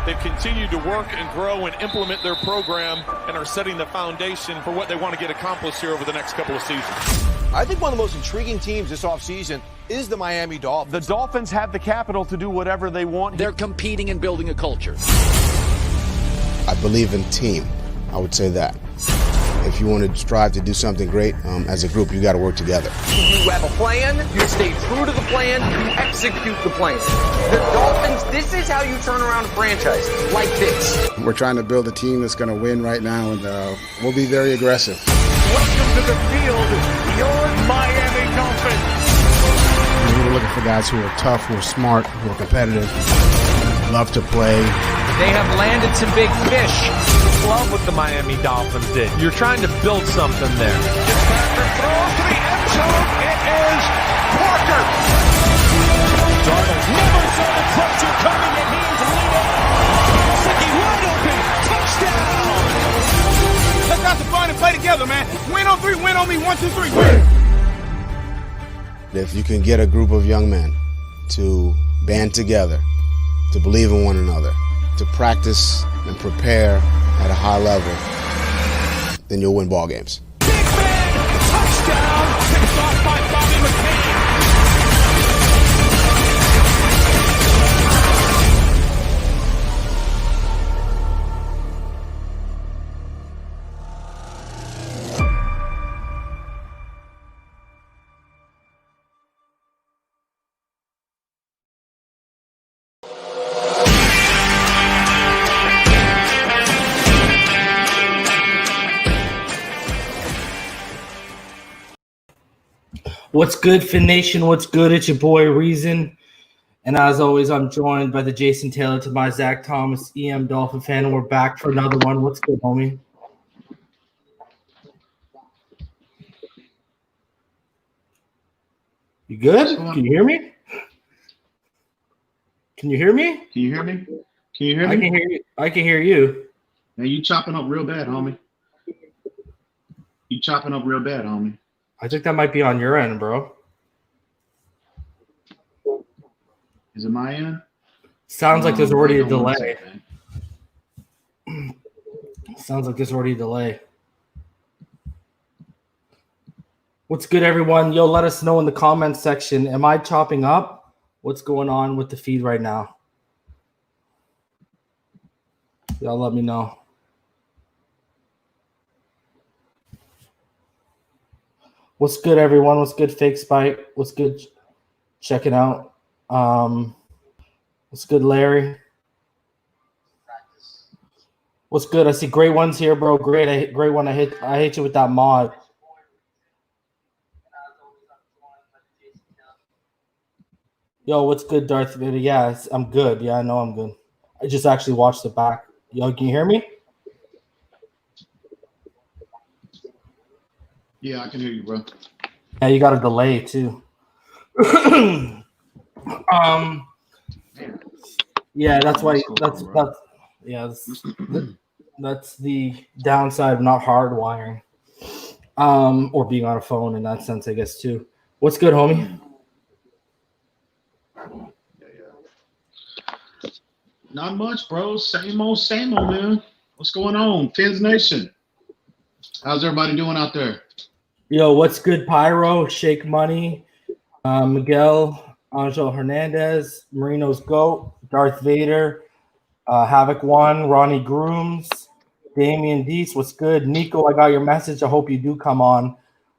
They've continued to work and grow and implement their program and are setting the foundation for what they want to get accomplished here over the next couple of seasons. I think one of the most intriguing teams this offseason is the Miami Dolphins. The Dolphins have the capital to do whatever they want. They're competing and building a culture. I believe in team. I would say that. If you want to strive to do something great as a group, you got to work together. You have a plan, you stay true to the plan, you execute the plan. The Dolphins, this is how you turn around a franchise, like this. We're trying to build a team that's going to win right now, and we'll be very aggressive. Welcome to the field, your Miami Dolphins. We're looking for guys who are tough, who are smart, who are competitive, love to play. They have landed some big fish. Love what the Miami Dolphins did. You're trying to build something there. Fitzpatrick throws to the end zone. It is Parker. Darnold never saw the pressure coming, and he's leading. Gesicki wide open. Touchdown. Let's not define and play together, man. Win on three, win on me. 1, 2, 3, win. If you can get a group of young men to band together, to believe in one another, to practice and prepare at a high level, then you'll win ball games. Big man, touchdown, picked off by Bobby McCain. What's good, Fin Nation? What's good? It's your boy Reason. And as always, I'm joined by the Jason Taylor to my Zach Thomas, EMdolphinfan, and we're back for another one. What's good, homie? You good? Can you hear me? Can you hear me? Can you hear me? Can you hear me? I can hear you. I can hear you. Man, you chopping up real bad, homie. You chopping up real bad, homie. I think that might be on your end, bro. Is it my end? Sounds like there's already a delay. Sounds like there's already a delay. What's good, everyone? Yo, let us know in the comments section. Am I chopping up? What's going on with the feed right now? Y'all let me know. What's good, everyone? What's good, Fake Spike? What's good? Checking out. What's good, Larry? What's good? I see great ones here, bro. Great one. I hate you with that mod. Yo, what's good, Darth Vader? Yeah, I'm good. Yeah, I know I'm good. I just actually watched it back. Yo, can you hear me? Yeah, I can hear you, bro. Yeah, you got a delay too. Yeah, that's why. That's the downside of not hardwiring, or being on a phone in that sense, I guess too. What's good, homie? Yeah. Not much, bro. Same old, man. What's going on, Fins Nation? How's everybody doing out there? Yo, what's good, Pyro, Shake Money, Miguel, Angel Hernandez, Marino's GOAT, Darth Vader, Havoc One, Ronnie Grooms, Damian Deese, what's good? Nico, I got your message. I hope you do come on.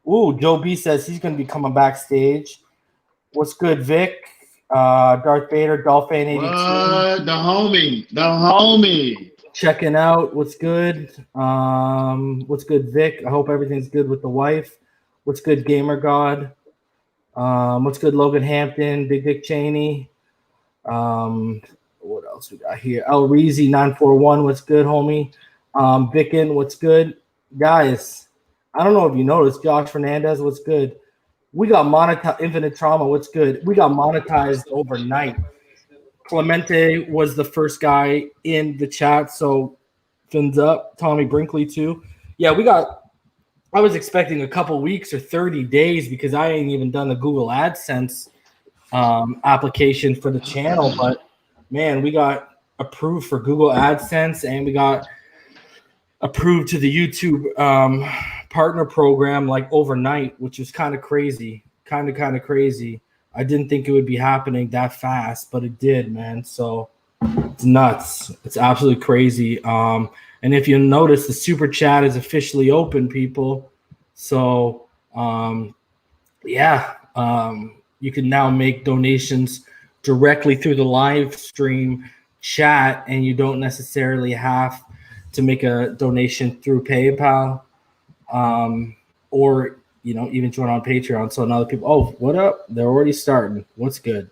Ooh, Joe B says he's going to be coming backstage. What's good, Vic? Darth Vader, Dolphin 82. The homie. Checking out. What's good? What's good, Vic? I hope everything's good with the wife. What's good, Gamer God? What's good, Logan Hampton, Big Dick Cheney? What else we got here? El Reezy 941. What's good, homie? Vickin, what's good? Guys, I don't know if you noticed, Josh Fernandez, what's good? We got monetized. Infinite Trauma, what's good? We got monetized overnight. Clemente was the first guy in the chat, so fins up. Tommy Brinkley too. Yeah, I was expecting a couple weeks or 30 days because I ain't even done the Google AdSense application for the channel. But man, we got approved for Google AdSense, and we got approved to the YouTube partner program like overnight, which was kind of crazy. Kind of crazy. I didn't think it would be happening that fast, but it did, man. So it's nuts. It's absolutely crazy. And if you notice, the super chat is officially open, people. So you can now make donations directly through the live stream chat, and you don't necessarily have to make a donation through PayPal, or even join on Patreon. So now the people, oh, what up? They're already starting. What's good?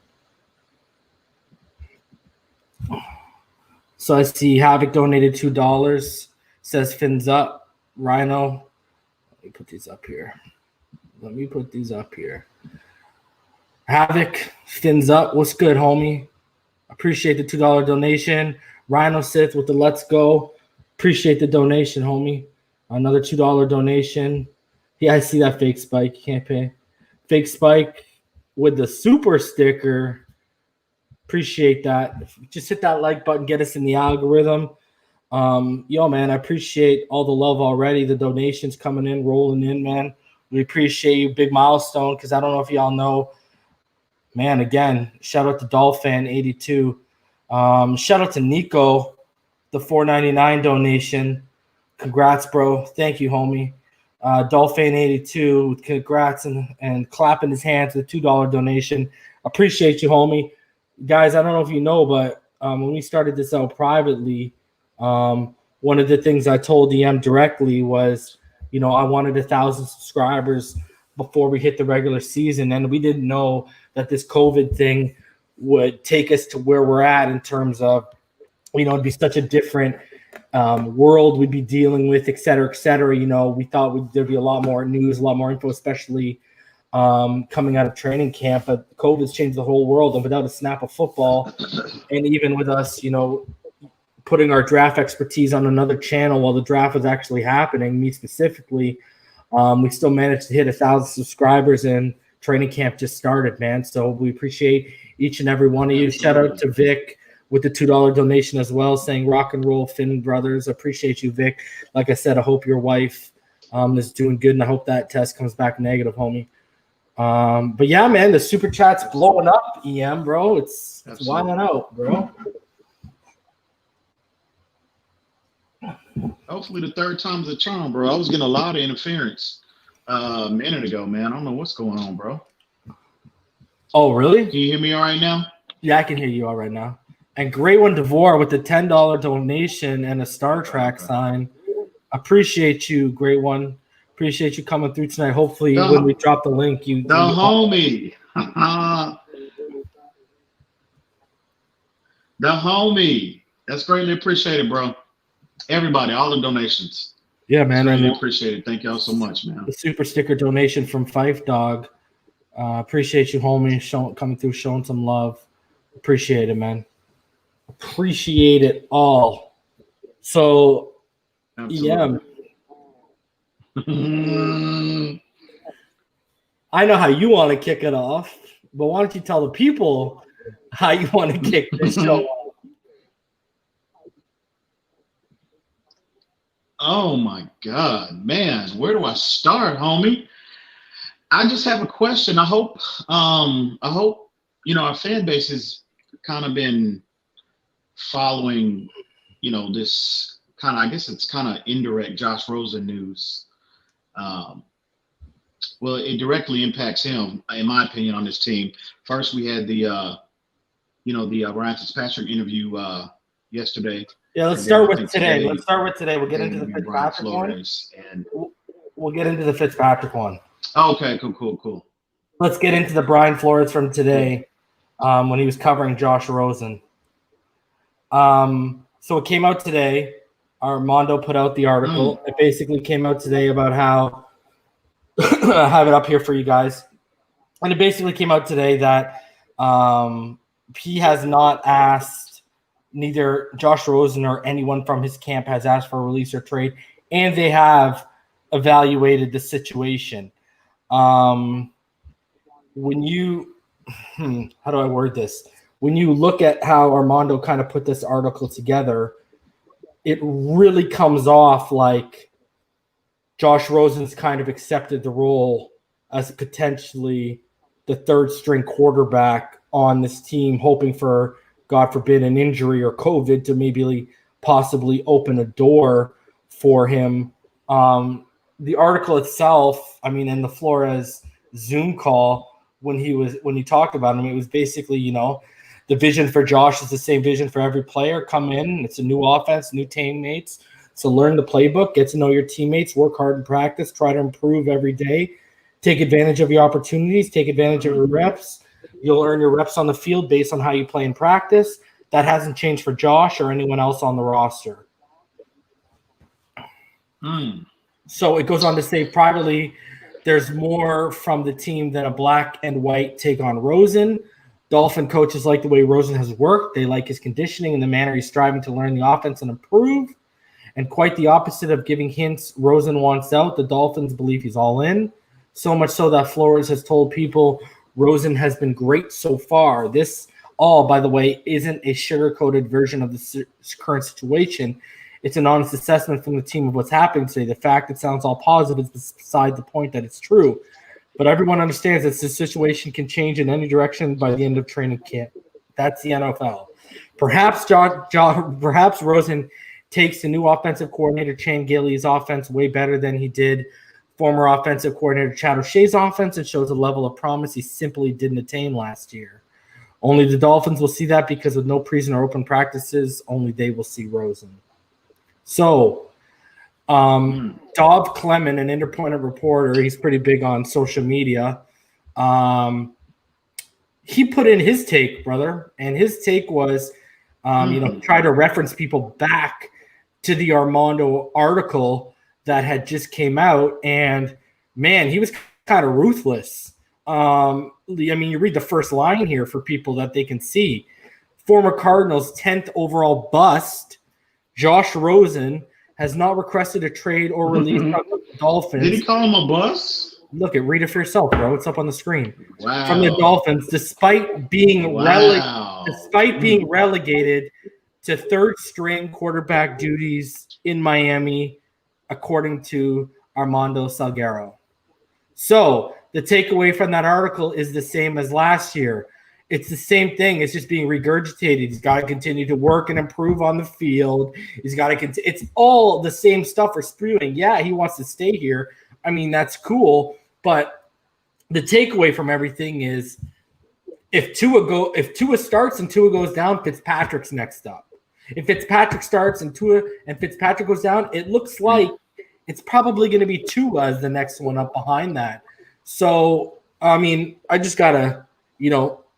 So I see Havoc donated $2. Says fins up. Rhino. Let me put these up here. Havoc, fins up. What's good, homie? Appreciate the $2 donation. Rhino Sith with the let's go. Appreciate the donation, homie. Another $2 donation. Yeah, I see that fake spike. You can't pay. Fake spike with the super sticker. Appreciate that. Just hit that like button. Get us in the algorithm. Yo, man, I appreciate all the love already. The donations coming in, rolling in, man. We appreciate you. Big milestone, because I don't know if y'all know. Man, again, shout out to Dolphin82. Shout out to Nico, the $4.99 donation. Congrats, bro. Thank you, homie. Dolphin82, congrats and clapping his hands with a $2 donation. Appreciate you, homie. Guys, I don't know if you know, but when we started this out privately, one of the things I told EM directly was, I wanted 1,000 subscribers before we hit the regular season, and we didn't know that this COVID thing would take us to where we're at in terms of, it'd be such a different world we'd be dealing with, et cetera, et cetera. We thought there'd be a lot more news, a lot more info, especially coming out of training camp. But COVID's changed the whole world, and without a snap of football, and even with us, putting our draft expertise on another channel while the draft was actually happening, me specifically, we still managed to hit 1,000 subscribers, and training camp just started, man. So we appreciate each and every one of you. Shout out to Vic with the $2 donation as well, saying rock and roll Finn brothers. Appreciate you, Vic. Like I said, I hope your wife is doing good, and I hope that test comes back negative, homie. But yeah, man, the super chat's blowing up, EM, bro. It's wilding out, bro. Hopefully the third time's a charm, bro. I was getting a lot of interference a minute ago, man. I don't know what's going on, bro. Oh, really? Can you hear me all right now? Yeah, I can hear you all right now. And great one, Devore, with the $10 donation and a Star Trek sign. Appreciate you, great one. Appreciate you coming through tonight. Hopefully, when we drop the link, you homie. The homie. That's greatly appreciated, bro. Everybody, all the donations. Yeah, man. Really appreciate it. Thank y'all so much, man. The super sticker donation from Fife Dog. Appreciate you, homie, coming through, showing some love. Appreciate it, man. Appreciate it all. So, yeah. I know how you want to kick it off, but why don't you tell the people how you want to kick this show off? Oh my God, man, where do I start, homie? I just have a question. I hope our fan base has kind of been following, this kind of, I guess it's kind of indirect Josh Rosen news. Well, it directly impacts him, in my opinion, on this team. First, we had the Ryan Fitzpatrick interview yesterday. Yeah, let's start with today. We'll get into the Fitzpatrick one. We'll get into the Fitzpatrick one. Okay, cool. Let's get into the Brian Flores from today when he was covering Josh Rosen. So it came out today. Armando put out the article. It basically came out today about how I have it up here for you guys. And it basically came out today that he has not asked, neither Josh Rosen or anyone from his camp has asked for a release or trade, and they have evaluated the situation. When you, how do I word this? when you look at how Armando kind of put this article together, it really comes off like Josh Rosen's kind of accepted the role as potentially the third string quarterback on this team, hoping for, God forbid, an injury or COVID to maybe possibly open a door for him. The article itself, I mean, in the Flores Zoom call, when he talked about him, it was basically, the vision for Josh is the same vision for every player. Come in, it's a new offense, new teammates. So learn the playbook, get to know your teammates, work hard in practice, try to improve every day, take advantage of your opportunities, take advantage of your reps. You'll earn your reps on the field based on how you play in practice. That hasn't changed for Josh or anyone else on the roster. So it goes on to say privately, there's more from the team than a black and white take on Rosen. Dolphin coaches like the way Rosen has worked. They like his conditioning and the manner he's striving to learn the offense and improve. And quite the opposite of giving hints Rosen wants out, the Dolphins believe he's all in. So much so that Flores has told people Rosen has been great so far. This all, by the way, isn't a sugar-coated version of the current situation. It's an honest assessment from the team of what's happening today. The fact it sounds all positive is beside the point that it's true. But everyone understands that this situation can change in any direction by the end of training camp. That's the NFL. Perhaps Rosen takes the new offensive coordinator Chan Gailey's offense way better than he did former offensive coordinator Chad O'Shea's offense, and shows a level of promise he simply didn't attain last year. Only the Dolphins will see that, because with no preseason or open practices, only they will see Rosen. So, Dov Clement, an independent reporter, he's pretty big on social media. He put in his take, brother, and his take was, try to reference people back to the Armando article that had just came out, and man, he was kind of ruthless. You read the first line here for people that they can see. Former Cardinals 10th overall bust, Josh Rosen, has not requested a trade or release from the Dolphins. Did he call him a bust? Look, read it for yourself, bro. It's up on the screen. Wow. From the Dolphins, despite being relegated to third-string quarterback duties in Miami, according to Armando Salguero. So the takeaway from that article is the same as last year. It's the same thing. It's just being regurgitated. He's got to continue to work and improve on the field. He's got to it's all the same stuff we're spewing. Yeah, he wants to stay here. I mean, that's cool. But the takeaway from everything is if Tua starts and Tua goes down, Fitzpatrick's next up. If Fitzpatrick starts and Fitzpatrick goes down, it looks like it's probably going to be Tua as the next one up behind that. So, I mean, I just got to,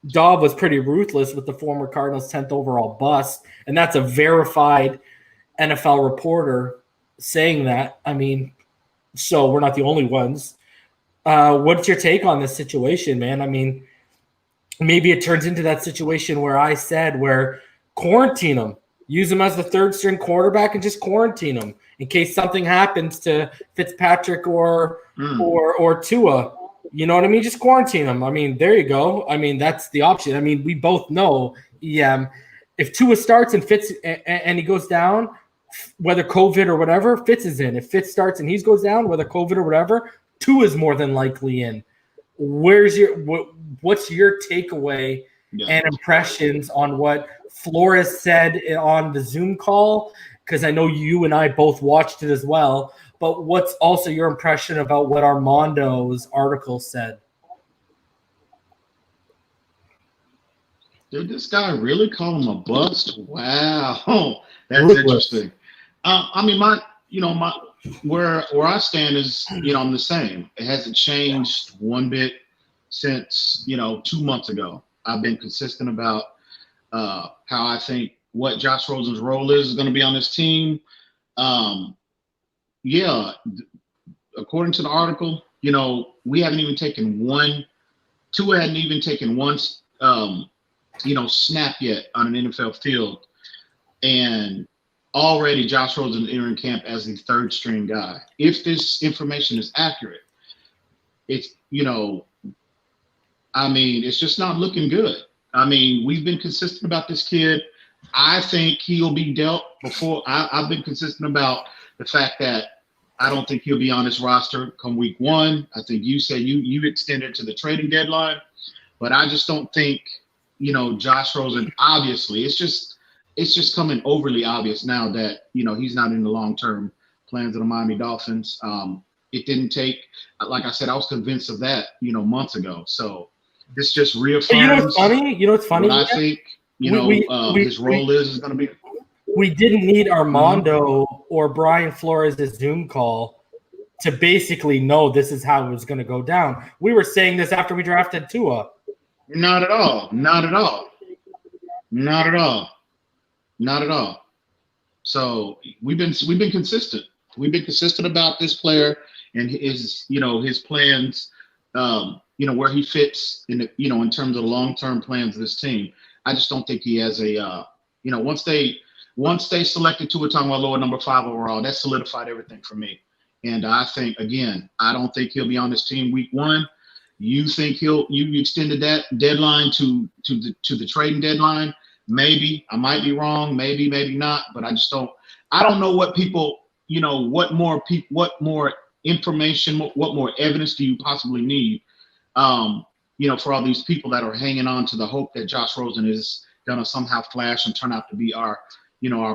Dov was pretty ruthless with the former Cardinals 10th overall bust, and that's a verified NFL reporter saying that. I mean, so we're not the only ones. What's your take on this situation, man? I mean, maybe it turns into that situation where I said where quarantine him, use him as the third string quarterback and just quarantine him in case something happens to Fitzpatrick or Tua. You know what I mean? Just quarantine him. I mean, there you go. I mean, that's the option. I mean, we both know if Tua starts and Fitz and he goes down, whether COVID or whatever, Fitz is in. If Fitz starts and he goes down, whether COVID or whatever, Tua is more than likely in. What's your takeaway and impressions on what Flores said on the Zoom call? Because I know you and I both watched it as well. But what's also your impression about what Armando's article said? Did this guy really call him a bust? Wow, that's interesting. I mean, where I stand is, I'm the same. It hasn't changed one bit since 2 months ago. I've been consistent about how I think what Josh Rosen's role is going to be on this team. According to the article, we haven't even taken Tua hadn't even taken one, snap yet on an NFL field. And already Josh Rosen entering camp as the third string guy. If this information is accurate, it's, it's just not looking good. I mean, we've been consistent about this kid. I think he'll be dealt before. I've been consistent about the fact that I don't think he'll be on this roster come week 1. I think you said you extended to the trading deadline, but I just don't think, Josh Rosen, obviously, it's just coming overly obvious now that, he's not in the long-term plans of the Miami Dolphins. It didn't take, like I said, I was convinced of that, months ago. So this just reaffirms. You know what's funny? What I think, his role is going to be. We didn't need Armando or Brian Flores' Zoom call to basically know this is how it was going to go down. We were saying this after we drafted Tua. Not at all. Not at all. Not at all. Not at all. So we've been consistent. We've been consistent about this player and his plans, where he fits in in terms of the long-term plans of this team. I just don't think he has a once they selected Tua Tagovailoa number 5 overall, that solidified everything for me. And I think, again, I don't think he'll be on this team week 1. You think you extended that deadline to the trading deadline? Maybe. I might be wrong. Maybe not. But I don't know what people, what more information, what more evidence do you possibly need, for all these people that are hanging on to the hope that Josh Rosen is going to somehow flash and turn out to be our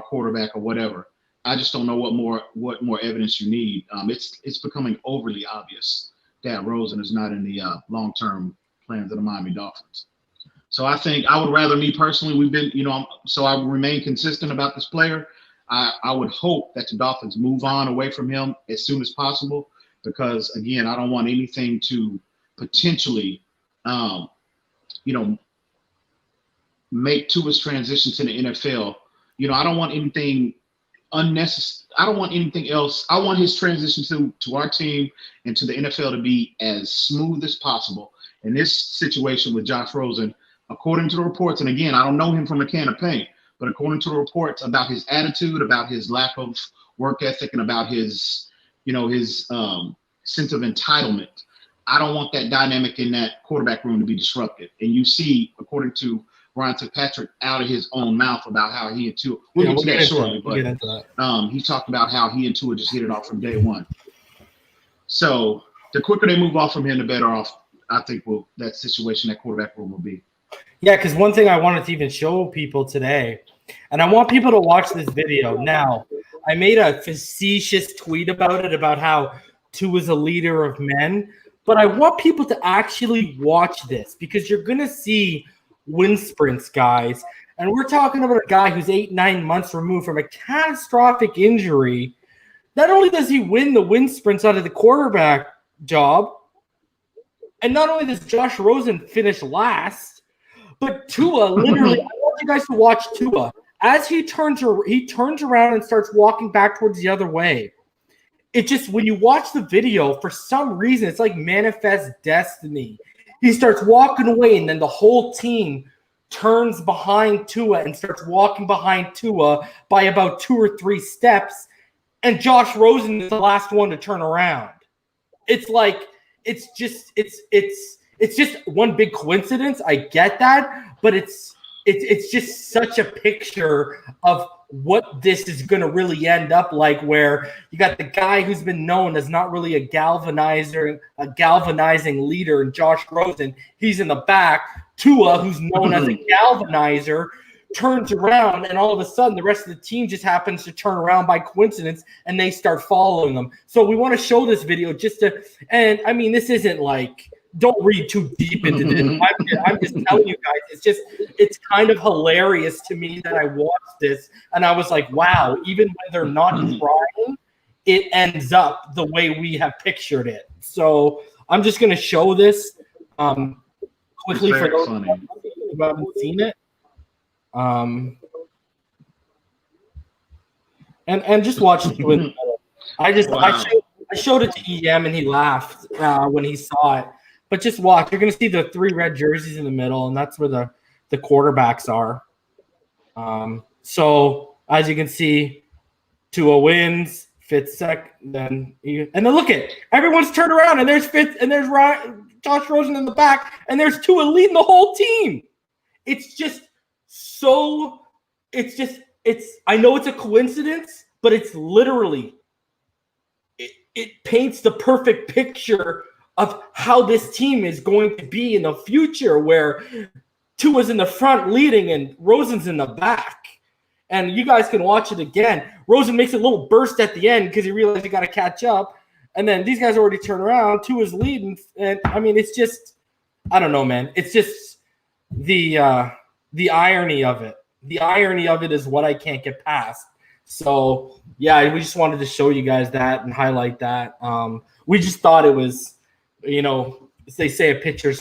quarterback or whatever. I just don't know what more evidence you need. It's becoming overly obvious that Rosen is not in the long-term plans of the Miami Dolphins. So I think I would rather, me personally, we've been, so I remain consistent about this player. I would hope that the Dolphins move on away from him as soon as possible because, again, I don't want anything to potentially, make Tua's transition to the NFL. I don't want anything unnecessary. I don't want anything else. I want his transition to our team and to the NFL to be as smooth as possible. In this situation with Josh Rosen, according to the reports, and again, I don't know him from a can of paint, but according to the reports about his attitude, about his lack of work ethic, and about his sense of entitlement, I don't want that dynamic in that quarterback room to be disrupted. And you see, according to Ryan Fitzpatrick, out of his own mouth about how he and Tua, we'll get to that shortly, but he talked about how he and Tua just hit it off from day one. So the quicker they move off from him, the better off I think that situation, that quarterback room will be. Yeah, because one thing I wanted to even show people today, and I want people to watch this video. Now, I made a facetious tweet about it, about how Tua is a leader of men, but I want people to actually watch this because you're going to see wind sprints, guys. And we're talking about a guy who's 8-9 months removed from a catastrophic injury. Not only does he win the wind sprints out of the quarterback job, and not only does Josh Rosen finish last, but Tua literally, I want you guys to watch Tua. As he turns around and starts walking back towards the other way. It just, when you watch the video, for some reason, it's like manifest destiny. He starts walking away, and then the whole team turns behind Tua and starts walking behind Tua by about 2 or 3 steps, and Josh Rosen is the last one to turn around. It's like, it's just one big coincidence. I get that, but it's just such a picture of what this is going to really end up like, where you got the guy who's been known as not really a galvanizing leader, and Josh Rosen, he's in the back. Tua, who's known as a galvanizer, turns around, and all of a sudden the rest of the team just happens to turn around by coincidence, and they start following them. So we want to show this video just to, and I mean, this isn't like, don't read too deep into this. I'm just telling you guys, it's kind of hilarious to me that I watched this and I was like, wow, even when they're not trying, it ends up the way we have pictured it. So I'm just going to show this quickly for those who haven't seen it. And just watch it. I showed it to EM and he laughed when he saw it. But just watch. You're going to see the 3 red jerseys in the middle, and that's where the quarterbacks are. So as you can see, Tua wins, Fitz second, and then look at everyone's turned around, and there's Fitz, and there's Josh Rosen in the back, and there's Tua leading the whole team. It's just so I know it's a coincidence, but it's literally it paints the perfect picture of how this team is going to be in the future, where Tua's in the front leading and Rosen's in the back. And you guys can watch it again. Rosen makes a little burst at the end because he realized he got to catch up. And then these guys already turn around. Tua's leading. And, I mean, it's just – I don't know, man. It's just the irony of it. The irony of it is what I can't get past. So, yeah, we just wanted to show you guys that and highlight that. We just thought it was, you know, they say a picture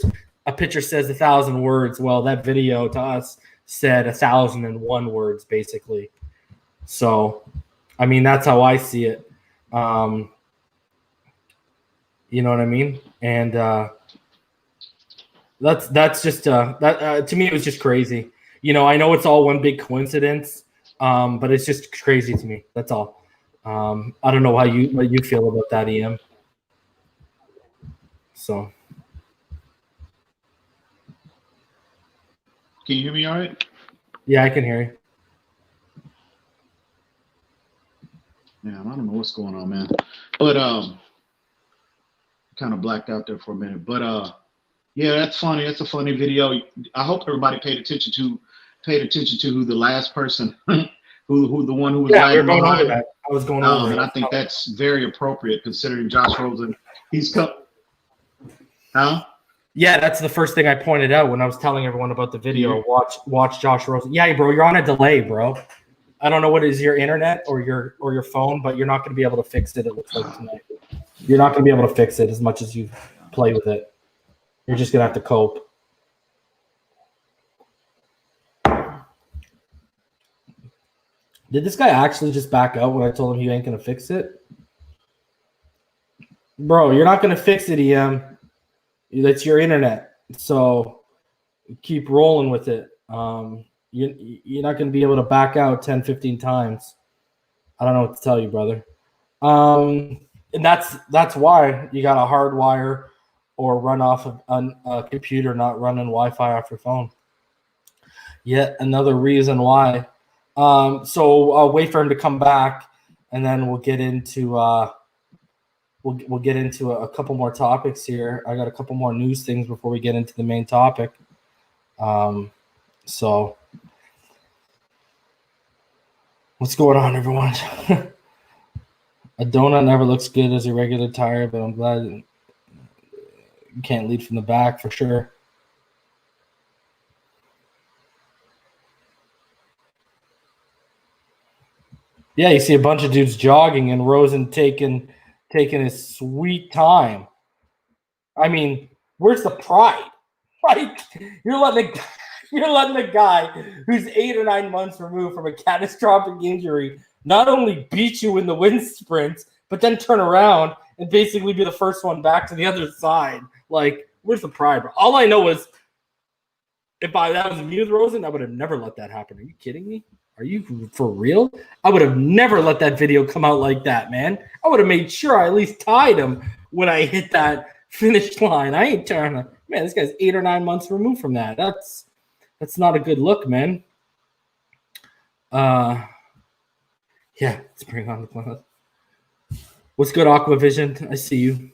says 1,000 words. Well, that video to us said 1,001 words, basically. So, I mean, that's how I see it. You know what I mean? And that's just to me, it was just crazy. You know, I know it's all one big coincidence, but it's just crazy to me. That's all. I don't know what you feel about that, EM. So. Can you hear me all right? Yeah, I can hear you. Yeah, I don't know what's going on, man. But kind of blacked out there for a minute. But yeah, that's funny. That's a funny video. I hope everybody paid attention to who the last person, who the one who was lagging behind. I was going over and I think that's very appropriate considering Josh Rosen. He's come. Huh? Yeah, that's the first thing I pointed out when I was telling everyone about the video. Watch Josh Rosen. Yeah, bro, you're on a delay, bro. I don't know what is your internet or your phone, but you're not going to be able to fix it. It looks like tonight. You're not going to be able to fix it as much as you play with it. You're just going to have to cope. Did this guy actually just back out when I told him he ain't going to fix it? Bro, you're not going to fix it, EM. That's your internet. So keep rolling with it. You're not going to be able to back out 10, 15 times. I don't know what to tell you, brother. And that's why you got to hardwire or run off of a computer, not running Wi-Fi off your phone. Yet another reason why. So I'll wait for him to come back, and then we'll get into we'll get into a couple more topics here. I got a couple more news things before we get into the main topic. So what's going on, everyone? A donut never looks good as a regular tire, but I'm glad you can't lead from the back for sure. Yeah, you see a bunch of dudes jogging and Rosen taking his sweet time. I mean, where's the pride? Right? You're letting the guy who's 8 or 9 months removed from a catastrophic injury not only beat you in the wind sprints, but then turn around and basically be the first one back to the other side. Like, where's the pride, bro? All I know is if that was me with Rosen, I would have never let that happen. Are you kidding me? Are you for real? I would have never let that video come out like that, man. I would have made sure I at least tied him when I hit that finish line. I ain't trying to. Man, this guy's 8 or 9 months removed from that. That's not a good look, man. Yeah, let's bring on the planet. What's good, Aquavision? I see you.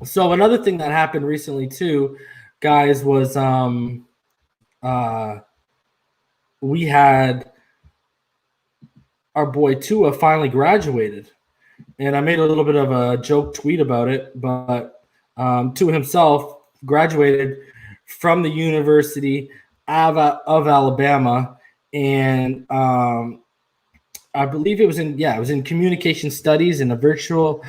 So another thing that happened recently too, guys, was we had our boy Tua finally graduated, and I made a little bit of a joke tweet about it, but Tua himself graduated from the University of Alabama, and I believe it was in communication studies in a virtual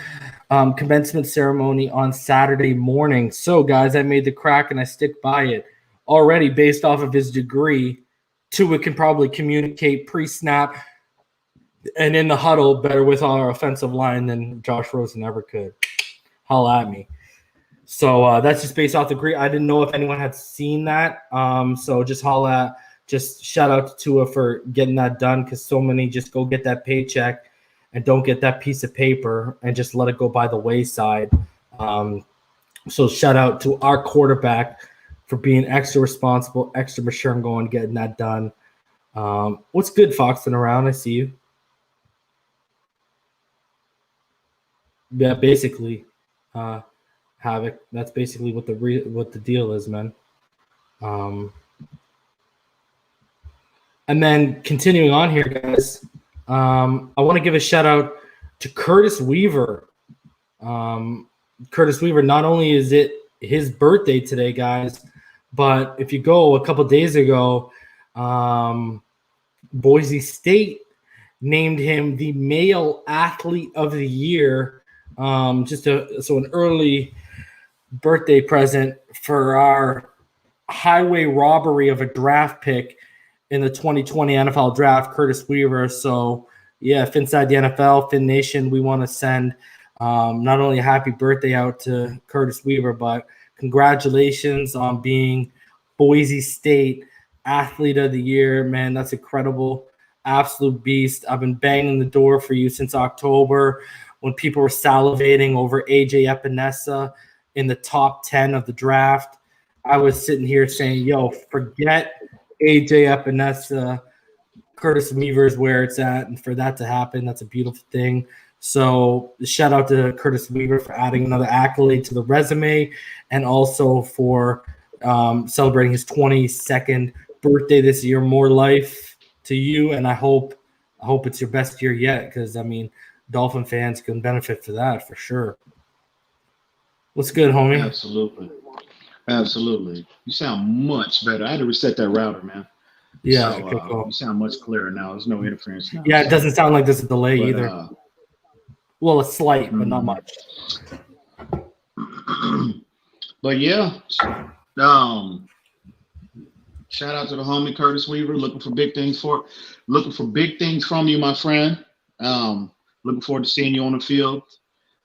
commencement ceremony on Saturday morning. So, guys, I made the crack and I stick by it. Already, based off of his degree, Tua can probably communicate pre-snap and in the huddle better with our offensive line than Josh Rosen ever could. Holla at me. So that's just based off the degree. I didn't know if anyone had seen that. So just holla, just shout out to Tua for getting that done, because so many just go get that paycheck and don't get that piece of paper and just let it go by the wayside. So shout out to our quarterback for being extra responsible, extra mature, and going getting that done. What's good, Foxton around? I see you. Yeah, basically, Havoc. That's basically what the deal is, man. And then continuing on here, guys, I want to give a shout out to Curtis Weaver. Curtis Weaver, not only is it his birthday today, guys, but if you go a couple days ago, Boise State named him the male athlete of the year. So an early birthday present for our highway robbery of a draft pick in the 2020 NFL draft, Curtis Weaver. So yeah, Phinside the NFL, Fin Nation, we want to send not only a happy birthday out to Curtis Weaver, but congratulations on being Boise State Athlete of the Year. Man, that's incredible. Absolute beast. I've been banging the door for you since October when people were salivating over AJ Epinesa in the top 10 of the draft. I was sitting here saying, yo, forget AJ Epinesa. Curtis Weaver is where it's at. And for that to happen, that's a beautiful thing. So shout out to Curtis Weaver for adding another accolade to the resume and also for celebrating his 22nd birthday this year. More life to you, and I hope it's your best year yet, because I mean, Dolphin fans can benefit for that for sure. What's good, homie? Absolutely. You sound much better. I had to reset that router, man. Yeah, so, cool. You sound much clearer now. There's no interference now. Yeah, it doesn't sound like there's a delay either. Well, a slight, but not much. But yeah, shout out to the homie Curtis Weaver. Looking for big things from you, my friend. Looking forward to seeing you on the field.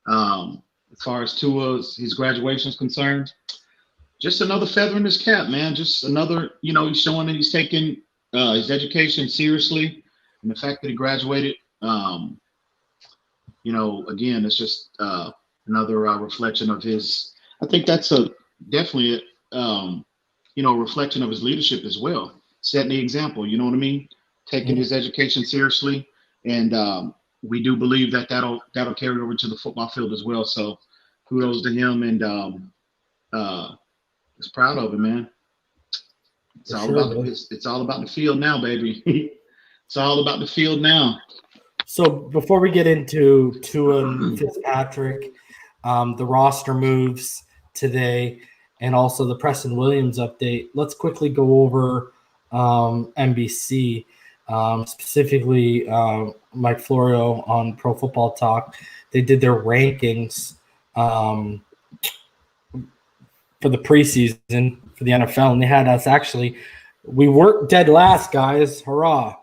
As far as Tua's his graduation is concerned, just another feather in his cap, man. Just another, he's showing that he's taking his education seriously, and the fact that he graduated. Again, it's just another reflection of his. I think that's definitely a reflection of his leadership as well. Setting the example, you know what I mean? Taking his education seriously, and we do believe that that'll carry over to the football field as well. So, kudos to him, and just proud of him, man. It's all about the field now, baby. It's all about the field now. So before we get into Tua and Fitzpatrick, the roster moves today, and also the Preston Williams update, let's quickly go over NBC, specifically Mike Florio on Pro Football Talk. They did their rankings for the preseason for the NFL, and they had us we weren't dead last, guys. Hurrah.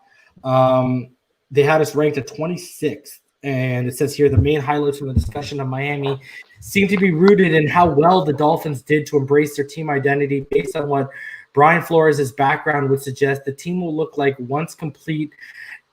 They had us ranked at 26th, and it says here the main highlights from the discussion of Miami seem to be rooted in how well the Dolphins did to embrace their team identity. Based on what Brian Flores' background would suggest, the team will look like once complete,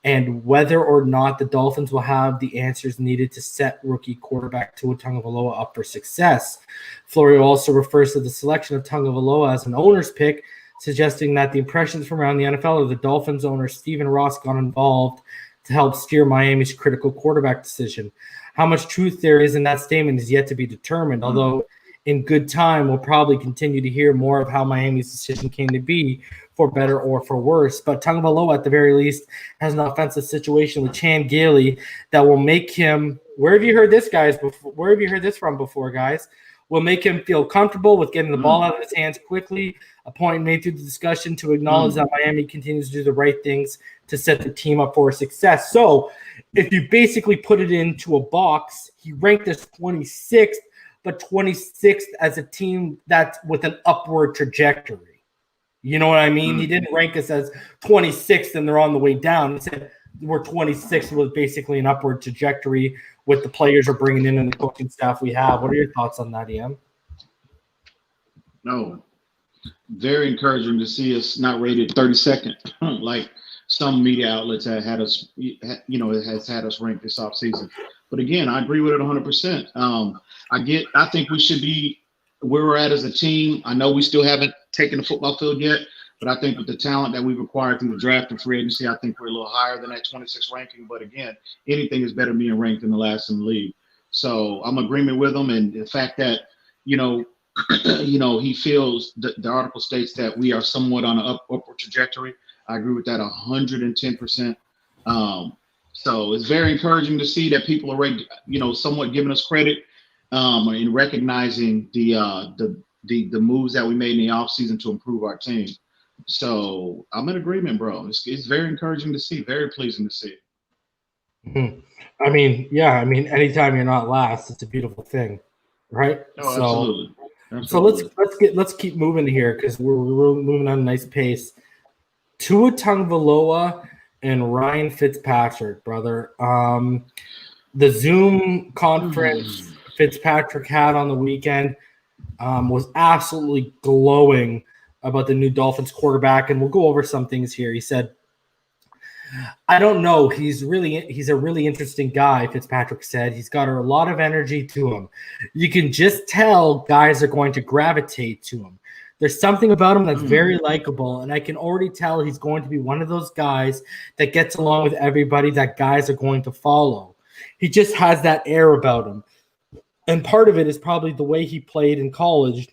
and whether or not the Dolphins will have the answers needed to set rookie quarterback Tua Tagovailoa up for success. Florio also refers to the selection of Tagovailoa as an owner's pick, suggesting that the impressions from around the NFL of the Dolphins owner Stephen Ross got involved to help steer Miami's critical quarterback decision. How much truth there is in that statement is yet to be determined, although in good time we'll probably continue to hear more of how Miami's decision came to be, for better or for worse. But Tagovailoa, at the very least, has an offensive situation with Chan Gailey that will make him – where have you heard this, guys? Where have you heard this from before, guys? Will make him feel comfortable with getting the ball out of his hands quickly, a point made through the discussion to acknowledge that Miami continues to do the right things to set the team up for success. So if you basically put it into a box, he ranked as 26th, but 26th as a team that's with an upward trajectory. You know what I mean? He didn't rank us as 26th and they're on the way down. He said we're 26th with basically an upward trajectory with the players we're bringing in and the coaching staff we have. What are your thoughts on that, EM? No. Very encouraging to see us not rated 32nd, like some media outlets had us, it has had us ranked this offseason. But again, I agree with it 100%. I think we should be where we're at as a team. I know we still haven't taken the football field yet, but I think with the talent that we've acquired through the draft and free agency, I think we're a little higher than that 26 ranking. But again, anything is better being ranked than the last in the league. So I'm in agreement with him, and the fact that he feels the article states that we are somewhat on an upward trajectory. I agree with that 110%. So it's very encouraging to see that people are, somewhat giving us credit in recognizing the moves that we made in the offseason to improve our team. So I'm in agreement, bro. It's very encouraging to see, very pleasing to see. Mm-hmm. I mean, anytime you're not last, it's a beautiful thing, right? Oh, absolutely. So let's keep moving here because we're moving on a nice pace. Tua Tagovailoa and Ryan Fitzpatrick, brother. The Zoom conference Fitzpatrick had on the weekend was absolutely glowing about the new Dolphins quarterback, and we'll go over some things here. He said, I don't know. He's a really interesting guy, Fitzpatrick said. He's got a lot of energy to him. You can just tell guys are going to gravitate to him. There's something about him that's very likable, and I can already tell he's going to be one of those guys that gets along with everybody that guys are going to follow. He just has that air about him. And part of it is probably the way he played in college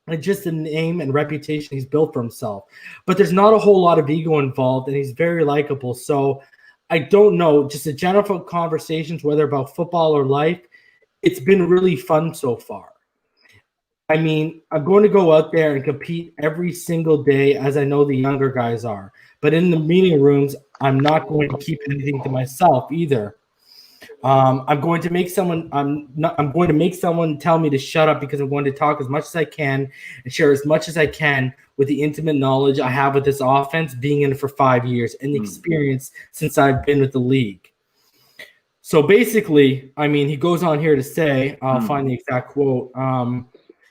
and just the name and reputation he's built for himself. But there's not a whole lot of ego involved, and he's very likable. So I don't know, just the general conversations, whether about football or life, it's been really fun so far. I mean, I'm going to go out there and compete every single day as I know the younger guys are. But in the meeting rooms, I'm not going to keep anything to myself either. I'm going to make someone tell me to shut up because I'm going to talk as much as I can and share as much as I can with the intimate knowledge I have with this offense, being in it for 5 years and the experience since I've been with the league. So basically, I mean, he goes on here to say, I'll find the exact quote, and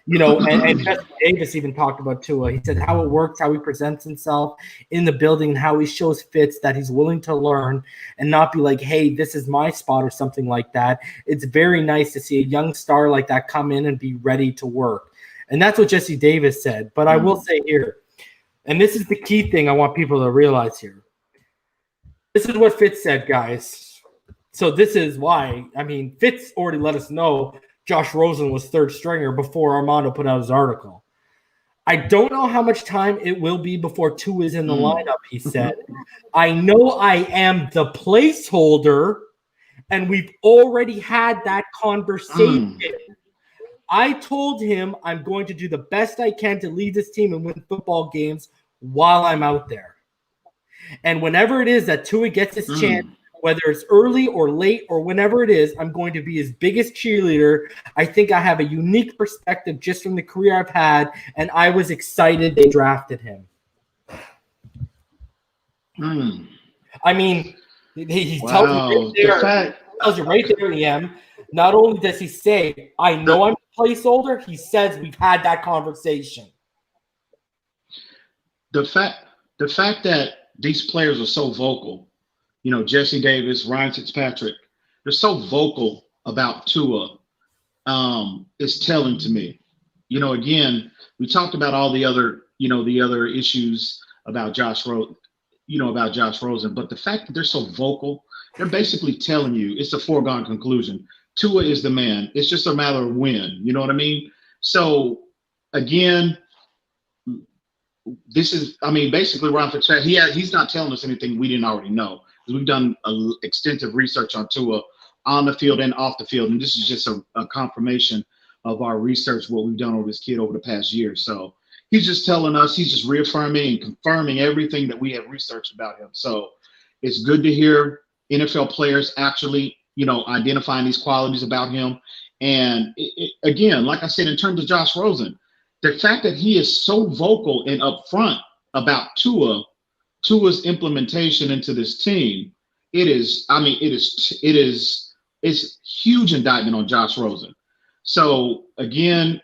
Jesse Davis even talked about Tua. He said how it works, how he presents himself in the building, and how he shows Fitz that he's willing to learn and not be like, hey, this is my spot or something like that. It's very nice to see a young star like that come in and be ready to work. And that's what Jesse Davis said. But I will say here, and this is the key thing I want people to realize here. This is what Fitz said, guys. So this is why, I mean, Fitz already let us know Josh Rosen was third stringer before Armando put out his article. I don't know how much time it will be before Tua is in the lineup, he said. I know I am the placeholder, and we've already had that conversation. I told him I'm going to do the best I can to lead this team and win football games while I'm out there. And whenever it is that Tua gets his chance, whether it's early or late or whenever it is, I'm going to be his biggest cheerleader. I think I have a unique perspective just from the career I've had, and I was excited they drafted him. I mean, he tells you right there, EM. Not only does he say, I know I'm a placeholder, he says we've had that conversation. The fact that these players are so vocal, Jesse Davis, Ryan Fitzpatrick, they're so vocal about Tua, is telling to me. Again, we talked about all the other issues about Josh Rosen, but the fact that they're so vocal, they're basically telling you it's a foregone conclusion. Tua is the man. It's just a matter of when. You know what I mean? So again, basically Ryan Fitzpatrick, he's not telling us anything we didn't already know. We've done extensive research on Tua on the field and off the field, and this is just a confirmation of our research, what we've done over this kid over the past year. So he's just telling us, he's just reaffirming and confirming everything that we have researched about him. So it's good to hear NFL players actually, identifying these qualities about him. And again, like I said, in terms of Josh Rosen, the fact that he is so vocal and upfront about Tua's implementation into this team, it's huge indictment on Josh Rosen. So again,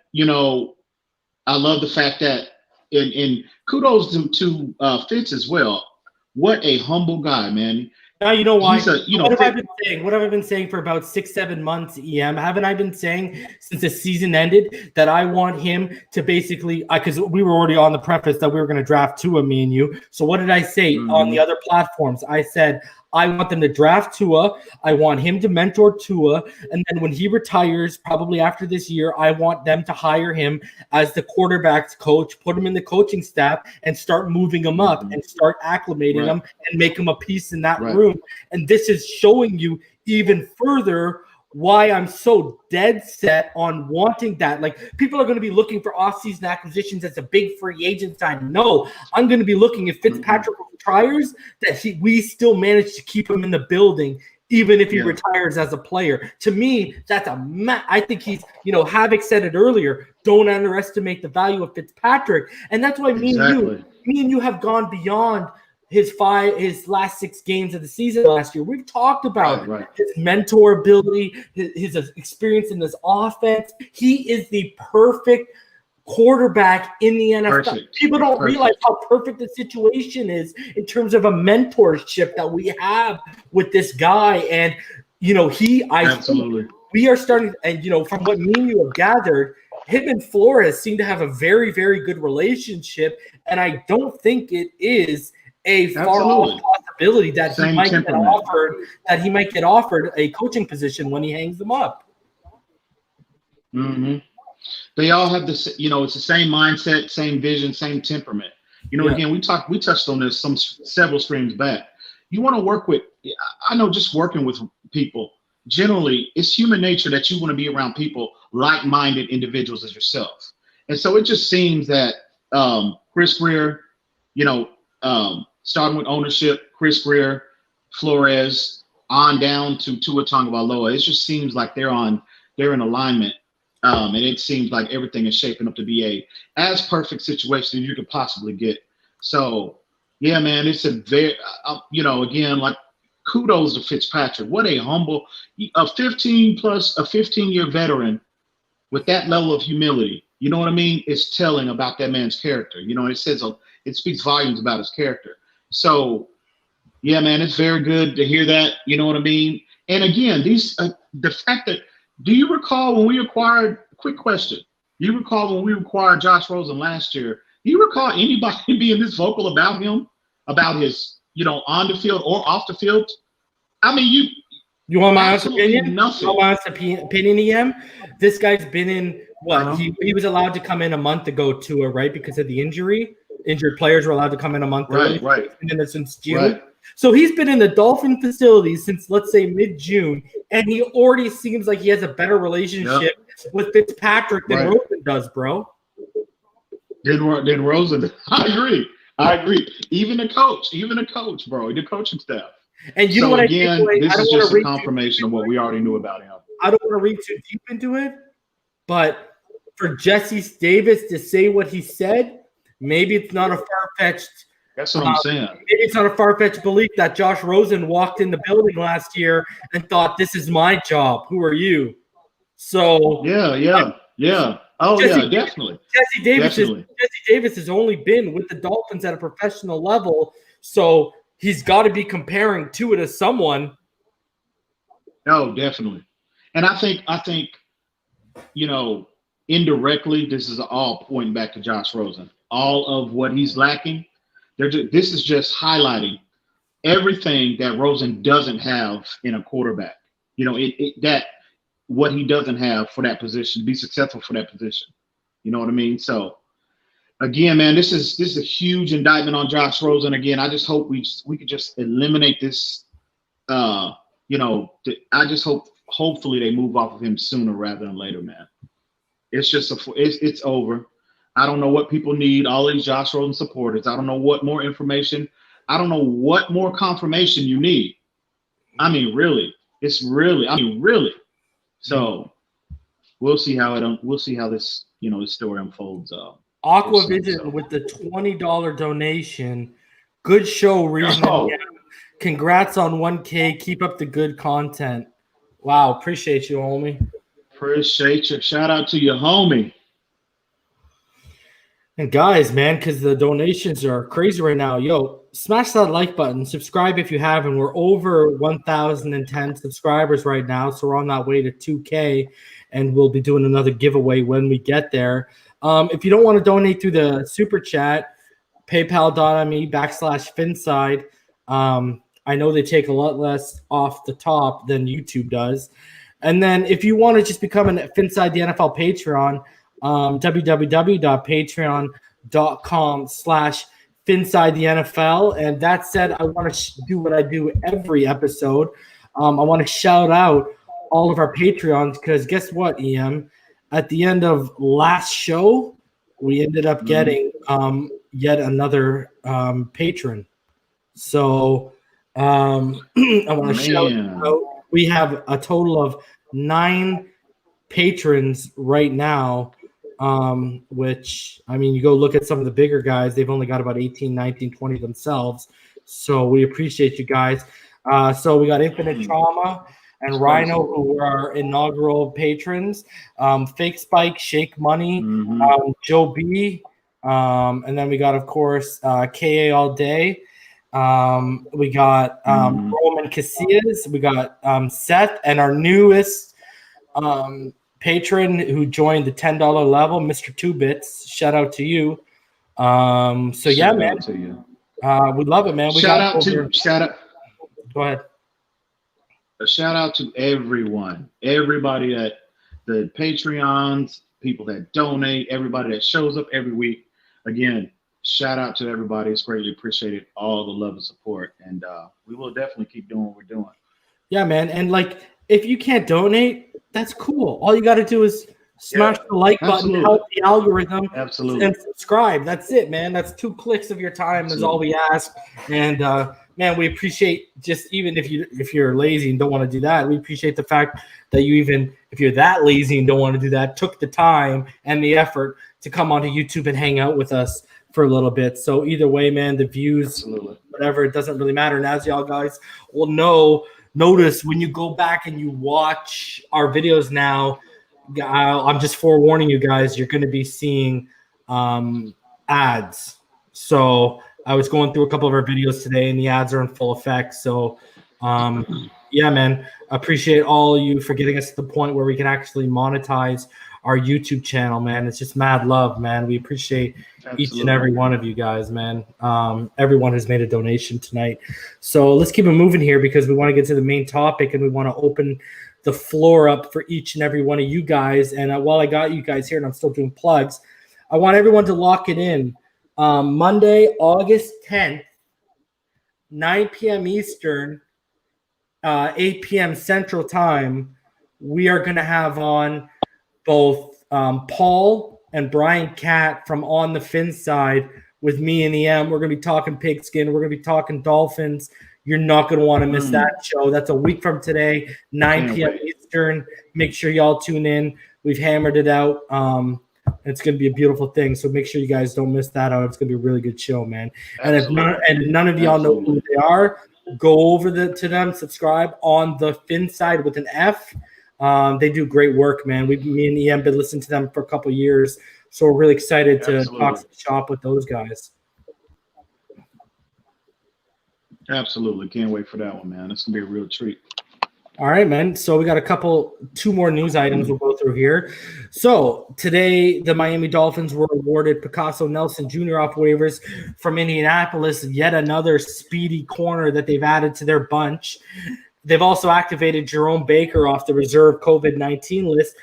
I love the fact that, and kudos to Fitz as well. What a humble guy, man. Now you know why. What have I been saying? What have I been saying for about 6-7 months, EM? Haven't I been saying since the season ended that I want him to basically, because we were already on the preface that we were going to draft Tua, me and you. So what did I say on the other platforms? I said, I want them to draft Tua. I want him to mentor Tua. And then when he retires, probably after this year, I want them to hire him as the quarterback's coach, put him in the coaching staff, and start moving him up and start acclimating him and make him a piece in that room. And this is showing you even further why I'm so dead set on wanting that. Like, people are going to be looking for off-season acquisitions as a big free agent sign. No, I'm going to be looking if Fitzpatrick retires, that we still manage to keep him in the building, even if he retires as a player. To me, that's I think he's, Havoc said it earlier, don't underestimate the value of Fitzpatrick. And that's why me and you have gone beyond his last 6 games of the season last year. We've talked about his mentor ability, his experience in this offense. He is the perfect quarterback in the NFL. People don't realize how perfect the situation is in terms of a mentorship that we have with this guy. And, absolutely. We are starting, and, from what me and you have gathered, him and Flores seem to have a very, very good relationship. And I don't think it is a far-off possibility that he might get offered a coaching position when he hangs them up. They all have this, it's the same mindset, same vision, same temperament. Again, we touched on this several streams back. You want to work with, I know, just working with people, generally, it's human nature that you want to be around people, like-minded individuals as yourself. And so it just seems that Chris Greer, starting with ownership, Chris Greer, Flores, on down to Tua Tagovailoa, it just seems like they're in alignment. And it seems like everything is shaping up to be as perfect situation as you could possibly get. So, yeah, man, it's a very, again, like, kudos to Fitzpatrick. What a humble, a 15-year veteran with that level of humility. You know what I mean? It's telling about that man's character. It speaks volumes about his character. So, yeah, man, it's very good to hear that. You know what I mean? And again, the fact that, do you recall when we acquired, quick question, do you recall when we acquired Josh Rosen last year, do you recall anybody being this vocal about him, about his, on the field or off the field? I mean, you want my honest opinion? Nothing. You want my honest opinion, EM? This guy's been in, he was allowed to come in a month ago to right, because of the injury. Injured players were allowed to come in a month early. Right. And since June. So he's been in the Dolphin facilities since, let's say, mid-June, and he already seems like he has a better relationship with Fitzpatrick than Rosen does, bro. Than Rosen. I agree. Even the coach, bro, the coaching staff. And you know what again, this is just a confirmation of what we already knew about him. I don't want to read too deep into it, but for Jesse Davis to say what he said, maybe it's not a far-fetched. That's what I'm saying. Maybe it's not a far-fetched belief that Josh Rosen walked in the building last year and thought, "This is my job. Who are you?" So yeah. Definitely. Jesse Davis has only been with the Dolphins at a professional level, so he's got to be comparing Tua to someone. No, definitely. And I think indirectly, this is all pointing back to Josh Rosen. All of what he's lacking. This is just highlighting everything that Rosen doesn't have in a quarterback. That what he doesn't have for that position, to be successful for that position. You know what I mean? So, again, man, this is a huge indictment on Josh Rosen. Again, I just hope we could just eliminate this. I just hopefully they move off of him sooner rather than later, man. It's just it's over. I don't know what people need, all these Josh Rosen supporters. I don't know what more information. I don't know what more confirmation you need. I mean, really. So we'll see how this, this story unfolds. Aquavision with the $20 donation. Good show, Reason. Congrats on 1K. Keep up the good content. Wow, appreciate you, homie. Appreciate you. Shout out to your homie. And guys, man, because the donations are crazy right now. Yo, smash that like button. Subscribe if you haven't. We're over 1,010 subscribers right now, so we're on that way to 2K, and we'll be doing another giveaway when we get there. If you don't want to donate through the super chat, paypal.me/Finside. I know they take a lot less off the top than YouTube does. And then if you want to just become an Finside the NFL Patreon, www.patreon.com/Finside the NFL. And that said, I want to do what I do every episode. I want to shout out all of our Patreons because guess what, EM? At the end of last show, we ended up getting yet another patron. So I want to shout out. We have a total of 9 patrons right now, which, I mean, you go look at some of the bigger guys, they've only got about 18, 19, 20 themselves. So we appreciate you guys. So we got Infinite Trauma and Rhino, who were our inaugural patrons. Fake Spike, Shake Money, Joe B. And then we got, of course, KA All Day. We got Roman Casillas. We got Seth, and our newest patron who joined the $10 level, Mr. 2-Bits. Shout out to you. So yeah, man. To you. We love it, man. Shout out. Go ahead. A shout out to everybody that the Patreons, people that donate, everybody that shows up every week. Again, shout out to everybody. It's greatly appreciated. All the love and support, and we will definitely keep doing what we're doing. Yeah, man. And like, if you can't donate, that's cool. All you got to do is smash the like button, help the algorithm, and subscribe. That's it, man. That's 2 clicks of your time. Is all we ask. And man, we appreciate, just even if you're lazy and don't want to do that, we appreciate the fact that you, even if you're that lazy and don't want to do that, took the time and the effort to come onto YouTube and hang out with us for a little bit. So either way, man, the views, whatever, it doesn't really matter. And as y'all guys will notice when you go back and you watch our videos now, I'm just forewarning you guys, you're going to be seeing ads. So I was going through a couple of our videos today, and the ads are in full effect. So yeah, man, appreciate all of you for getting us to the point where we can actually monetize our YouTube channel, man. It's just mad love, man. We appreciate each and every one of you guys, man. Everyone has made a donation tonight. So let's keep it moving here because we want to get to the main topic, and we want to open the floor up for each and every one of you guys. And while I got you guys here and I'm still doing plugs, I want everyone to lock it in. Monday, August 10th, 9 p.m. Eastern, 8 p.m. Central Time, we are going to have on both Paul and Brian Catt from On the Phinside with me and EM. We're going to be talking pigskin. We're going to be talking Dolphins. You're not going to want to miss that show. That's a week from today, 9 p.m. Eastern. Make sure y'all tune in. We've hammered it out. It's going to be a beautiful thing. So make sure you guys don't miss that out. It's going to be a really good show, man. And if none of y'all know who they are, go over to them, subscribe On the Phinside with an F. They do great work, man. Me and EM been listening to them for a couple of years, so we're really excited to talk shop with those guys. Absolutely, can't wait for that one, man. It's gonna be a real treat. All right, man. So we got 2 more news items we'll go through here. So today, the Miami Dolphins were awarded Picasso Nelson Jr. off waivers from Indianapolis, yet another speedy corner that they've added to their bunch. They've also activated Jerome Baker off the reserve COVID-19 list,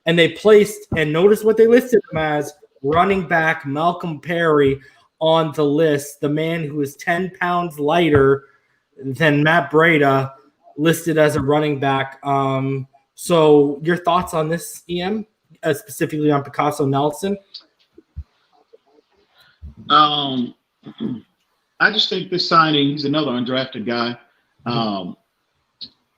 and they placed, and notice what they listed him as, running back Malcolm Perry on the list, the man who is 10 pounds lighter than Matt Breida, listed as a running back. So your thoughts on this, EM, specifically on Picasso Nelson? I just think this signing, he's another undrafted guy.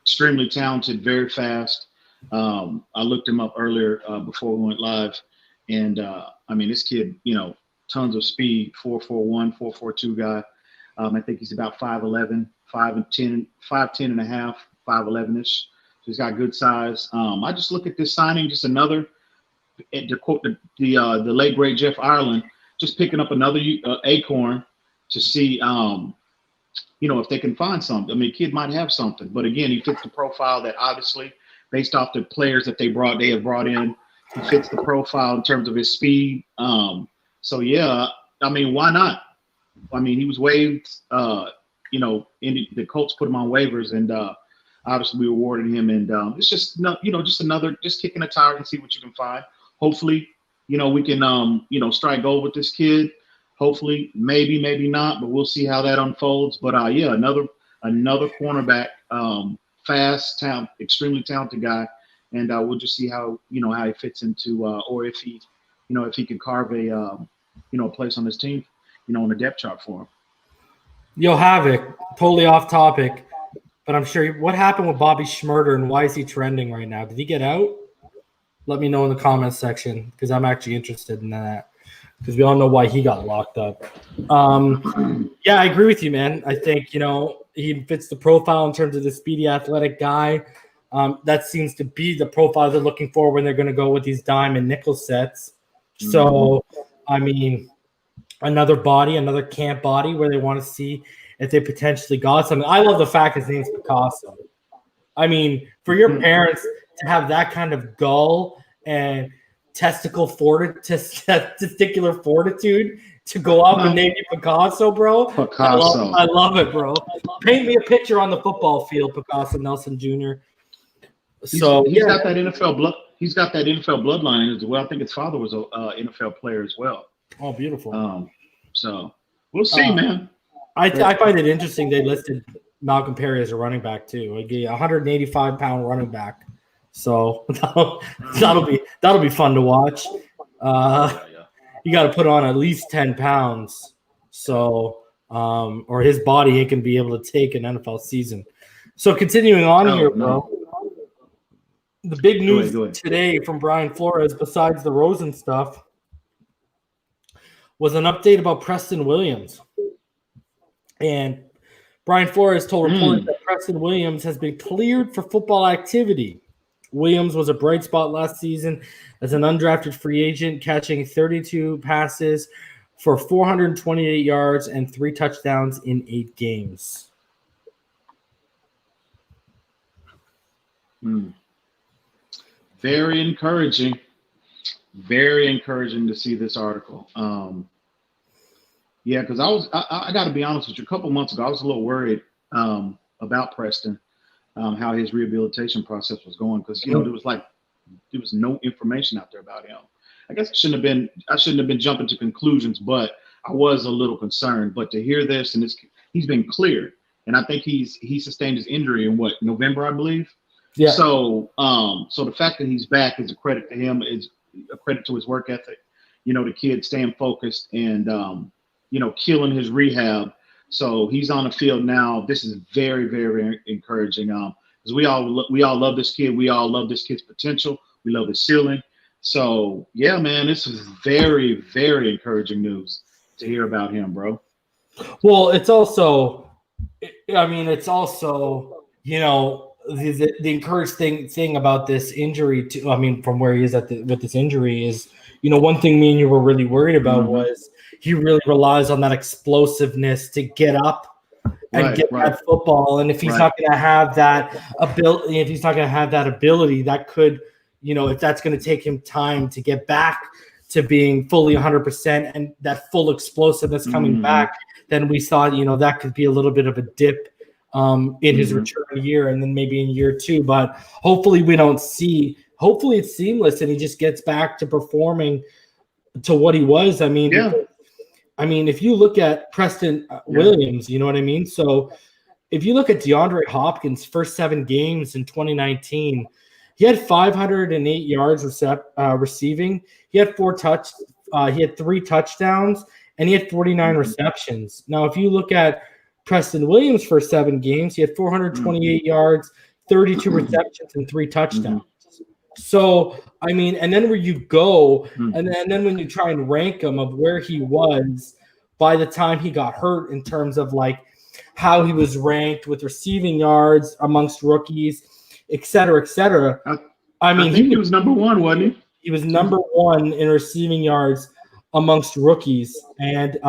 Extremely talented, very fast. I looked him up earlier before we went live. And, I mean, this kid, tons of speed, 4.41, 4.42 guy. I think he's about 5'11", 5'10", 5'10 and a half, 5'11-ish. So he's got good size. I just look at this signing, just another, to quote the late, great Jeff Ireland, just picking up another acorn to see, if they can find something. I mean, kid might have something, but again, he fits the profile that obviously, based off the players that they have brought in, he fits the profile in terms of his speed. So yeah, I mean, why not? I mean, he was waived. The Colts put him on waivers, and obviously we rewarded him. And it's just just kicking a tire and see what you can find. Hopefully, we can strike gold with this kid. Hopefully, maybe not, but we'll see how that unfolds. But another cornerback, fast, extremely talented guy, and we'll just see how he fits into, or if he can carve a place on this team, on the depth chart for him. Yo, Havoc, totally off topic, but I'm sure what happened with Bobby Schmurder and why is he trending right now? Did he get out? Let me know in the comments section because I'm actually interested in that. Because we all know why he got locked up. Yeah, I agree with you, man. I think, he fits the profile in terms of the speedy, athletic guy. That seems to be the profile they're looking for when they're going to go with these dime and nickel sets. So, I mean, another camp body where they want to see if they potentially got something. I love the fact his name's Picasso. I mean, for your parents to have that kind of gall and testicular fortitude to go up and name you Picasso, bro. Picasso. I love it, bro. Paint me a picture on the football field, Picasso Nelson Jr. He's got that NFL blood. He's got that NFL bloodline as well. I think his father was a NFL player as well. Oh, beautiful. So we'll see, man. I find it interesting they listed Malcolm Perry as a running back too. Like a 185-pound running back. So that'll be fun to watch. You got to put on at least 10 pounds, so or his body ain't gonna be able to take an NFL season. So continuing on here, bro. The big news today from Brian Flores, besides the Rosen stuff, was an update about Preston Williams. And Brian Flores told reporters that Preston Williams has been cleared for football activity. Williams was a bright spot last season as an undrafted free agent, catching 32 passes for 428 yards and 3 touchdowns in 8 games. Very encouraging. Very encouraging to see this article. Because I got to be honest with you. A couple months ago, I was a little worried about Preston. How his rehabilitation process was going, because there was no information out there about him. I guess I shouldn't have been jumping to conclusions, but I was a little concerned. But to hear this, and he's been cleared, and I think he sustained his injury in November, I believe. Yeah. So so the fact that he's back is a credit to him, is a credit to his work ethic. The kid staying focused and killing his rehab. So he's on the field now. This is very, very encouraging. Because we all love this kid. We all love this kid's potential. We love his ceiling. So yeah, man, this is very, very encouraging news to hear about him, bro. Well, it's also the encouraging thing about this injury from where he is with this injury is, one thing me and you were really worried about was he really relies on that explosiveness to get up and get that football. And if he's not going to have that ability, that could, if that's going to take him time to get back to being fully 100% and that full explosiveness coming back, then we thought, that could be a little bit of a dip in his return year and then maybe in year 2. But hopefully hopefully it's seamless and he just gets back to performing to what he was. If you look at Preston Williams, you know what I mean? So if you look at DeAndre Hopkins' first 7 games in 2019, he had 508 yards receiving. He had 3 touchdowns, and he had 49 receptions. Now, if you look at Preston Williams' first 7 games, he had 428 yards, 32 receptions, and 3 touchdowns. So, and then where you go, and then when you try and rank him of where he was by the time he got hurt in terms of how he was ranked with receiving yards amongst rookies, et cetera, et cetera. I think he was number 1, wasn't he? He was number 1 in receiving yards amongst rookies. And,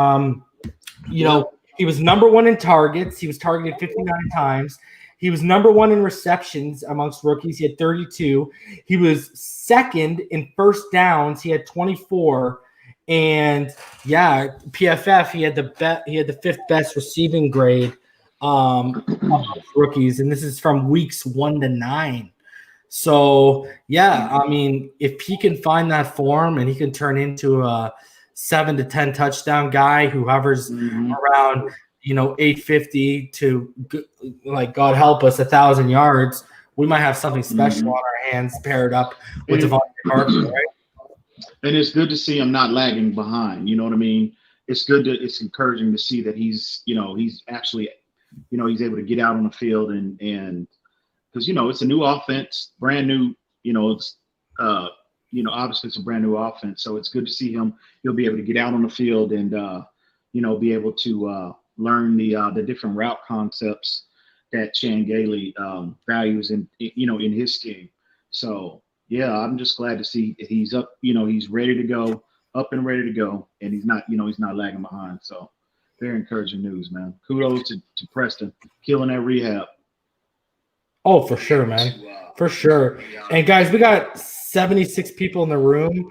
you know, he was number 1 in targets. He was targeted 59 times. He was number 1 in receptions amongst rookies. He had 32. He was second in first downs. He had 24. And yeah, PFF, he had the 5th best receiving grade amongst rookies. And this is from weeks 1 to 9. So yeah, I mean, if he can find that form and he can turn into a 7 to 10 touchdown guy who hovers around, you know, 850 to, like, God help us, 1,000 yards, we might have something special on our hands paired up with Devontae Parker, right? And it's good to see him not lagging behind. You know what I mean? It's it's encouraging to see that he's, you know, he's actually, you know, he's able to get out on the field and because, you know, it's a new offense, brand new, you know, it's, you know, obviously it's a brand new offense. So it's good to see him. He'll be able to get out on the field and, you know, be able to learn the different route concepts that Chan Gailey values in, you know, in his scheme. So, yeah, I'm just glad to see he's up, you know, he's ready to go, up and ready to go, and he's not, you know, he's not lagging behind. So very encouraging news, man. Kudos to Preston, killing that rehab. Oh, for sure, man. For sure. And guys, we got 76 people in the room.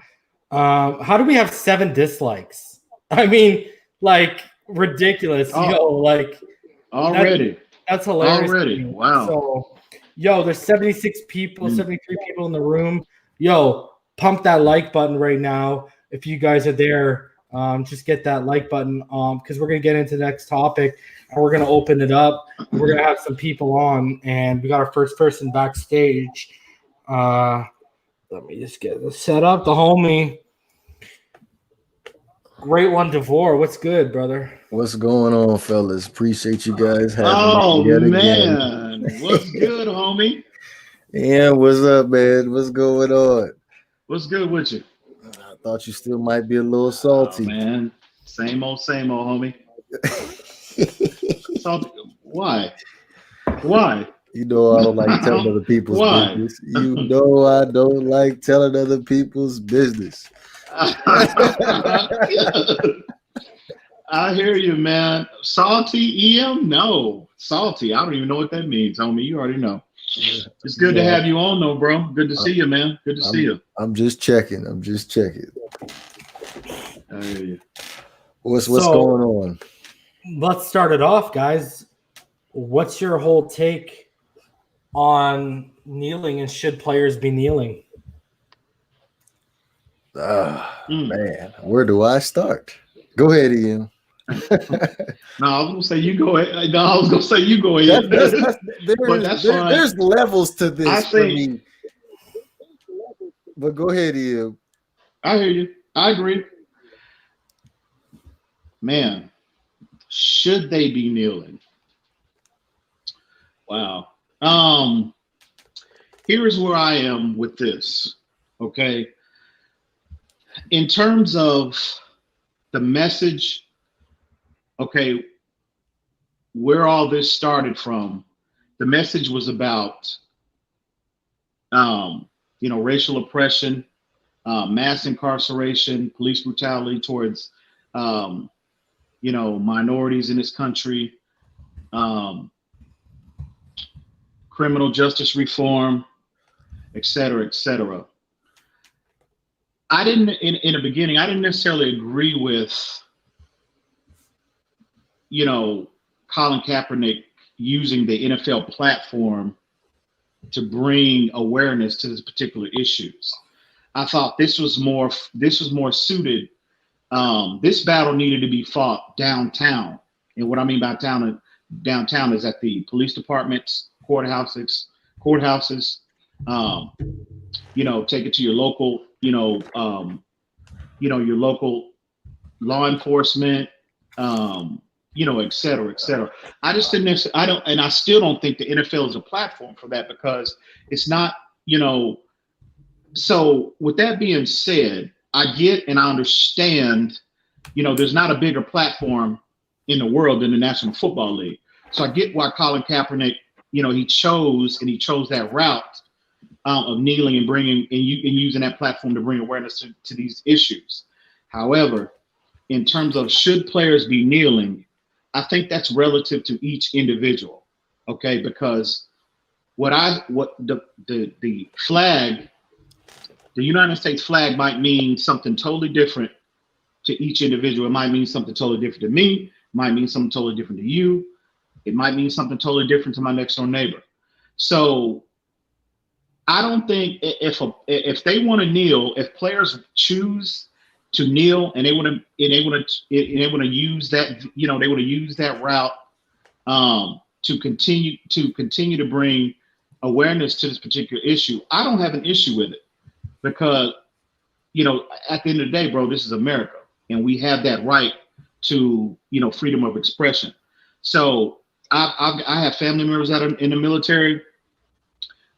How do we have 7 dislikes? I mean, like, ridiculous. Oh, yo, like already. That's hilarious. Already. Wow. So, yo, there's 76 people, 73 people in the room. Yo, pump that like button right now. If you guys are there, just get that like button because we're going to get into the next topic and we're going to open it up. We're going to have some people on and we got our first person backstage. Let me just get this set up. The homie. Great one, DeVore. What's good, brother? What's going on, fellas? Appreciate you guys having me yet man. Again. What's good, homie? Yeah, what's up, man? What's going on? What's good with you? I thought you still might be a little salty. Oh, man. Same old, homie. Salty. Why? You know I don't like telling other people's business. You know I don't like telling other people's business. I hear you, man. Salty, EM? No. Salty. I don't even know what that means, homie. You already know. It's good to have you on, though, bro. Good to see you, man. Good to see you. I'm just checking. I hear you. What's going on? Let's start it off, guys. What's your whole take on kneeling and should players be kneeling? Man, where do I start? Go ahead, Ian. No, I was gonna say you go ahead. There's levels to this for me. But go ahead, Ian. I hear you. I agree. Man, should they be kneeling? Wow. Here's where I am with this. Okay. In terms of the message, okay, where all this started from, the message was about, racial oppression, mass incarceration, police brutality towards, minorities in this country, criminal justice reform, et cetera, et cetera. I didn't, in the beginning, I didn't necessarily agree with, Colin Kaepernick using the NFL platform to bring awareness to this particular issues. I thought this was more suited. This battle needed to be fought downtown. And what I mean by downtown is at the police departments, courthouses, take it to your local, your local law enforcement, et cetera, et cetera. I just didn't, and I still don't think the NFL is a platform for that because it's not, so with that being said, I get and I understand, there's not a bigger platform in the world than the National Football League. So I get why Colin Kaepernick, he chose that route of kneeling and bringing and using that platform to bring awareness to these issues. However, in terms of should players be kneeling, I think that's relative to each individual. Okay, because the flag, the United States flag might mean something totally different to each individual. It might mean something totally different to me. It might mean something totally different to you. It might mean something totally different to my next door neighbor. So I don't think if they want to kneel, if players choose to kneel and they want to use that, they want to use that route to continue to bring awareness to this particular issue, I don't have an issue with it, because at the end of the day, bro, this is America, and we have that right to freedom of expression. So I have family members that are in the military.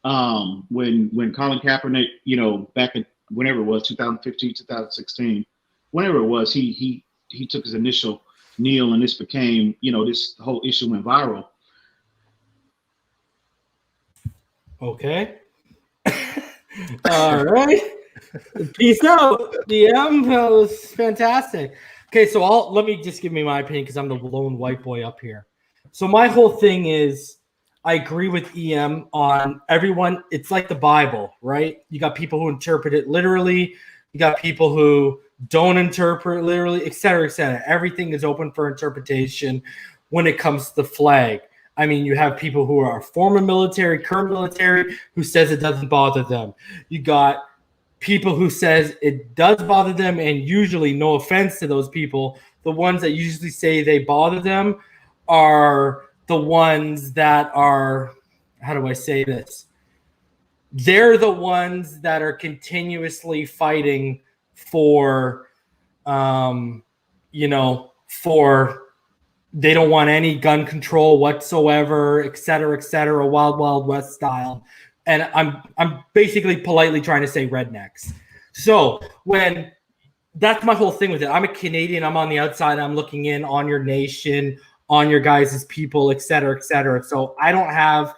When Colin Kaepernick, back in whenever it was, 2015, 2016, whenever it was, he took his initial kneel, and this became, this whole issue went viral. Okay. All right. Peace out, DM. That was fantastic. Okay, so let me just give me my opinion, because I'm the lone white boy up here. So my whole thing is, I agree with EM on everyone. It's like the Bible, right? You got people who interpret it literally. You got people who don't interpret it literally, et cetera, et cetera. Everything is open for interpretation when it comes to the flag. I mean, you have people who are former military, current military, who says it doesn't bother them. You got people who says it does bother them, and usually, no offense to those people, the ones that usually say they bother them are the ones that are, how do I say this? They're the ones that are continuously fighting for, they don't want any gun control whatsoever, et cetera, Wild Wild West style. And I'm basically politely trying to say rednecks. So that's my whole thing with it. I'm a Canadian. I'm on the outside. I'm looking in on your nation, on your guys' people, et cetera, et cetera. So I don't have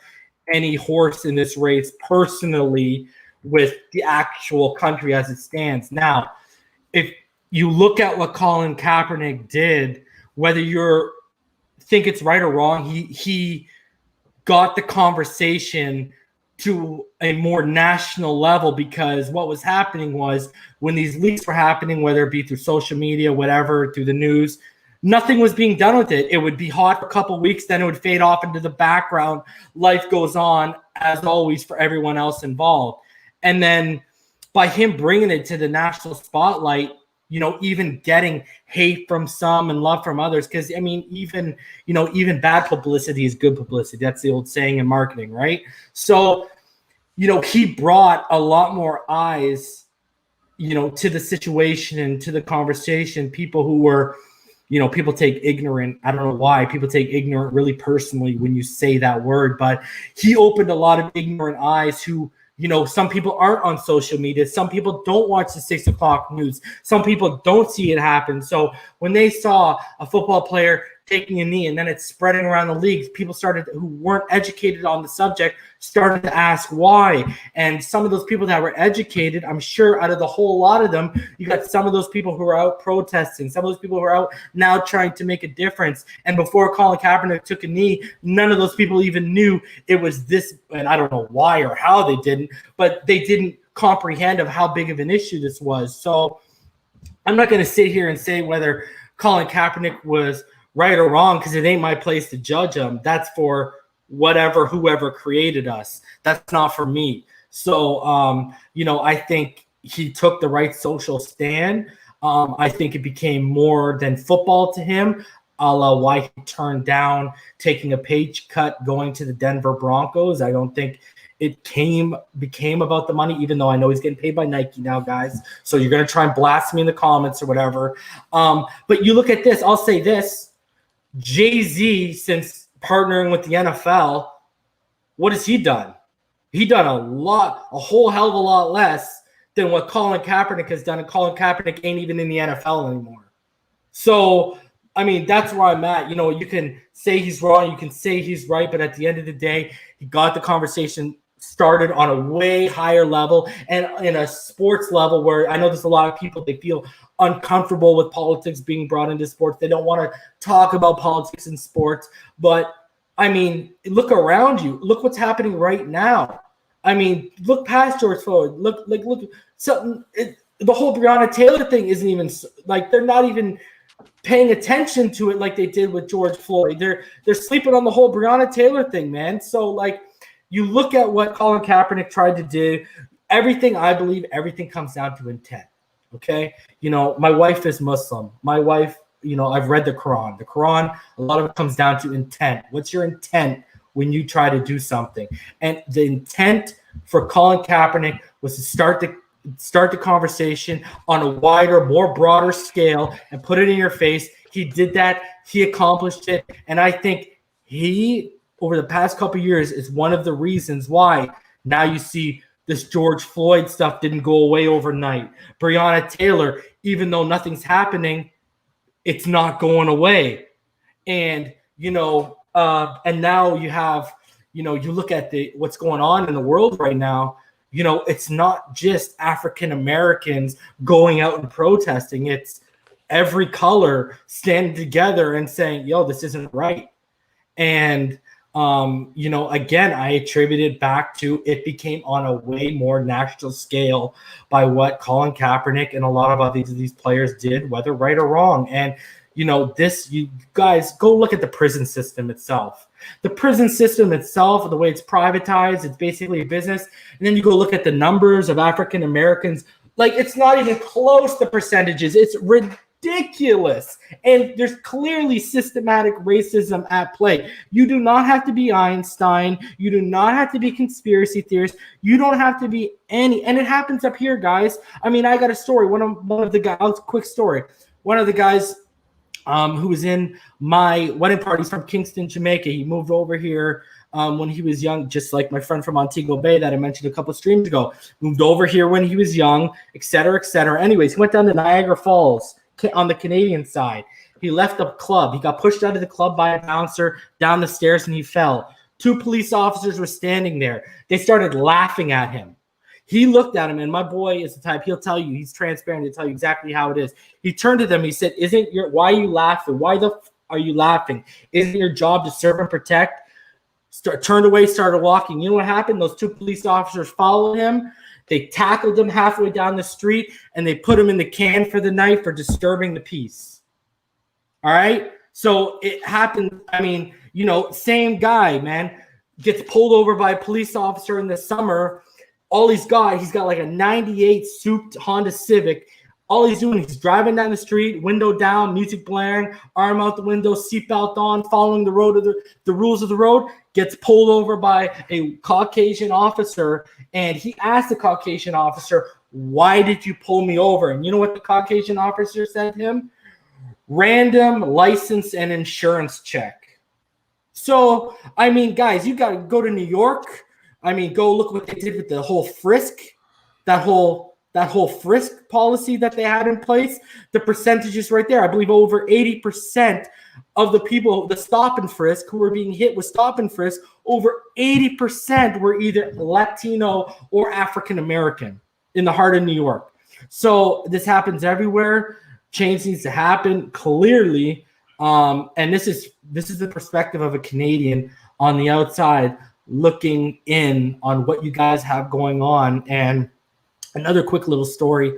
any horse in this race personally with the actual country as it stands. Now, if you look at what Colin Kaepernick did, whether you think it's right or wrong, he got the conversation to a more national level, because what was happening was, when these leaks were happening, whether it be through social media, whatever, through the news, nothing was being done with it. It would be hot for a couple of weeks, then it would fade off into the background. Life goes on, as always, for everyone else involved. And then by him bringing it to the national spotlight, even getting hate from some and love from others, because I mean, even bad publicity is good publicity. That's the old saying in marketing, right? So, he brought a lot more eyes, to the situation and to the conversation. People who were, people take ignorant. I don't know why people take ignorant really personally when you say that word, but he opened a lot of ignorant eyes who, some people aren't on social media. Some people don't watch the 6 o'clock news. Some people don't see it happen. So when they saw a football player taking a knee and then it's spreading around the league, people who weren't educated on the subject started to ask why. And some of those people that were educated, I'm sure out of the whole lot of them, you got some of those people who are out protesting, some of those people who are out now trying to make a difference. And before Colin Kaepernick took a knee, none of those people even knew it was this, and I don't know why or how they didn't, but they didn't comprehend of how big of an issue this was. So I'm not going to sit here and say whether Colin Kaepernick was right or wrong, because it ain't my place to judge him. That's for whoever created us. That's not for me. So, I think he took the right social stand. I think it became more than football to him, a la why he turned down taking a page cut going to the Denver Broncos. I don't think it became about the money, even though I know he's getting paid by Nike now, guys. So you're going to try and blast me in the comments or whatever. But you look at this, I'll say this. Jay-Z, since partnering with the NFL, what has he done? He done a whole hell of a lot less than what Colin Kaepernick has done, and Colin Kaepernick ain't even in the NFL anymore. So, I mean, that's where I'm at. You can say he's wrong, you can say he's right, but at the end of the day, he got the conversation started on a way higher level and in a sports level where I know there's a lot of people, they feel uncomfortable with politics being brought into sports. They don't want to talk about politics in sports. But, I mean, look around you. Look what's happening right now. I mean, look past George Floyd. Look. The whole Breonna Taylor thing isn't even like they're not even paying attention to it like they did with George Floyd. They're sleeping on the whole Breonna Taylor thing, man. So like, you look at what Colin Kaepernick tried to do. Everything comes down to intent. Okay, my wife is Muslim. My wife, I've read the Quran. The Quran, a lot of it comes down to intent. What's your intent when you try to do something? And the intent for Colin Kaepernick was to start the conversation on a wider, more broader scale and put it in your face. He did that. He accomplished it. And I think he, over the past couple of years, is one of the reasons why now you see this George Floyd stuff didn't go away overnight. Breonna Taylor, even though nothing's happening, it's not going away. And, and now you have, you look at what's going on in the world right now. It's not just African Americans going out and protesting. It's every color standing together and saying, yo, this isn't right. And, again, I attribute it back to it became on a way more national scale by what Colin Kaepernick and a lot of these players did, whether right or wrong. And, you guys go look at the prison system itself. The prison system itself, the way it's privatized, it's basically a business. And then you go look at the numbers of African Americans. Like, it's not even close to percentages. It's ridiculous. And there's clearly systematic racism at play. You do not have to be Einstein. You do not have to be conspiracy theorists. You don't have to be any. And it happens up here, guys. I mean, I got a story. One of the guys, quick story. One of the guys who was in my wedding party, he's from Kingston, Jamaica. He moved over here when he was young, just like my friend from Montego Bay that I mentioned a couple of streams ago. Moved over here when he was young, et cetera, et cetera. Anyways, he went down to Niagara Falls on the Canadian side. He left the club. He got pushed out of the club by a bouncer down the stairs and he fell. 2 police officers were standing there. They started laughing at him. He looked at him, and my boy is the type, he'll tell you, he's transparent, he'll tell you exactly how it is. He turned to them, he said, why are you laughing? Why are you laughing? Isn't your job to serve and protect? Turned away, started walking. You know what happened? Those 2 police officers followed him. They tackled him halfway down the street, and they put him in the can for the night for disturbing the peace. All right? So it happened. I mean, same guy, man, gets pulled over by a police officer in the summer. All he's got like a 98 souped Honda Civic. All he's doing, he's driving down the street, window down, music blaring, arm out the window, seatbelt on, following the road the rules of the road, gets pulled over by a Caucasian officer. And he asked the Caucasian officer, why did you pull me over? And you know what the Caucasian officer said to him? Random license and insurance check. So, I mean, guys, you got to go to New York. I mean, go look what they did with the whole frisk, that whole frisk policy that they had in place. The percentages right there, I believe over 80% of the people, the stop and frisk, who were being hit with stop and frisk, over 80% were either Latino or African American in the heart of New York. So this happens everywhere. Change needs to happen clearly. And this is the perspective of a Canadian on the outside looking in on what you guys have going on. And another quick little story.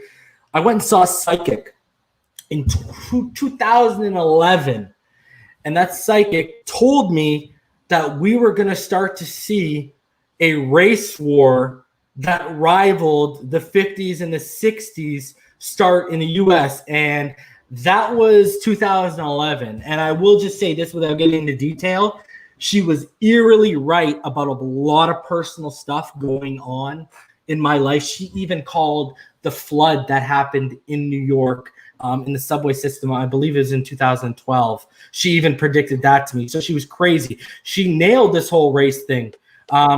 I went and saw a psychic in 2011. And that psychic told me that we were going to start to see a race war that rivaled the 50s and the 60s start in the U.S. And that was 2011. And I will just say this without getting into detail. She was eerily right about a lot of personal stuff going on in my life. She even called the flood that happened in New York in the subway system, I believe it was in 2012. She even predicted that to me. So she was crazy. She nailed this whole race thing.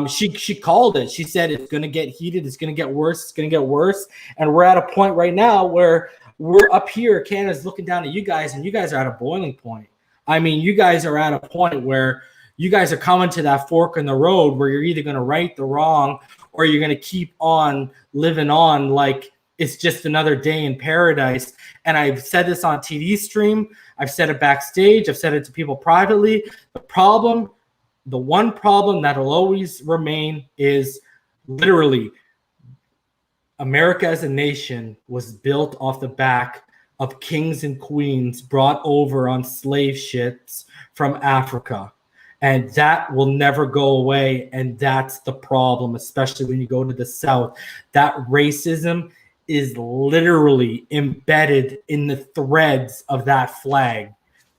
She called it. She said it's going to get heated. It's going to get worse. It's going to get worse. And we're at a point right now where we're up here. Canada's looking down at you guys, and you guys are at a boiling point. I mean, you guys are at a point where you guys are coming to that fork in the road where you're either going to right the wrong or you're going to keep on living on like it's just another day in paradise. And I've said this on TV stream. I've said it backstage. I've said it to people privately. The one problem that'll always remain is literally America as a nation was built off the back of kings and queens brought over on slave ships from Africa. And that will never go away. And that's the problem, especially when you go to the South. That racism is literally embedded in the threads of that flag.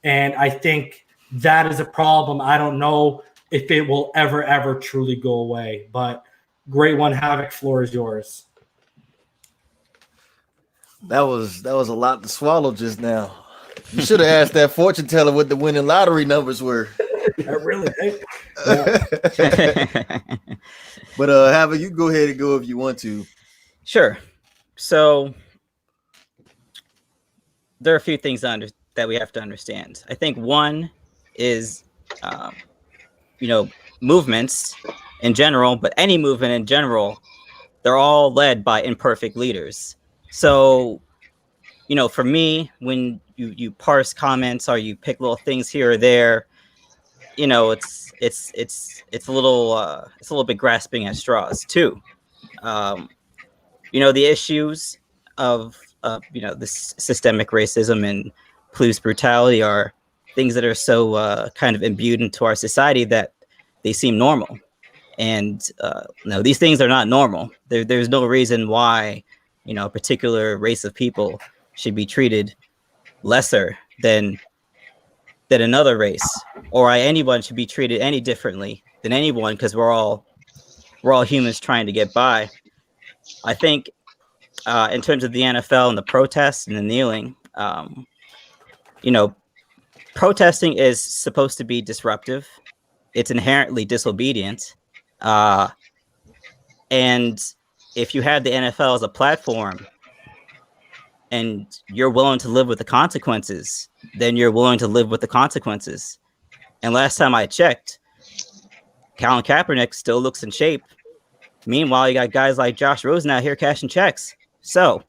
And I think that is a problem. I don't know if it will ever truly go away. But great one, Havoc. Floor is yours. That was a lot to swallow just now. You should have asked that fortune teller what the winning lottery numbers were. I really think. But Havoc, you go ahead and go if you want to. Sure. So there are a few things that we have to understand. I think one is, movements in general, but any movement in general, they're all led by imperfect leaders. So, for me, when you parse comments or you pick little things here or there, it's a little bit grasping at straws too. The issues of this systemic racism and police brutality are things that are so kind of imbued into our society that they seem normal. And no, these things are not normal. There's no reason why a particular race of people should be treated lesser than another race, or anyone should be treated any differently than anyone, because we're all humans trying to get by. I think in terms of the NFL and the protests and the kneeling, protesting is supposed to be disruptive. It's inherently disobedient. And if you have the NFL as a platform and you're willing to live with the consequences, then you're willing to live with the consequences. And last time I checked, Colin Kaepernick still looks in shape. Meanwhile, you got guys like Josh Rosen out here cashing checks. So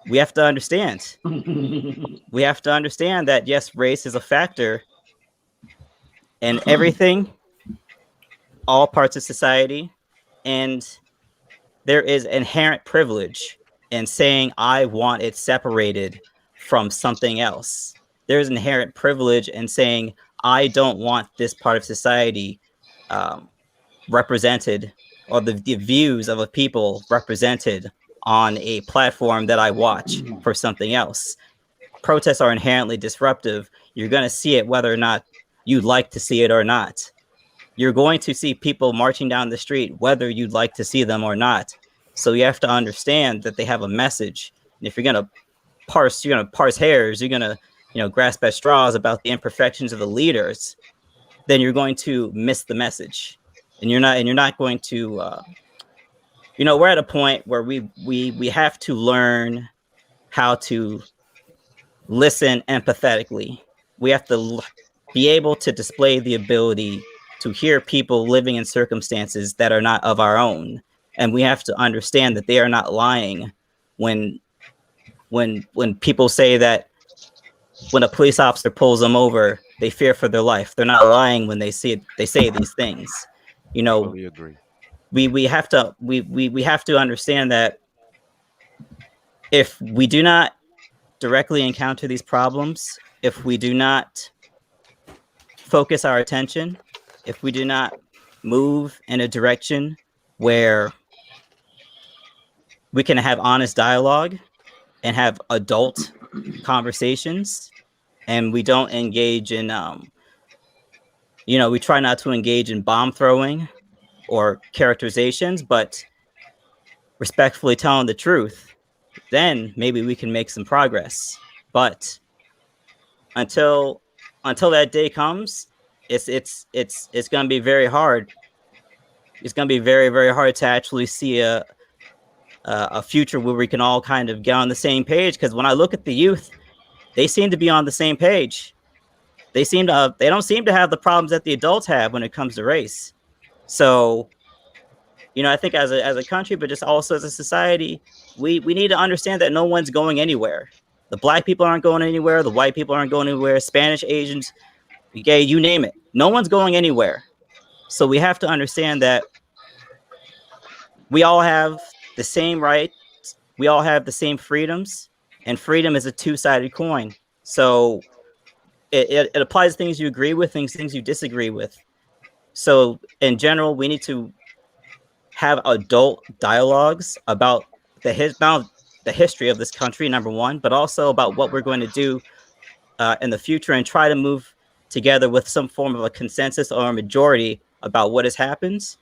we have to understand. We have to understand that, yes, race is a factor in everything, all parts of society. And there is inherent privilege in saying, I want it separated from something else. There's inherent privilege in saying, I don't want this part of society represented, or the views of a people represented on a platform that I watch for something else. Protests are inherently disruptive. You're going to see it whether or not you'd like to see it or not. You're going to see people marching down the street whether you'd like to see them or not. So you have to understand that they have a message. And if you're going to parse hairs, you're going to grasp at straws about the imperfections of the leaders, then you're going to miss the message. And you're not going to we're at a point where we have to learn how to listen empathetically. We have to be able to display the ability to hear people living in circumstances that are not of our own. And we have to understand that they are not lying when people say that when a police officer pulls them over, they fear for their life. They're not lying when they say these things. Totally agree. We have to understand that if we do not directly encounter these problems, if we do not focus our attention, if we do not move in a direction where we can have honest dialogue and have adult conversations, and we don't engage in we try not to engage in bomb throwing or characterizations, but respectfully telling the truth, then maybe we can make some progress. But until that day comes, it's going to be very hard. It's going to be very, very hard to actually see a future where we can all kind of get on the same page. Because when I look at the youth, they seem to be on the same page. They don't seem to have the problems that the adults have when it comes to race. So, I think as a country, but just also as a society, we need to understand that no one's going anywhere. The black people aren't going anywhere. The white people aren't going anywhere. Spanish, Asians, gay, you name it. No one's going anywhere. So we have to understand that we all have the same rights. We all have the same freedoms, and freedom is a two-sided coin. So it applies to things you agree with, things you disagree with. So in general, we need to have adult dialogues about the history of this country, number one, but also about what we're going to do in the future, and try to move together with some form of a consensus or a majority about what has happened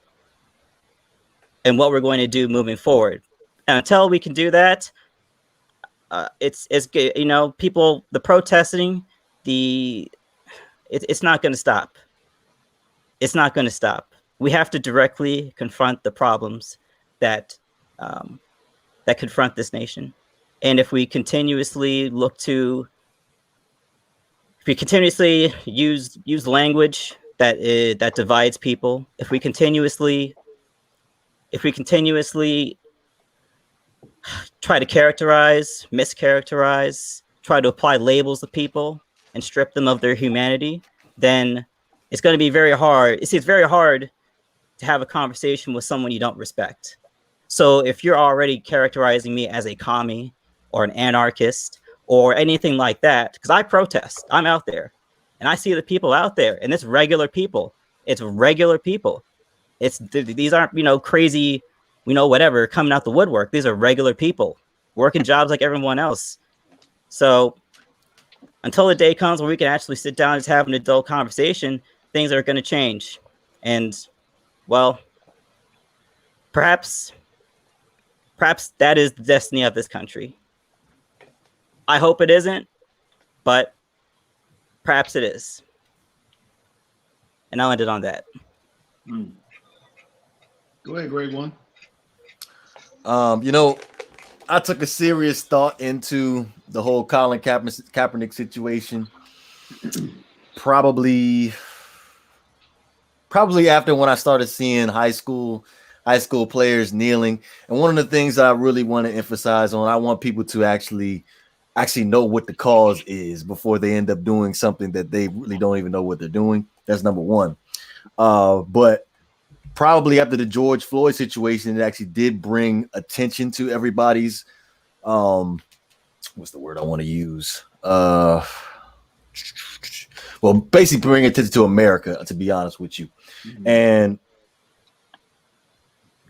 and what we're going to do moving forward. And until we can do that, it's you know, people, the protesting, it's not going to stop. It's not going to stop. We have to directly confront the problems that confront this nation. And if we continuously use language that divides people, if we continuously try to mischaracterize, try to apply labels to people and strip them of their humanity, then it's going to be very hard. It's very hard to have a conversation with someone you don't respect. So if you're already characterizing me as a commie or an anarchist or anything like that, because I protest, I'm out there and I see the people out there, and it's regular people. It's regular people. These aren't, you know, crazy, you know, whatever, coming out the woodwork. These are regular people working jobs like everyone else. So until the day comes where we can actually sit down and have an adult conversation, things are going to change. And, well, perhaps that is the destiny of this country. I hope it isn't, but perhaps it is. And I'll end it on that. Go ahead, grade one. You know, I took a serious thought into the whole Colin Kaepernick situation. Probably after when I started seeing high school players kneeling. And one of the things I really want to emphasize on, I want people to actually know what the cause is before they end up doing something that they really don't even know what they're doing. That's number one. But probably after the George Floyd situation, it actually did bring attention to everybody's what's the word I want to use? Well, basically bring attention to America, to be honest with you. Mm-hmm. And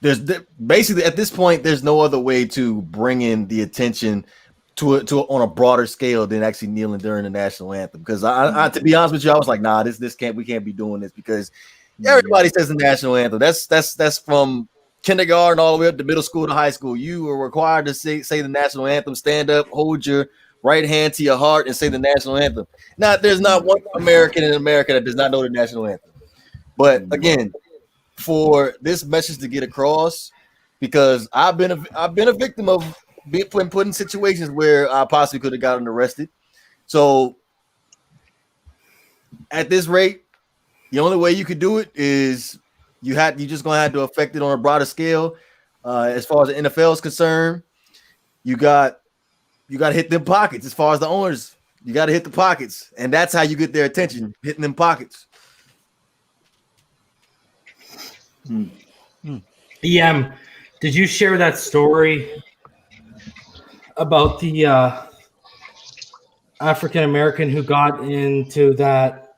there's basically at this point, there's no other way to bring in the attention to on a broader scale than actually kneeling during the national anthem. Because I to be honest with you, I was like, nah, we can't be doing this, because everybody says the national anthem. That's from kindergarten all the way up to middle school to high school. You are required to say the national anthem. Stand up, hold your right hand to your heart, and say the national anthem. Now, there's not one American in America that does not know the national anthem. But again, for this message to get across, because I've been a victim of being put in situations where I possibly could have gotten arrested. So at this rate, the only way you could do it is you just gonna have to affect it on a broader scale. As far as the NFL is concerned, you got to hit them pockets. As far as the owners, you got to hit the pockets, and that's how you get their attention, hitting them pockets. EM, did you share that story about the African American who got into that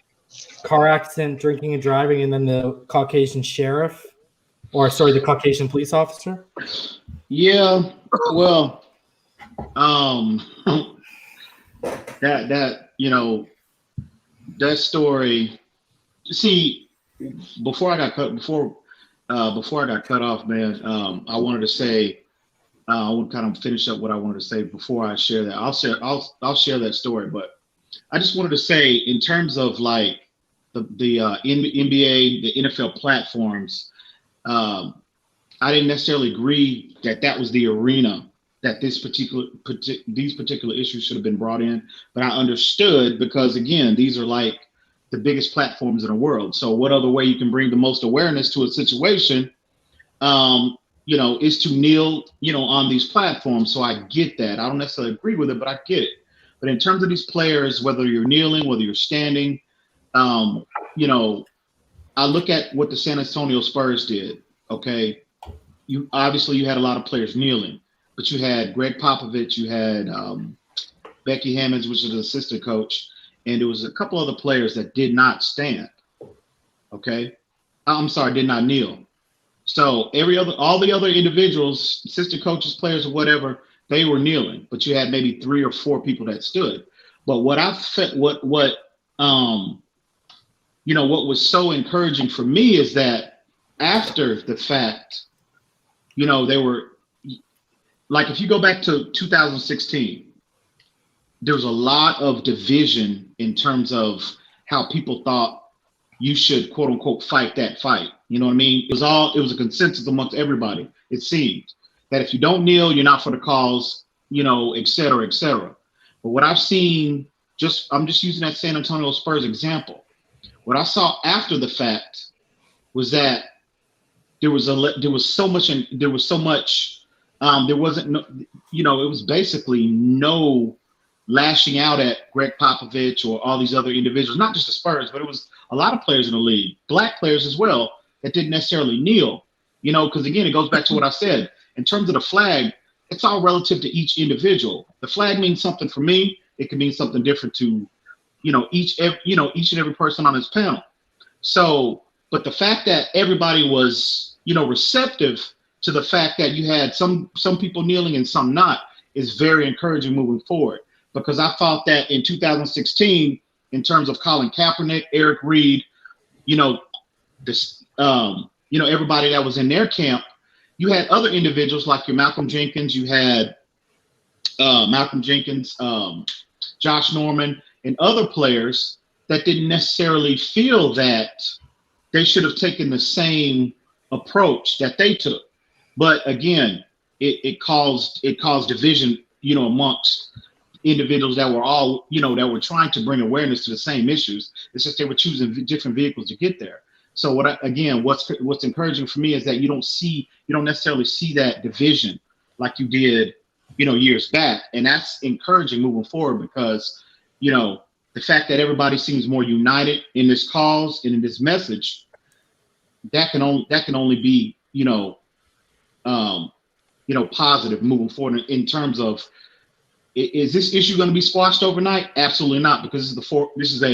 car accident, drinking and driving, and then the Caucasian sheriff, the Caucasian police officer? Yeah, well, that story. See, before I got cut off, man, I wanted to say, I would kind of finish up what I wanted to say before I share that. I'll share that story, but I just wanted to say, in terms of like the NBA, the NFL platforms, I didn't necessarily agree that was the arena that these particular issues should have been brought in, but I understood, because again, these are like the biggest platforms in the world. So what other way you can bring the most awareness to a situation, is to kneel, on these platforms. So I get that. I don't necessarily agree with it, but I get it. But in terms of these players, whether you're kneeling, whether you're standing, I look at what the San Antonio Spurs did. Okay, you had a lot of players kneeling, but you had Greg Popovich, you had Becky Hammonds, which is the assistant coach, and there was a couple other players that did not stand. Okay, did not kneel. So all the other individuals, assistant coaches, players, or whatever, they were kneeling, but you had maybe 3 or 4 people that stood. But what was so encouraging for me is that after the fact, they were like, if you go back to 2016, there was a lot of division in terms of how people thought you should, quote unquote, fight that fight. You know what I mean? It was a consensus amongst everybody, it seemed, that if you don't kneel, you're not for the cause, et cetera, et cetera. But what I've seen, I'm just using that San Antonio Spurs example. What I saw after the fact was that it was basically no lashing out at Greg Popovich or all these other individuals, not just the Spurs, but it was a lot of players in the league, black players as well, that didn't necessarily kneel, because again, it goes back to what I said. In terms of the flag, it's all relative to each individual. The flag means something for me. It can mean something different to, each and every person on this panel. So, but the fact that everybody was, receptive to the fact that you had some people kneeling and some not is very encouraging moving forward. Because I thought that in 2016, in terms of Colin Kaepernick, Eric Reed, everybody that was in their camp, you had other individuals like your Malcolm Jenkins, you had Josh Norman, and other players that didn't necessarily feel that they should have taken the same approach that they took. But again, it caused division, amongst individuals that were all, that were trying to bring awareness to the same issues. It's just they were choosing different vehicles to get there. So what's encouraging for me is that you don't necessarily see that division like you did, years back. And that's encouraging moving forward because, the fact that everybody seems more united in this cause and in this message, that can only be, positive moving forward in terms of, is this issue going to be squashed overnight? Absolutely not, because this is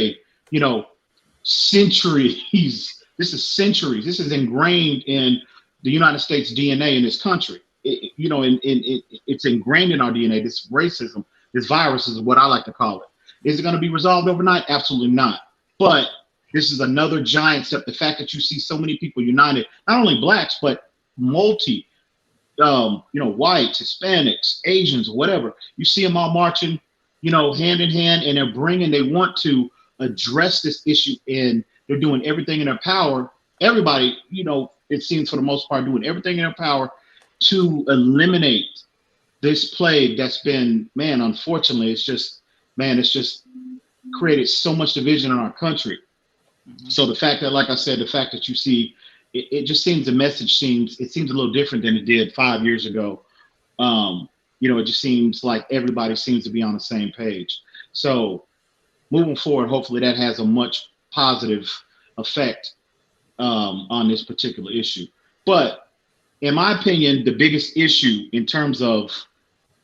centuries. This is centuries. This is ingrained in the United States DNA in this country. It's ingrained in our DNA. This racism, this virus is what I like to call it. Is it going to be resolved overnight? Absolutely not. But this is another giant step. The fact that you see so many people united, not only blacks, but whites, Hispanics, Asians, whatever. You see them all marching, hand in hand, and they want to address this issue, and they're doing everything in their power. Everybody, it seems for the most part, doing everything in their power to eliminate this plague that's been, unfortunately, it's just created so much division in our country. Mm-hmm. So the fact that, like I said, the fact that you see, it just seems the message seems a little different than it did 5 years ago. It just seems like everybody seems to be on the same page. So moving forward, hopefully that has a much positive effect on this particular issue. But in my opinion, the biggest issue in terms of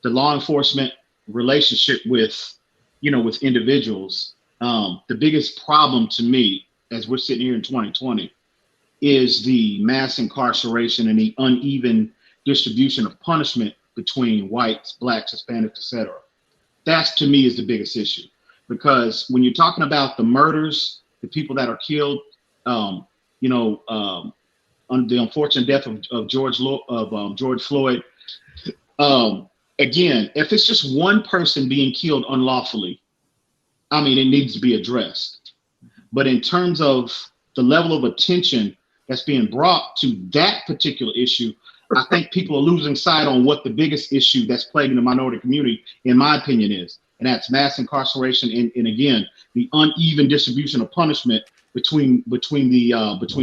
the law enforcement relationship with individuals, the biggest problem to me, as we're sitting here in 2020, is the mass incarceration and the uneven distribution of punishment between whites, blacks, Hispanics, etc. That, to me, is the biggest issue. Because when you're talking about the murders, the people that are killed, on the unfortunate death of George Floyd, again, if it's just one person being killed unlawfully, it needs to be addressed. But in terms of the level of attention that's being brought to that particular issue, I think people are losing sight on what the biggest issue that's plaguing the minority community, in my opinion, is. And that's mass incarceration and again, the uneven distribution of punishment between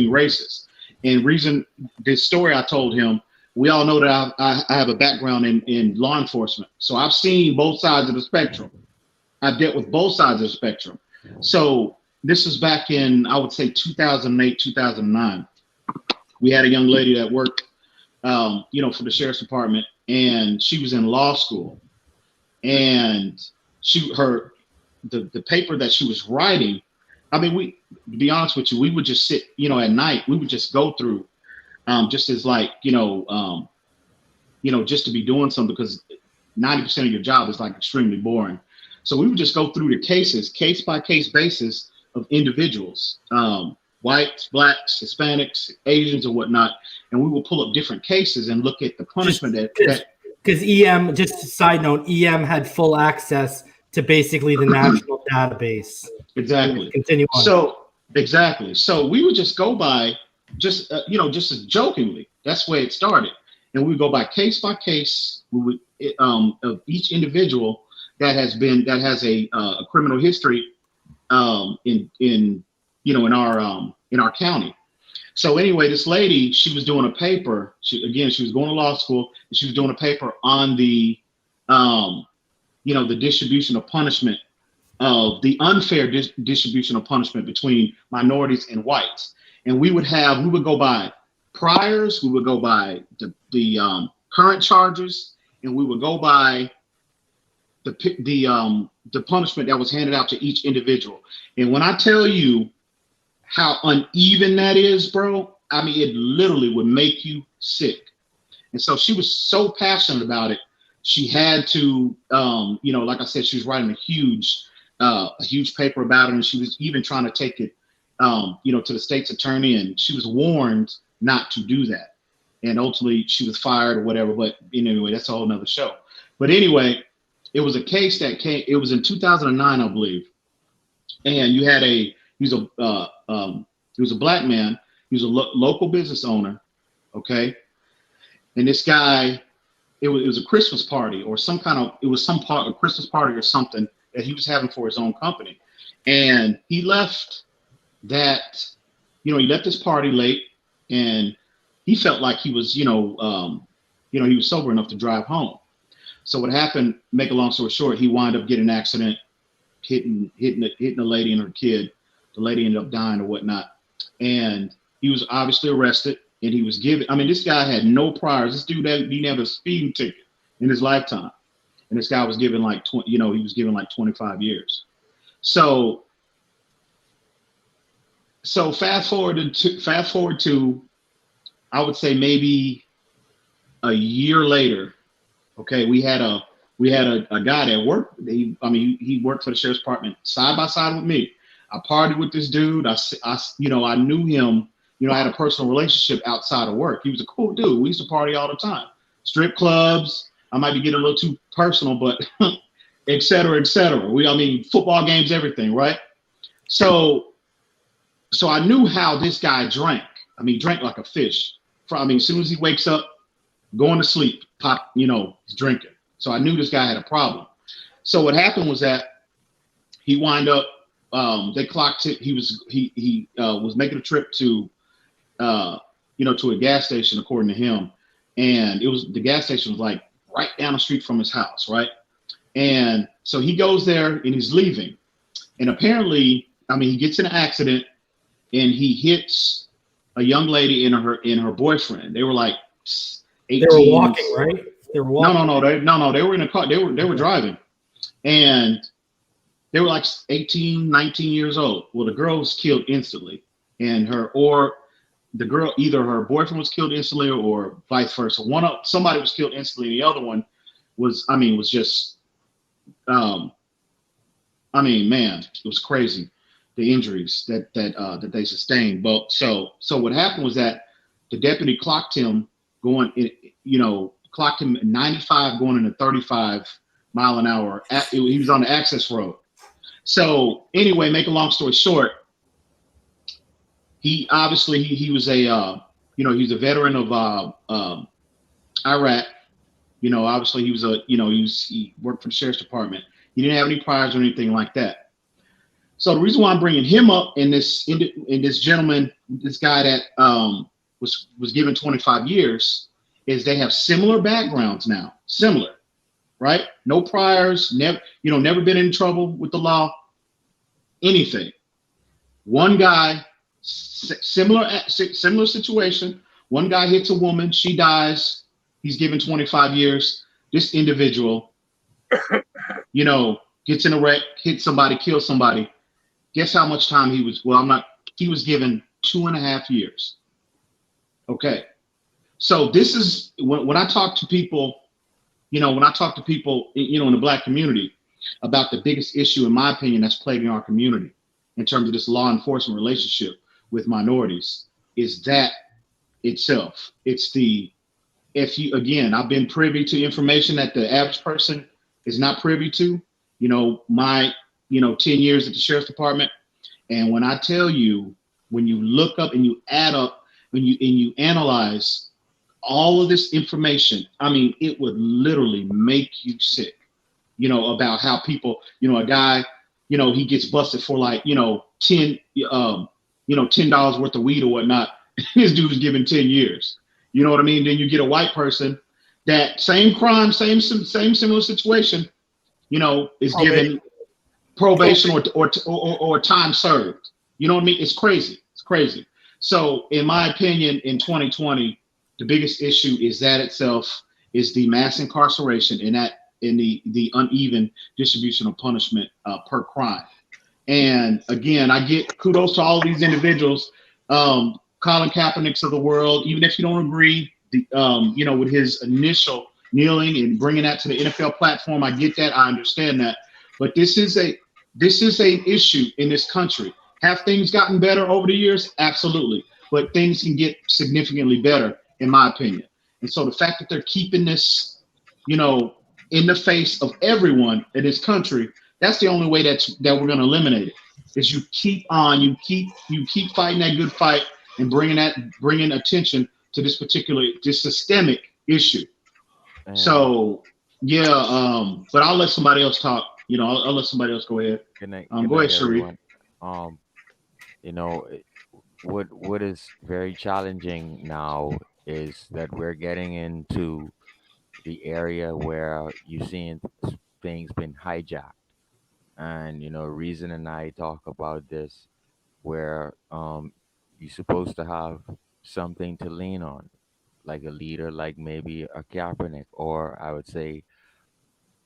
races. And reason this story I told him we all know that I have a background in law enforcement. So I've seen both sides of the spectrum. I've dealt with both sides of the spectrum. So this is back in, I would say, 2008, 2009. We had a young lady that worked, for the sheriff's department, and she was in law school. And the paper that she was writing, I mean, to be honest with you, we would just sit, at night, we would just go through, just as like, just to be doing something, because 90% of your job is like extremely boring. So we would just go through the cases, case by case basis of individuals, whites, blacks, Hispanics, Asians, or whatnot, and we will pull up different cases and look at the punishment because EM, just a side note, EM had full access to basically the national database. Exactly. Continue on. So exactly. So we would just go by just as jokingly. That's the way it started, and we would go by case. We would of each individual that has a criminal history in our county. So anyway, this lady, she was doing a paper. She was going to law school, and she was doing a paper on the the distribution of punishment, of the unfair distribution of punishment between minorities and whites. And we would go by priors, we would go by the current charges, and we would go by the punishment that was handed out to each individual. And when I tell you how uneven that is, bro, I mean, it literally would make you sick. And so she was so passionate about it. She had to, like I said, she was writing a huge paper about it, and she was even trying to take it, to the state's attorney, and she was warned not to do that. And ultimately, she was fired or whatever. But anyway, that's a whole nother show. But anyway, it was a case that came. It was in 2009, I believe, and you had he was a black man. He was a local business owner, okay. And this guy, it was a Christmas party or a Christmas party or something that he was having for his own company, and he left he left this party late, and he felt like he was, he was sober enough to drive home. So what happened, make a long story short, he wound up getting an accident, hitting a lady and her kid. The lady ended up dying or whatnot. And he was obviously arrested, and he was given, this guy had no priors. This dude didn't have a speeding ticket in his lifetime. And this guy was given like 25 years. So fast forward to, I would say maybe a year later. Okay, we had a guy that worked. He worked for the sheriff's department side by side with me. I partied with this dude. I knew him. I had a personal relationship outside of work. He was a cool dude. We used to party all the time. Strip clubs. I might be getting a little too personal, but et cetera, et cetera. Football games, everything, right? So I knew how this guy drank. He drank like a fish. As soon as he wakes up, going to sleep, pop, he's drinking. So I knew this guy had a problem. So what happened was that he wound up, they clocked it. He was making a trip to a gas station, according to him. And the gas station was like right down the street from his house, right? And so he goes there and he's leaving. And apparently, he gets in an accident and he hits a young lady and her boyfriend. They were like 18. They were walking, right? They were walking. No. They were in a car. They were driving, and they were like 18, 19 years old. Well, the girl was killed instantly, and either her boyfriend was killed instantly or vice versa. Somebody was killed instantly. The other one was just, man, it was crazy. The injuries that they sustained. But so what happened was that the deputy clocked him clocked him at 95 going into 35 mile an hour. He was on the access road. So anyway, make a long story short, he obviously he was a he's a veteran of Iraq. Obviously he was he worked for the sheriff's department. He didn't have any priors or anything like that. So the reason why I'm bringing him up in this gentleman, this guy that was given 25 years, is they have similar backgrounds now, similar, right? No priors, never been in trouble with the law, anything. One guy, similar situation. One guy hits a woman, she dies. He's given 25 years. This individual, gets in a wreck, hits somebody, kills somebody. Guess how much time he was? Well, he was given 2.5 years. Okay. So this is when I talk to people, in the Black community about the biggest issue, in my opinion, that's plaguing our community in terms of this law enforcement relationship with minorities, is that itself. It's I've been privy to information that the average person is not privy to. My 10 years at the sheriff's department. And when I tell you, when you look up and you add up, and you analyze all of this information, I mean, it would literally make you sick, about how people, a guy, he gets busted for like, $10 worth of weed or whatnot. This dude is given 10 years. You know what I mean? Then you get a white person, that same crime, same similar situation, is given probation or time served. You know what I mean? It's crazy. It's crazy. So in my opinion, in 2020, the biggest issue is that itself, is the mass incarceration in the uneven distribution of punishment per crime. And again, I get kudos to all of these individuals, Colin Kaepernick's of the world, even if you don't agree, with his initial kneeling and bringing that to the NFL platform. I get that. I understand that. But this is an issue in this country. Have things gotten better over the years? Absolutely. But things can get significantly better, in my opinion. And so the fact that they're keeping this, in the face of everyone in this country, that's the only way that we're going to eliminate it. Is you keep fighting that good fight and bringing attention to this systemic issue. So yeah, but I'll let somebody else talk. I'll let somebody else go ahead. Good night. Go ahead, Sharif. What is very challenging now is that we're getting into the area where you're seeing things been hijacked. And, Reason and I talk about this, where you're supposed to have something to lean on, like a leader, like maybe a Kaepernick, or I would say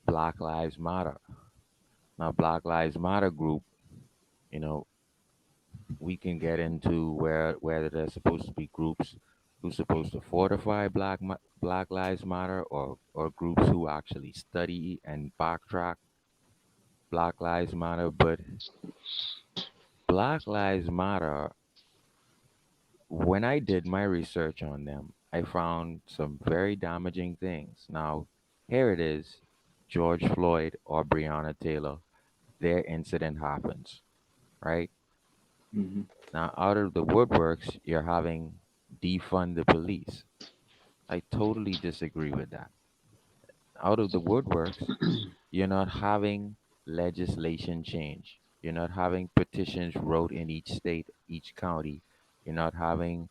Black Lives Matter. Now, Black Lives Matter group, we can get into whether there's supposed to be groups who's supposed to fortify Black Lives Matter, or groups who actually study and backtrack Black Lives Matter. But Black Lives Matter, when I did my research on them, I found some very damaging things. Now, here it is, George Floyd or Breonna Taylor, their incident happens, right? Mm-hmm. Now, out of the woodworks, you're having defund the police. I totally disagree with that. Out of the woodworks, you're not having legislation change. You're not having petitions wrote in each state, each county. You're not having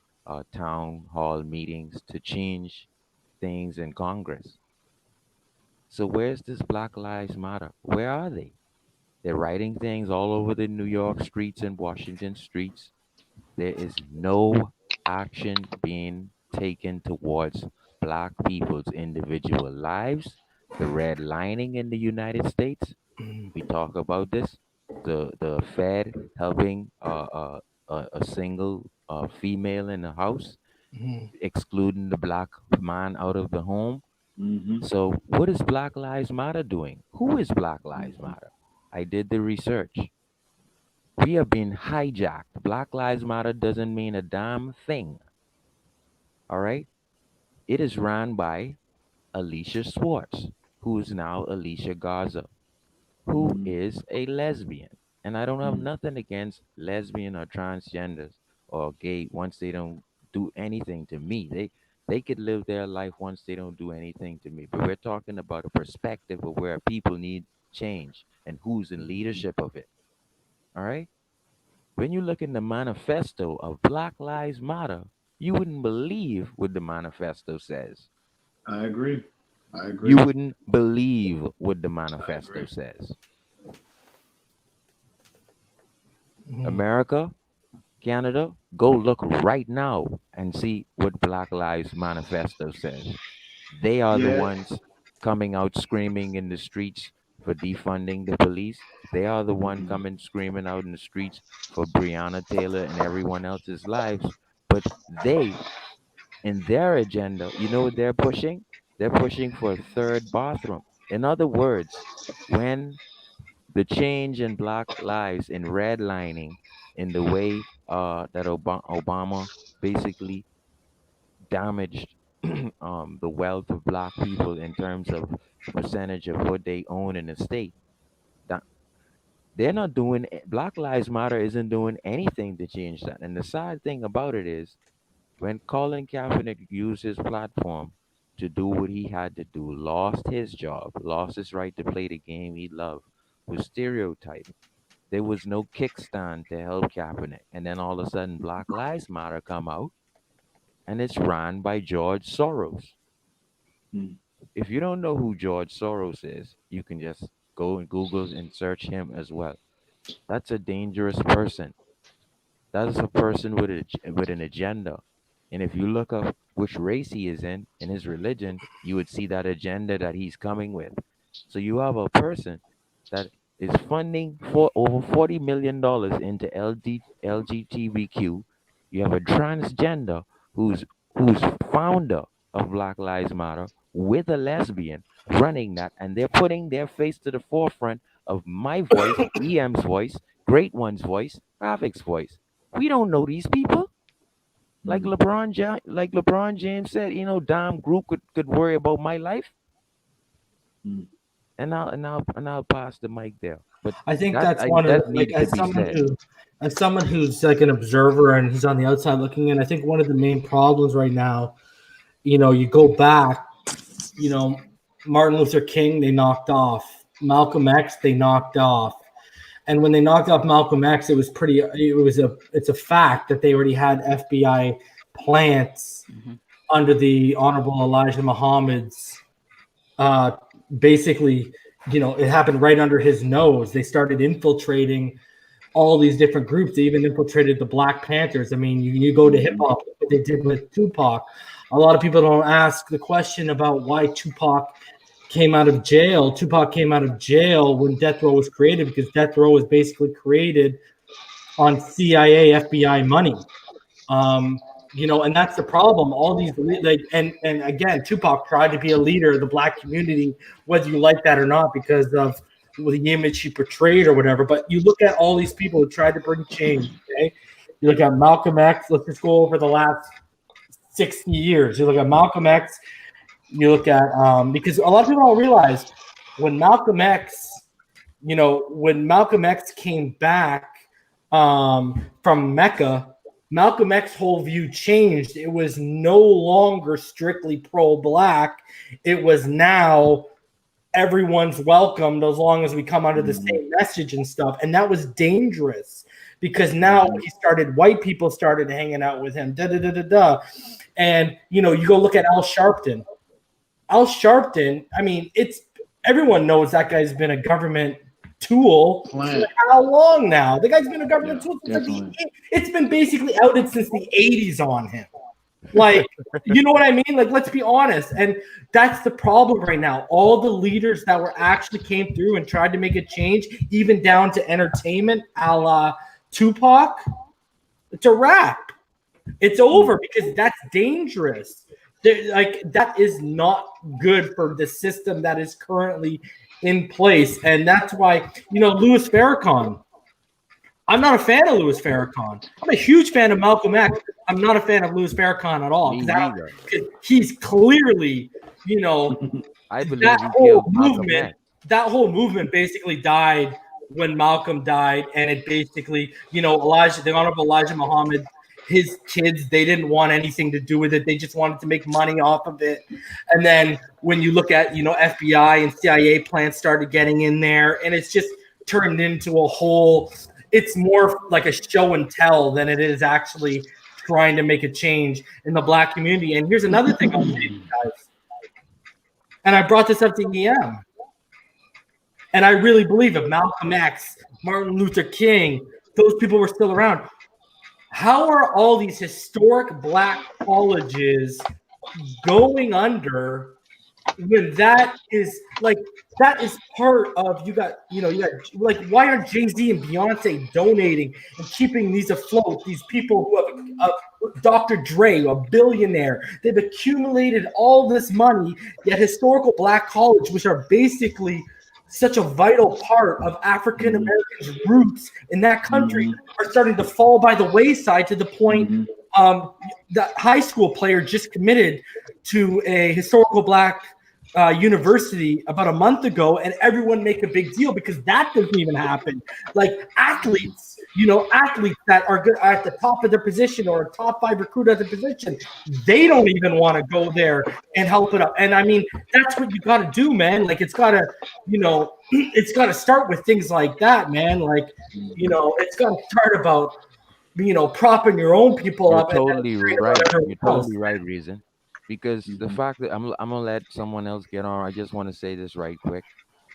town hall meetings to change things in Congress. So where's this Black Lives Matter? Where are they? They're writing things all over the New York streets and Washington streets. There is no action being taken towards Black people's individual lives. The redlining in the United States, we talk about this. The Fed helping a single female in the house, excluding the Black man out of the home. Mm-hmm. So what is Black Lives Matter doing? Who is Black Lives Matter? I did the research. We are being hijacked. Black Lives Matter doesn't mean a damn thing. All right? It is run by Alicia Schwartz, who is now Alicia Garza, who is a lesbian. And I don't have nothing against lesbian or transgenders or gay once they don't do anything to me. They could live their life once they don't do anything to me. But we're talking about a perspective of where people need change and who's in leadership of it. All right? When you look in the manifesto of Black Lives Matter, you wouldn't believe what the manifesto says. I agree. You wouldn't believe what the manifesto says. America, Canada, go look right now and see what Black Lives Manifesto says. They are the ones coming out screaming in the streets for defunding the police. They are the one coming screaming out in the streets for Breonna Taylor and everyone else's lives. But they, in their agenda, you know what they're pushing? They're pushing for a third bathroom. In other words, when the change in Black lives in redlining in the way that Obama basically damaged the wealth of Black people in terms of the percentage of what they own in the state. That they're not doing Black Lives Matter isn't doing anything to change that. And the sad thing about it is when Colin Kaepernick used his platform to do what he had to do, lost his job, lost his right to play the game he loved, was stereotyped. There was no kickstand to help Kaepernick. And then all of a sudden Black Lives Matter come out and it's run by George Soros. If you don't know who George Soros is, you can just go and Google and search him as well. That's a dangerous person. That is a person with an agenda. And if you look up which race he is in his religion, you would see that agenda that he's coming with. So you have a person that is funding for over $40 million into LGBTQ. You have a transgender who's founder of Black Lives Matter with a lesbian running that, and they're putting their face to the forefront of my voice, EM's voice, Great One's voice, Ravik's voice. We don't know these people. Like LeBron James said, Dom Group could worry about my life. And I'll pass the mic there. But I think that's one of the, as someone who's like an observer and he's on the outside looking in, I think one of the main problems right now, you go back, Martin Luther King, they knocked off. Malcolm X, they knocked off. And when they knocked off Malcolm X, it's a fact that they already had FBI plants under the Honorable Elijah Muhammad's basically, it happened right under his nose. They started infiltrating all these different groups. They even infiltrated the Black Panthers. I mean, you go to hip hop, what they did with Tupac. A lot of people don't ask the question about why Tupac came out of jail. Tupac came out of jail when Death Row was created because Death Row was basically created on CIA, FBI money. And that's the problem. All these, and again, Tupac tried to be a leader of the Black community, whether you like that or not, because of the image he portrayed or whatever. But you look at all these people who tried to bring change. Okay, you look at Malcolm X. Let's just go over the last 60 years. You look at Malcolm X. You look at because a lot of people don't realize when Malcolm X came back from Mecca. Malcolm X's whole view changed. It was no longer strictly pro-Black. It was now everyone's welcomed as long as we come under the same message and stuff. And that was dangerous because now white people started hanging out with him. And, you go look at Al Sharpton. Al Sharpton, I mean, everyone knows that guy's been a government tool for how long now? The guy's been a government tool since it's been basically outed since the 80s on him. Like, you know what I mean? Like, let's be honest. And that's the problem right now. All the leaders that actually came through and tried to make a change, even down to entertainment, a la Tupac, it's a wrap. It's over because that's dangerous. That is not good for the system that is currently in place. And that's why, Louis Farrakhan, I'm not a fan of Louis Farrakhan. I'm a huge fan of Malcolm X. I'm not a fan of Louis Farrakhan at all. Because he's clearly, I believe that whole movement. That whole movement basically died when Malcolm died, and it basically, the Honorable Elijah Muhammad, his kids, they didn't want anything to do with it. They just wanted to make money off of it. And then when you look at, FBI and CIA plants started getting in there, and it's just turned into a whole, it's more like a show and tell than it is actually trying to make a change in the Black community. And here's another thing I'll say, guys. And I brought this up to EM. And I really believe if Malcolm X, Martin Luther King, those people were still around, how are all these historic black colleges going under when that is part of you got like, why aren't Jay-Z and Beyonce donating and keeping these afloat? These people who have Dr. Dre, a billionaire, they've accumulated all this money, yet historical black college, which are basically such a vital part of African Americans' roots in that country, are starting to fall by the wayside to the point the high school player just committed to a historical black university about a month ago, and everyone make a big deal because that doesn't even happen. Like athletes that are good at the top of their position or a top 5 recruit at the position, they don't even want to go there and help it up. And I mean, that's what you got to do, man. Like it's got to, it's got to start with things like that, man. Like, it's got to start about, propping your own people up. Totally right. You're totally right, Reason. Because the fact that I'm gonna let someone else get on, I just want to say this right quick.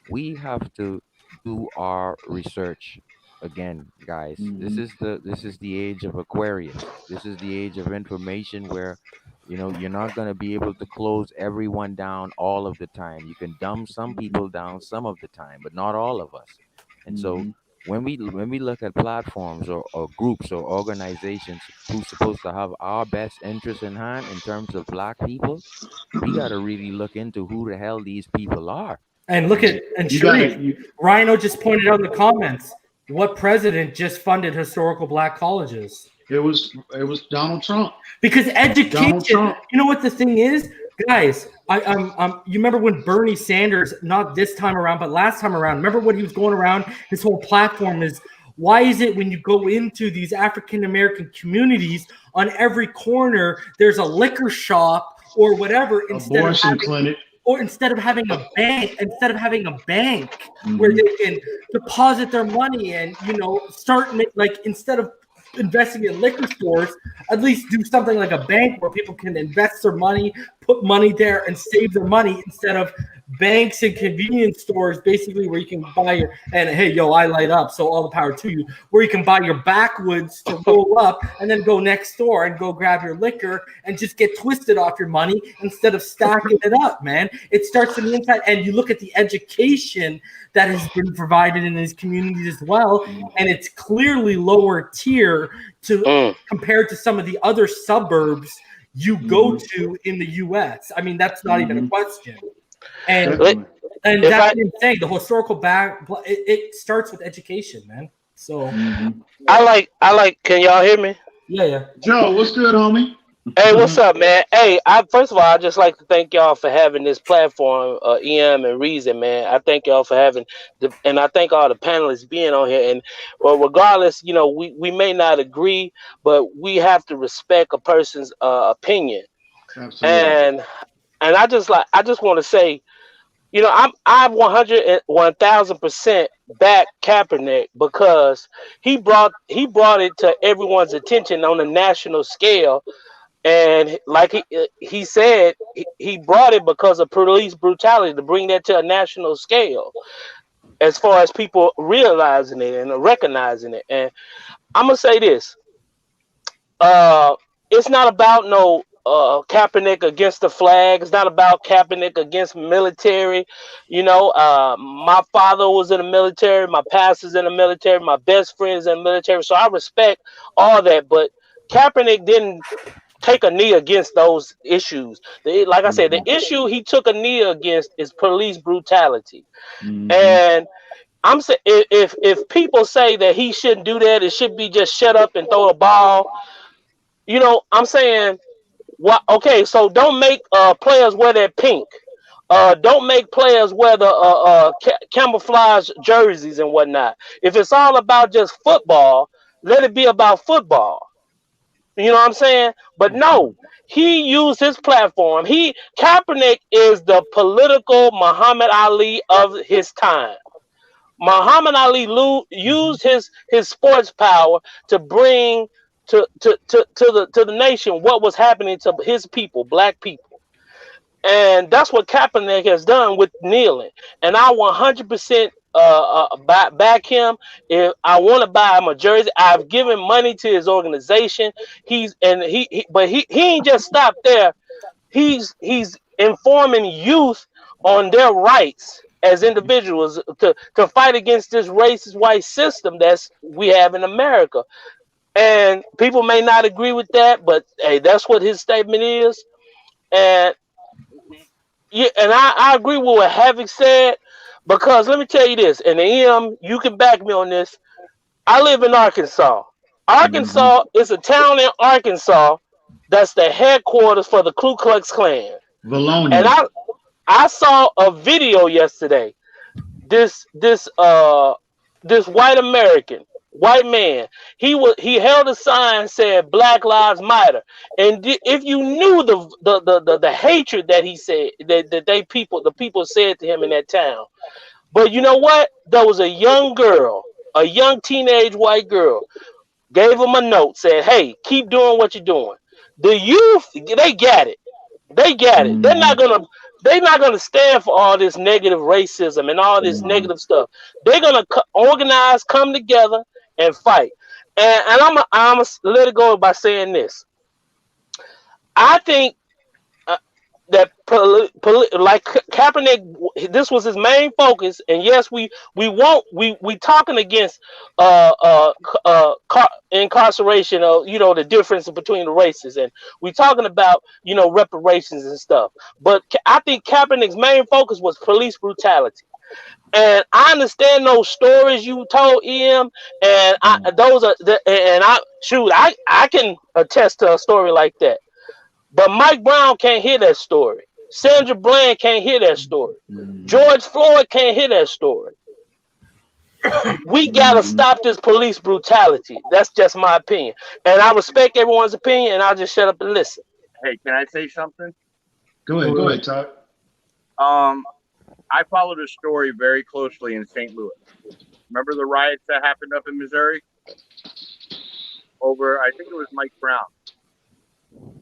We have to do our research again, guys. This is the age of Aquarius. This is the age of information where you're not gonna be able to close everyone down all of the time. You can dumb some people down some of the time, but not all of us. And so when we look at platforms or groups or organizations who's supposed to have our best interest in hand in terms of black people, we got to really look into who the hell these people are. And look at Sharif, Rhino just pointed out in the comments, what president just funded historical black colleges? It was Donald Trump. Because education, you know what the thing is, guys. You remember when Bernie Sanders, not this time around, but last time around, remember when he was going around, his whole platform is, why is it when you go into these African-American communities, on every corner, there's a liquor shop or whatever, instead of having a bank where they can deposit their money and, start, like, instead of investing in liquor stores, at least do something like a bank where people can invest their money, put money there and save their money, instead of banks and convenience stores, basically, where you can buy your, and hey, yo, I light up, so all the power to you, where you can buy your backwoods to roll up and then go next door and go grab your liquor and just get twisted off your money instead of stacking it up, man. It starts from the inside. And you look at the education that has been provided in these communities as well, and it's clearly lower tier compared to some of the other suburbs you go to in the U.S. I mean, that's not even a question. And that's what I'm saying. The historical it starts with education, man. So I like. Can y'all hear me? Yeah. Joe, what's good, homie? Hey, what's up, man? Hey, first of all, I just like to thank y'all for having this platform, EM and Reason, man. I thank y'all for having and I thank all the panelists being on here. And well, regardless, we may not agree, but we have to respect a person's opinion. Absolutely. And I just want to say, I'm 1000% back Kaepernick, because he brought it to everyone's attention on a national scale. And like he said, he brought it because of police brutality, to bring that to a national scale, as far as people realizing it and recognizing it. And I'm going to say this. It's not about no Kaepernick against the flag. It's not about Kaepernick against military. My father was in the military. My pastor's in the military. My best friend's in the military. So I respect all that. But Kaepernick didn't take a knee against those issues. Like I said, the issue he took a knee against is police brutality. And I'm saying, if people say that he shouldn't do that, it should be just shut up and throw a ball. I'm saying, what? Okay, so don't make players wear that pink. Don't make players wear the camouflage jerseys and whatnot. If it's all about just football, let it be about football. You know what I'm saying? But no, he used his platform. Kaepernick is the political Muhammad Ali of his time. Muhammad Ali used his sports power to bring to the nation what was happening to his people, black people. And that's what Kaepernick has done with kneeling. And I 100% back him. If I want to buy him a jersey, I've given money to his organization. He ain't just stopped there. He's informing youth on their rights as individuals to fight against this racist white system that's we have in America. And people may not agree with that, but hey, that's what his statement is. And yeah, and I agree with what Havoc said, because let me tell you this, and you can back me on this. I live in Arkansas. Arkansas is a town in Arkansas that's the headquarters for the Ku Klux Klan. Valonia. And I saw a video yesterday. This white man, he held a sign said Black Lives Matter, and if you knew the hatred that he said that the people said to him in that town. But you know what? There was a young girl, a young teenage white girl, gave him a note, said, "Hey, keep doing what you're doing." The youth, they get it. They get it. They're not gonna stand for all this negative racism and all this negative stuff. They're gonna organize, come together, and fight. And I'm gonna let it go by saying this. I think that like Kaepernick, this was his main focus. And yes, we talking against incarceration, the difference between the races, and we talking about reparations and stuff. But I think Kaepernick's main focus was police brutality. And I understand those stories you told him, and I can attest to a story like that. But Mike Brown can't hear that story. Sandra Bland can't hear that story. George Floyd can't hear that story. We gotta stop this police brutality. That's just my opinion, and I respect everyone's opinion. And I'll just shut up and listen. Hey, can I say something? Go ahead, Todd. I followed a story very closely in St. Louis. Remember the riots that happened up in Missouri? Over, I think it was Mike Brown.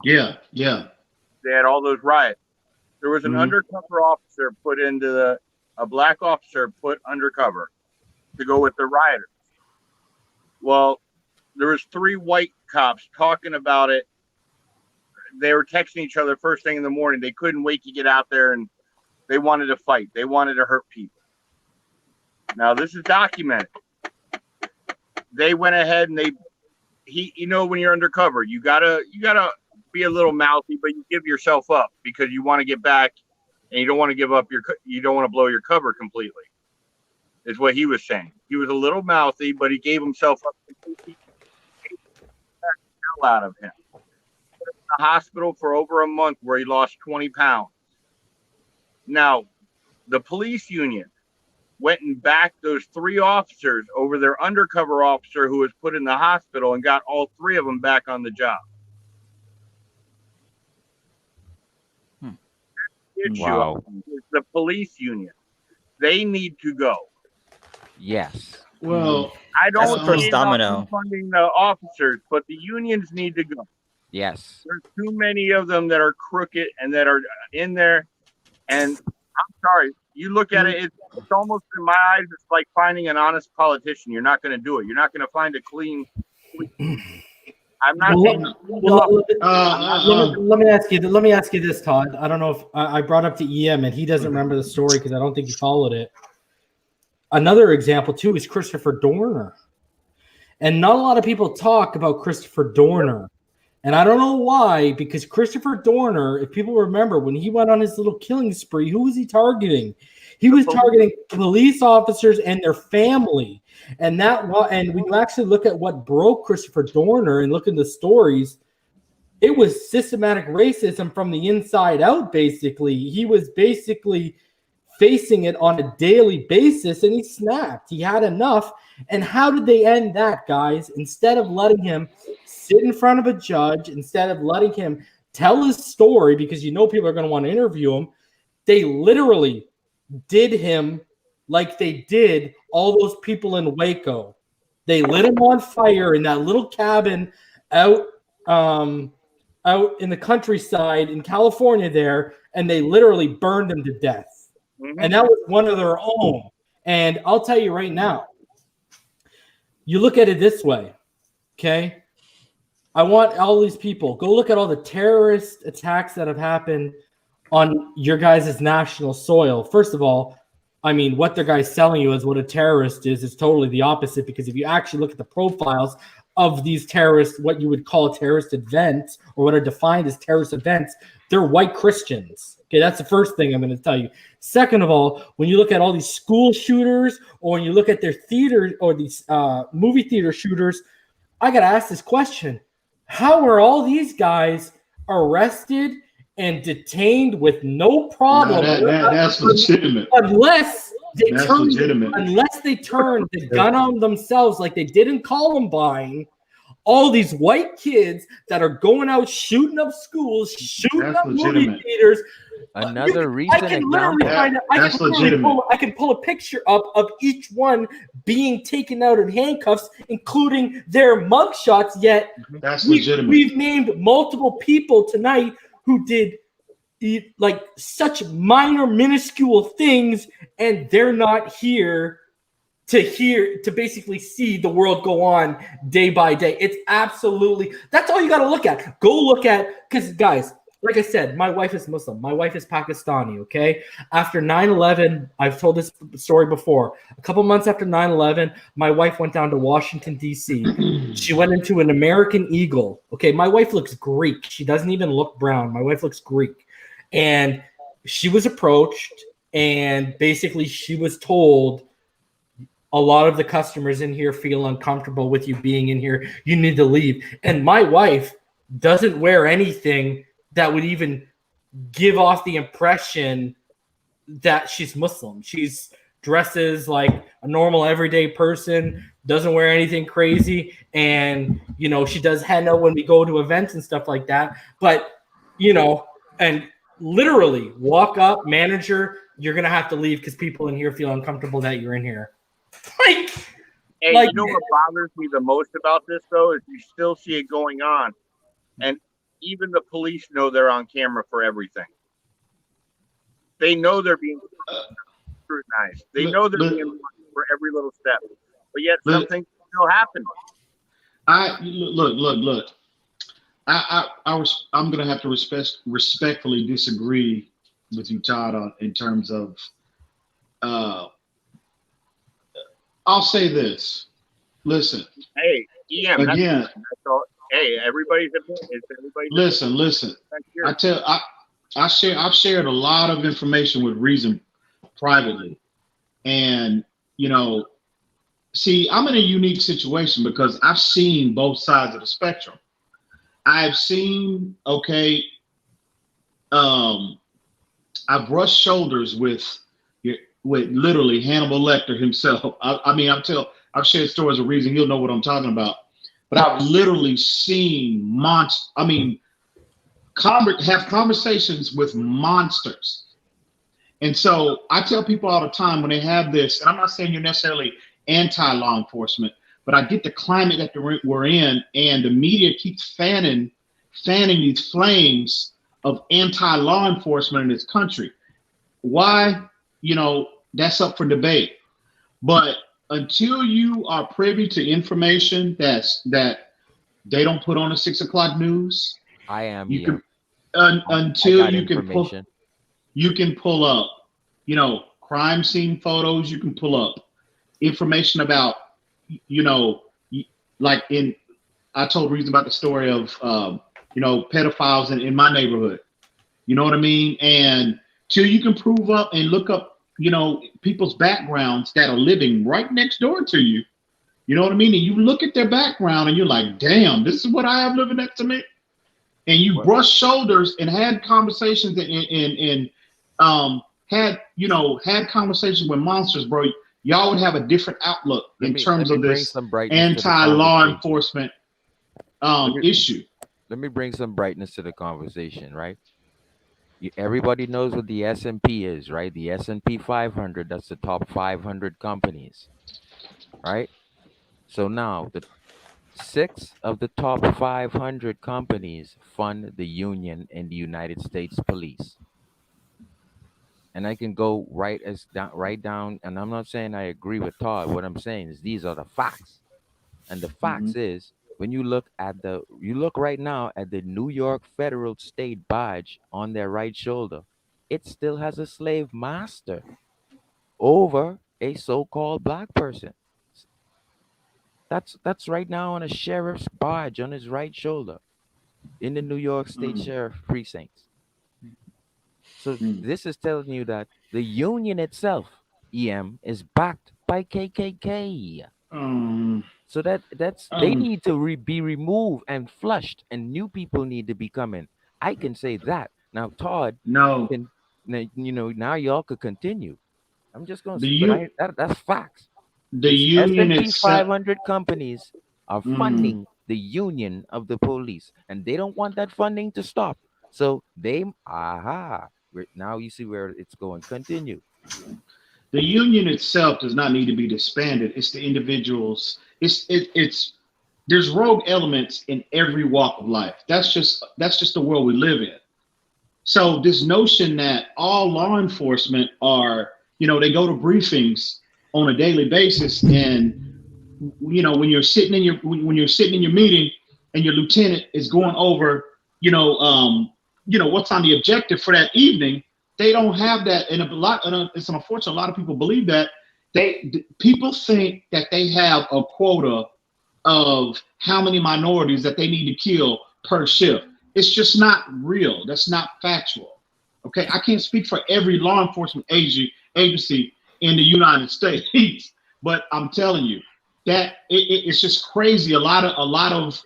Yeah. They had all those riots. There was an undercover officer a black officer put undercover to go with the rioters. Well, there was 3 white cops talking about it. They were texting each other first thing in the morning. They couldn't wait to get out there, and they wanted to fight. They wanted to hurt people. Now, this is documented. They went ahead and when you're undercover, you gotta be a little mouthy, but you give yourself up because you want to get back, and you don't want to give up you don't want to blow your cover completely. Is what he was saying. He was a little mouthy, but he gave himself up completely. Hell out of him. Put him in the hospital for over a month, where he lost 20 pounds. Now, the police union went and backed those 3 officers over their undercover officer who was put in the hospital, and got all 3 of them back on the job. Wow. The police union, they need to go. Yes. Well, I don't the first domino. Funding the officers, but the unions need to go. Yes. There's too many of them that are crooked and that are in there. And I'm sorry, you look at it, it's almost, in my eyes, it's like finding an honest politician. You're not going to do it. You're not going to find a clean. I'm not. Let me ask you this, Todd. I don't know if I brought up to EM and he doesn't remember the story because I don't think he followed it. Another example too is Christopher Dorner, and not a lot of people talk about Christopher Dorner, and I don't know why. Because Christopher Dorner, if people remember, when he went on his little killing spree, who was he targeting? He was targeting police officers and their family. And when you actually look at what broke Christopher Dorner and look at the stories, it was systematic racism from the inside out, basically. He was basically facing it on a daily basis, and he snapped. He had enough. And how did they end that, guys? Instead of letting him sit in front of a judge, instead of letting him tell his story, because people are going to want to interview him, they literally did him like they did all those people in Waco. They lit him on fire in that little cabin out out in the countryside in California there, and they literally burned them to death. Mhm. And that was one of their own. And I'll tell you right now, you look at it this way, okay? I want all these people, go look at all the terrorist attacks that have happened on your guys' national soil. First of all, I mean, what the guy's selling you as what a terrorist is totally the opposite, because if you actually look at the profiles of these terrorists, what you would call terrorist events or what are defined as terrorist events, they're white Christians. Okay, that's the first thing I'm going to tell you. Second of all, when you look at all these school shooters or when you look at their theater or these movie theater shooters, I got to ask this question. How are all these guys arrested and detained with no problem? That's legitimate. Unless they That's turn, legitimate. unless they turn the gun on themselves like they did in Columbine. All these white kids that are going out shooting up schools, shooting up movie theaters. Another recent example. I can pull a picture up of each one being taken out in handcuffs, including their mugshots. Yet that's legitimate. We've named multiple people tonight who did like such minor, minuscule things, and they're not here to basically see the world go on day by day. It's absolutely, that's all you got to look at. Go look at, because guys, like I said, my wife is Muslim. My wife is Pakistani, okay? After 9/11, I've told this story before. A couple months after 9/11, my wife went down to Washington, D.C. She went into an American Eagle. Okay, my wife looks Greek. She doesn't even look brown. My wife looks Greek. And she was approached, and basically she was told, a lot of the customers in here feel uncomfortable with you being in here. You need to leave. And my wife doesn't wear anything that would even give off the impression that she's Muslim. She's dresses like a normal everyday person, doesn't wear anything crazy. And, you know, she does henna when we go to events and stuff like that. But, you know, and literally walk up, manager, you're going to have to leave because people in here feel uncomfortable that you're in here. Hey, you know what bothers me the most about this, though, is you still see it going on. And even the police know they're on camera for everything. They know they're being scrutinized. They know they're being watched for every little step. But yet something still happens. Look. I'm going to have to respectfully disagree with you, Todd, in terms of I'll say this. Listen. Hey, EM. Again. That's all. Hey, everybody's opinion. Listen. I've shared a lot of information with Reason privately, and you know, see, I'm in a unique situation because I've seen both sides of the spectrum. I've seen, I've brushed shoulders with literally Hannibal Lecter himself. I've shared stories of Reason. He'll know what I'm talking about. But I've literally seen have conversations with monsters. And so I tell people all the time when they have this, and I'm not saying you're necessarily anti-law enforcement, but I get the climate that we're in, and the media keeps fanning these flames of anti-law enforcement in this country. Why? You know, that's up for debate. But until you are privy to information that they don't put on the 6 o'clock news, I am. You can until you can pull up, you know, crime scene photos. You can pull up information about, you know, like I told Reason about the story of you know, pedophiles in my neighborhood. You know what I mean? And till you can prove up and look up, you know, people's backgrounds that are living right next door to you. You know what I mean? And you look at their background and you're like, damn, this is what I have living next to me. And you brush shoulders and had conversations and had conversations with monsters, bro. Y'all would have a different outlook in terms of this anti-law enforcement issue. Let me bring some brightness to the conversation, right? Everybody knows what the S&P is, right? The S&P 500, that's the top 500 companies, right? So now 6 of the top 500 companies fund the union in the United States Police. And I can go right down, and I'm not saying I agree with Todd. What I'm saying is these are the facts. And the facts is when you look right now at the New York Federal State badge on their right shoulder, it still has a slave master over a so-called black person. That's right now on a sheriff's badge on his right shoulder in the New York State Sheriff precincts. So this is telling you that the union itself, EM, is backed by KKK. So that's they need to be removed and flushed, and new people need to be coming. I can say that now. Todd, no, can, now y'all could continue. I'm just going to say that's facts. The union S&P itself, 500 companies are funding the union of the police, and they don't want that funding to stop. So now you see where it's going. Continue. The union itself does not need to be disbanded. It's the individuals. There's rogue elements in every walk of life. That's just the world we live in. So this notion that all law enforcement are, they go to briefings on a daily basis, and when you're sitting in your meeting and your lieutenant is going over, what's on the objective for that evening, they don't have that. And it's unfortunate. A lot of people believe that people think that they have a quota of how many minorities that they need to kill per shift. It's just not real. That's not factual. Okay, I can't speak for every law enforcement agency in the United States, but I'm telling you that it's just crazy. A lot of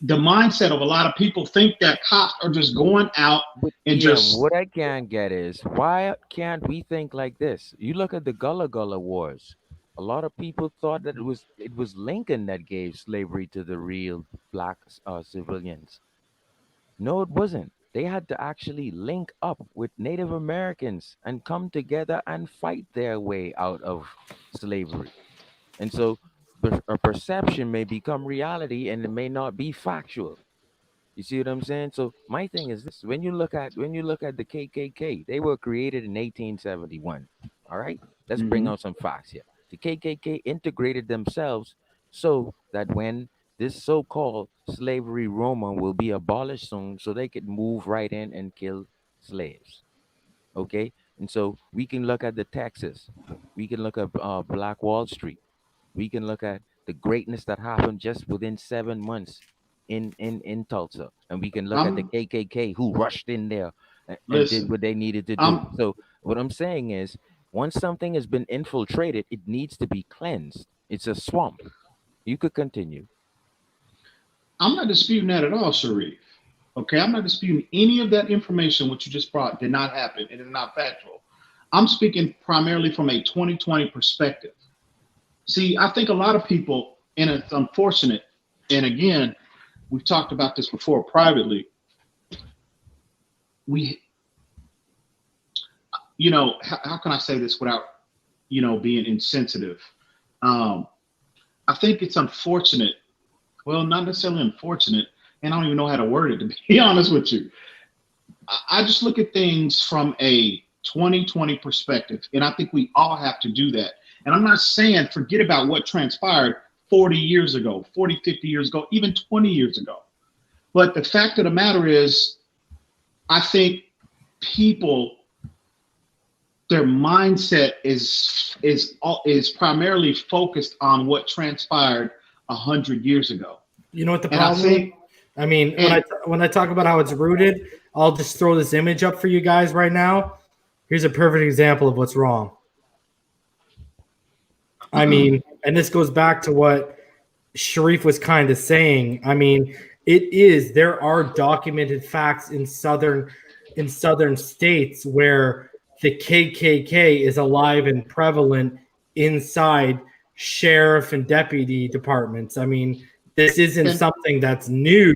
the mindset of a lot of people think that cops are just going out and what I can't get is, why can't we think like this? You look at the Gullah Gullah Wars. A lot of people thought that it was Lincoln that gave slavery to the real black civilians. No, it wasn't. They had to actually link up with Native Americans and come together and fight their way out of slavery. And so a perception may become reality, and it may not be factual. You see what I'm saying? So my thing is this: when you look at the KKK, they were created in 1871. All right, let's bring out some facts here. The KKK integrated themselves so that when this so-called slavery Roma will be abolished soon, so they could move right in and kill slaves. Okay, and so we can look at the Texas, we can look at Black Wall Street. We can look at the greatness that happened just within 7 months in Tulsa, and we can look at the KKK who rushed in there and did what they needed to do. So what I'm saying is, once something has been infiltrated, it needs to be cleansed. It's a swamp. You could continue. I'm not disputing that at all, Sharif. Okay, I'm not disputing any of that information which you just brought did not happen. It is not factual. I'm speaking primarily from a 2020 perspective. See, I think a lot of people, and it's unfortunate, and again, we've talked about this before privately, how can I say this without, being insensitive? I think it's unfortunate. Well, not necessarily unfortunate, and I don't even know how to word it, to be honest with you. I just look at things from a 2020 perspective, and I think we all have to do that. And I'm not saying forget about what transpired 40 years ago, 40, 50 years ago, even 20 years ago. But the fact of the matter is, I think people, their mindset is primarily focused on what transpired 100 years ago. You know what the problem is? I mean, when I talk about how it's rooted, I'll just throw this image up for you guys right now. Here's a perfect example of what's wrong. I mean, and this goes back to what Sharif was kind of saying. I mean, there are documented facts in southern states where the KKK is alive and prevalent inside sheriff and deputy departments. I mean, this isn't something that's new.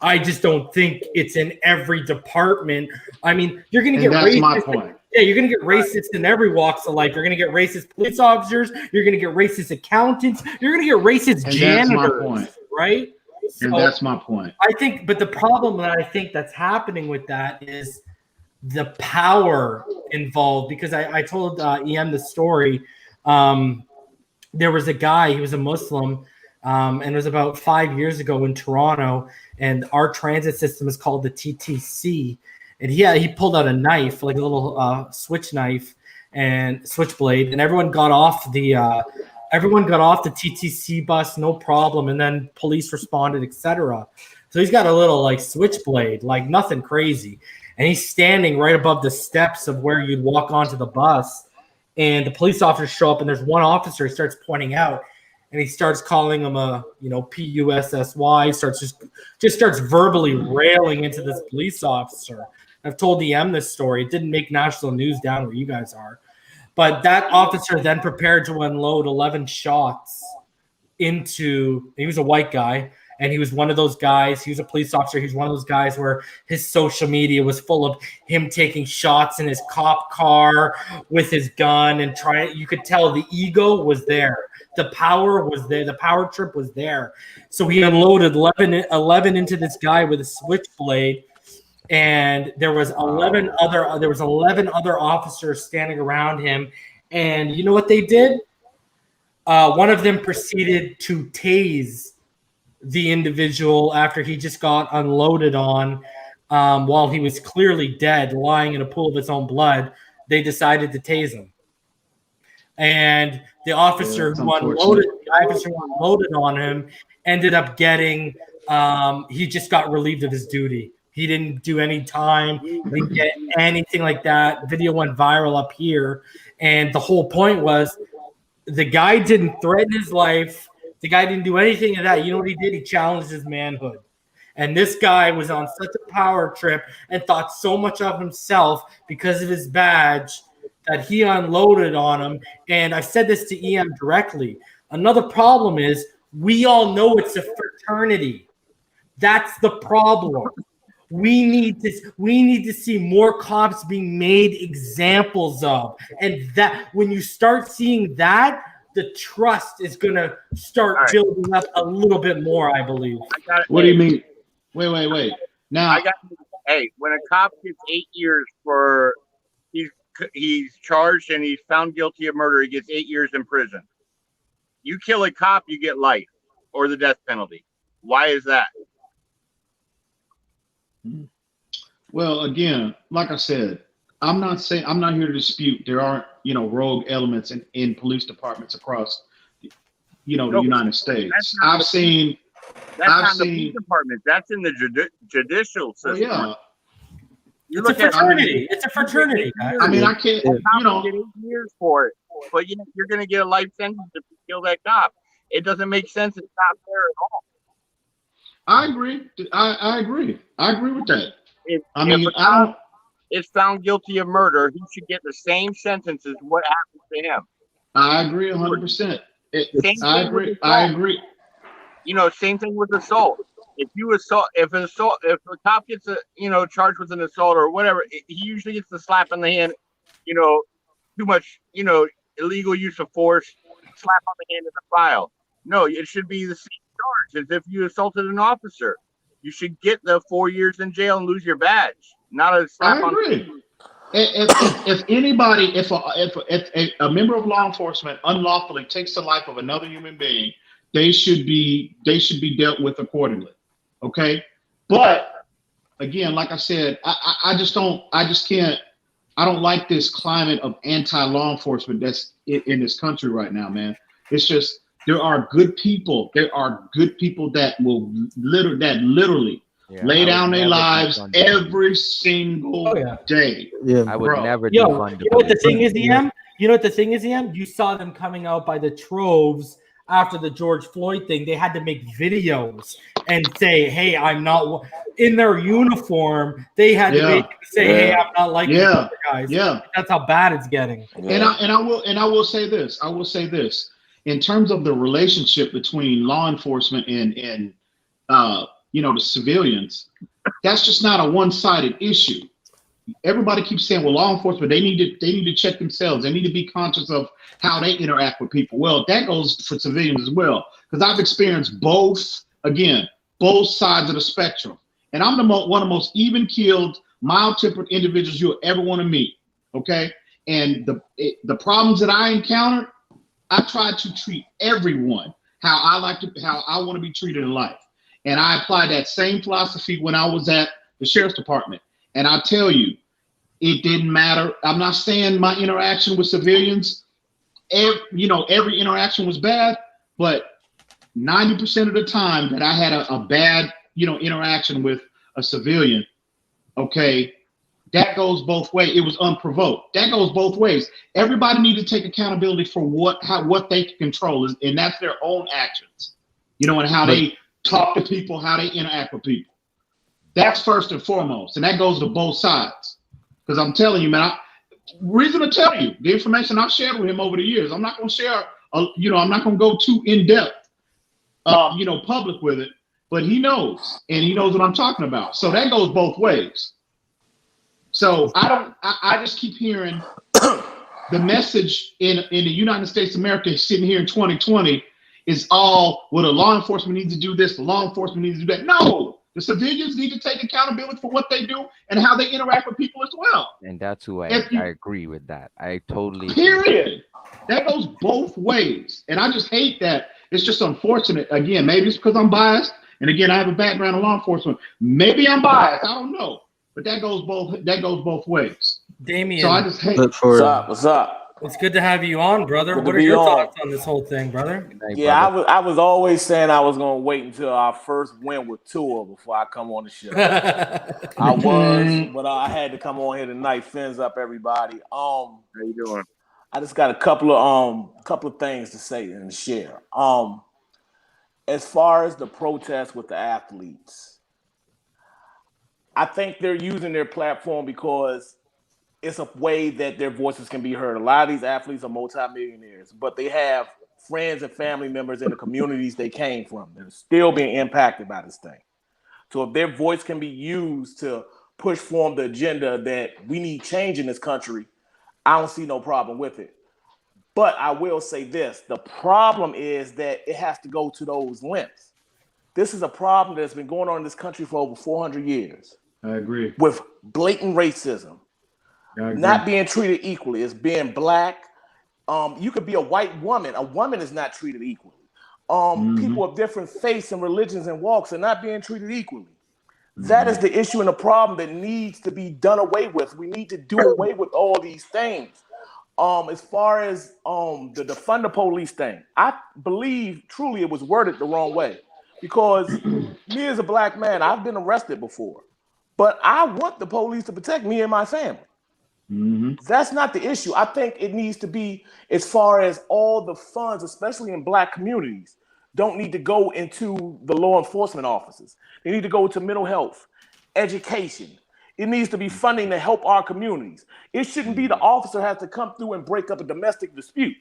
I just don't think it's in every department. I mean, you're going to get racist. My point. Yeah, you're going to get racists in every walks of life. You're going to get racist police officers. You're going to get racist accountants. You're going to get racist janitors. right? And So that's my point. I think, but the problem that I think that's happening with that is the power involved. Because I told EM the story. There was a guy, he was a Muslim, and it was about 5 years ago in Toronto, and our transit system is called the TTC. And he pulled out a knife, like a little switch knife and switchblade, and everyone got off the TTC bus, no problem. And then police responded, etc. So he's got a little like switchblade, like nothing crazy. And he's standing right above the steps of where you'd walk onto the bus. And the police officers show up, and there's one officer he starts pointing out, and he starts calling him a, PUSSY, starts verbally railing into this police officer. I've told EM this story. It didn't make national news down where you guys are. But that officer then prepared to unload 11 shots into – he was a white guy, and he was one of those guys. He was a police officer. He was one of those guys where his social media was full of him taking shots in his cop car with his gun and trying – you could tell the ego was there. The power was there. The power trip was there. So he unloaded 11 into this guy with a switchblade. And there was 11 other officers standing around him, and you know what they did? One of them proceeded to tase the individual after he just got unloaded on, while he was clearly dead, lying in a pool of his own blood. They decided to tase him, and the officer who unloaded on him ended up getting. He just got relieved of his duty. He didn't do any time. He didn't get anything like that. Video went viral up here. And the whole point was the guy didn't threaten his life. The guy didn't do anything of that. You know what he did? He challenged his manhood. And this guy was on such a power trip and thought so much of himself because of his badge that he unloaded on him. And I said this to EM directly. Another problem is we all know it's a fraternity. That's the problem. We need to see more cops being made examples of. And that when you start seeing that, the trust is going to start building up a little bit more, I believe. What do you mean? Wait. Now, when a cop gets 8 years for he's charged and he's found guilty of murder, he gets 8 years in prison. You kill a cop, you get life or the death penalty. Why is that? Well, again, like I said, I'm not here to dispute there aren't, rogue elements in police departments across, the United States. I've seen police department. That's in the judicial system. Yeah. It's a fraternity. It's a fraternity. I mean, I can't, get 8 years for it, but you're going to get a life sentence if you kill that cop. It doesn't make sense. It's not fair at all. I agree. I agree. I agree with that. If is found guilty of murder, he should get the same sentence as what happened to him. I agree 100%. I agree. Same thing with assault. If a cop gets charged with an assault or whatever, he usually gets the slap in the hand. Too much, illegal use of force, slap on the hand in the file. No, it should be the same charge as if you assaulted an officer. You should get the 4 years in jail and lose your badge, not a slap on. I agree. If a member of law enforcement unlawfully takes the life of another human being, they should be dealt with accordingly. Okay, but again, like I said, I don't like this climate of anti-law enforcement that's in this country right now, man. It's just. There are good people. There are good people that will literally lay down their lives every single day. Yeah, I would never defund the what the thing is, EM? You know what the thing is, EM? You saw them coming out by the troves after the George Floyd thing. They had to make videos and say, "Hey, I'm not." In their uniform, they had to basically say, "Hey, I'm not like these other guys." Yeah, that's how bad it's getting. And I will say this. In terms of the relationship between law enforcement and the civilians, that's just not a one-sided issue. Everybody keeps saying, well, law enforcement, they need to check themselves. They need to be conscious of how they interact with people. Well, that goes for civilians as well, because I've experienced both again, both sides of the spectrum. And I'm one of the most even-keeled, mild-tempered individuals you'll ever want to meet, okay? And the problems that I encountered, I try to treat everyone how I want to be treated in life. And I applied that same philosophy when I was at the sheriff's department. And I tell you, it didn't matter. I'm not saying my interaction with civilians, every interaction was bad, but 90% of the time that I had a bad, interaction with a civilian, okay, that goes both ways. It was unprovoked. That goes both ways. Everybody needs to take accountability for what they can control, and that's their own actions, and how they talk to people, how they interact with people. That's first and foremost, and that goes to both sides. Because I'm telling you, man, reason to tell you, the information I've shared with him over the years, I'm not going to share, I'm not going to go too in-depth, public with it, but he knows, and he knows what I'm talking about. So that goes both ways. So I just keep hearing the message in the United States of America sitting here in 2020 is all, well, the law enforcement needs to do this, the law enforcement needs to do that. No, the civilians need to take accountability for what they do and how they interact with people as well. And that's who I agree with that. I totally period. That goes both ways. And I just hate that. It's just unfortunate. Again, maybe it's because I'm biased. And again, I have a background in law enforcement. Maybe I'm biased. I don't know. But that goes both ways. Damien. So I just hate. What's up? It's good to have you on, brother. Good what are your thoughts on this whole thing, brother? Yeah, I was always saying I was gonna wait until our first win with Tua before I come on the show. I was, but I had to come on here tonight. Fins up, everybody. How you doing? I just got a couple of things to say and share. As far as the protest with the athletes, I think they're using their platform because it's a way that their voices can be heard. A lot of these athletes are multimillionaires, but they have friends and family members in the communities they came from. They're still being impacted by this thing. So if their voice can be used to push forward the agenda that we need change in this country, I don't see no problem with it. But I will say this, the problem is that it has to go to those lengths. This is a problem that's been going on in this country for over 400 years. I agree. With blatant racism. Not being treated equally. It's being black. You could be a white woman. A woman is not treated equally. People of different faiths and religions and walks are not being treated equally. That is the issue and the problem that needs to be done away with. We need to do away with all these things. As far as the defund the police thing, I believe truly it was worded the wrong way. Because me as a black man, I've been arrested before. But I want the police to protect me and my family. That's not the issue. I think it needs to be as far as all the funds, especially in black communities, don't need to go into the law enforcement offices. They need to go to mental health, education. It needs to be funding to help our communities. It shouldn't be the officer has to come through and break up a domestic dispute.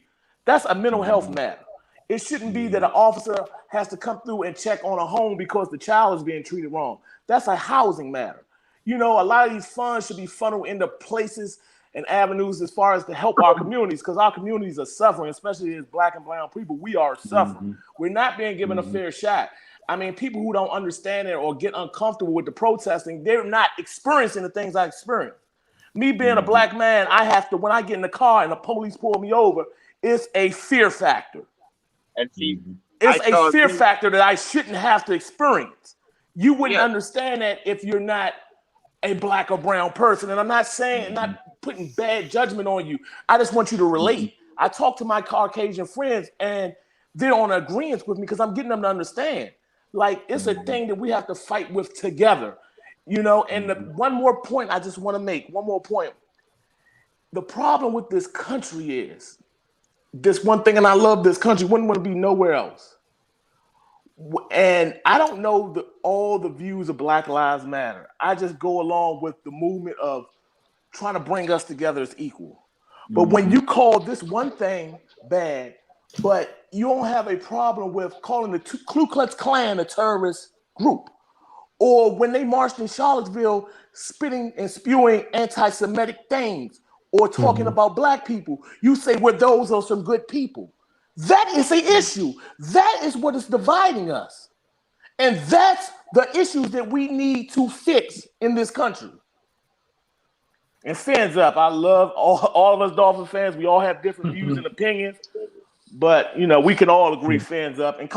That's a mental health matter. It shouldn't be that an officer has to come through and check on a home because the child is being treated wrong. That's a housing matter. A lot of these funds should be funneled into places and avenues as far as to help our communities, because our communities are suffering, especially as black and brown people. We are suffering. We're not being given a fair shot. I mean, people who don't understand it or get uncomfortable with the protesting, they're not experiencing the things I experienced. Me being a black man, I have to, when I get in the car and the police pull me over, it's a fear factor. And see, it's a fear factor that I shouldn't have to experience. You wouldn't understand that if you're not a black or brown person. And I'm not saying, not putting bad judgment on you. I just want you to relate. I talk to my Caucasian friends and they're on agreement with me because I'm getting them to understand. Like, it's a thing that we have to fight with together, and one more point I just want to make, one more point. The problem with this country is this one thing, and I love this country, wouldn't want to be nowhere else. And I don't know all the views of Black Lives Matter. I just go along with the movement of trying to bring us together as equal. But when you call this one thing bad, but you don't have a problem with calling the Ku Klux Klan a terrorist group, or when they marched in Charlottesville spitting and spewing anti-Semitic things, or talking about black people, you say, well, those are some good people. That is the issue. That is what is dividing us. And that's the issues that we need to fix in this country. And fans up. I love all of us Dolphin fans. We all have different views and opinions. But, we can all agree fans up. And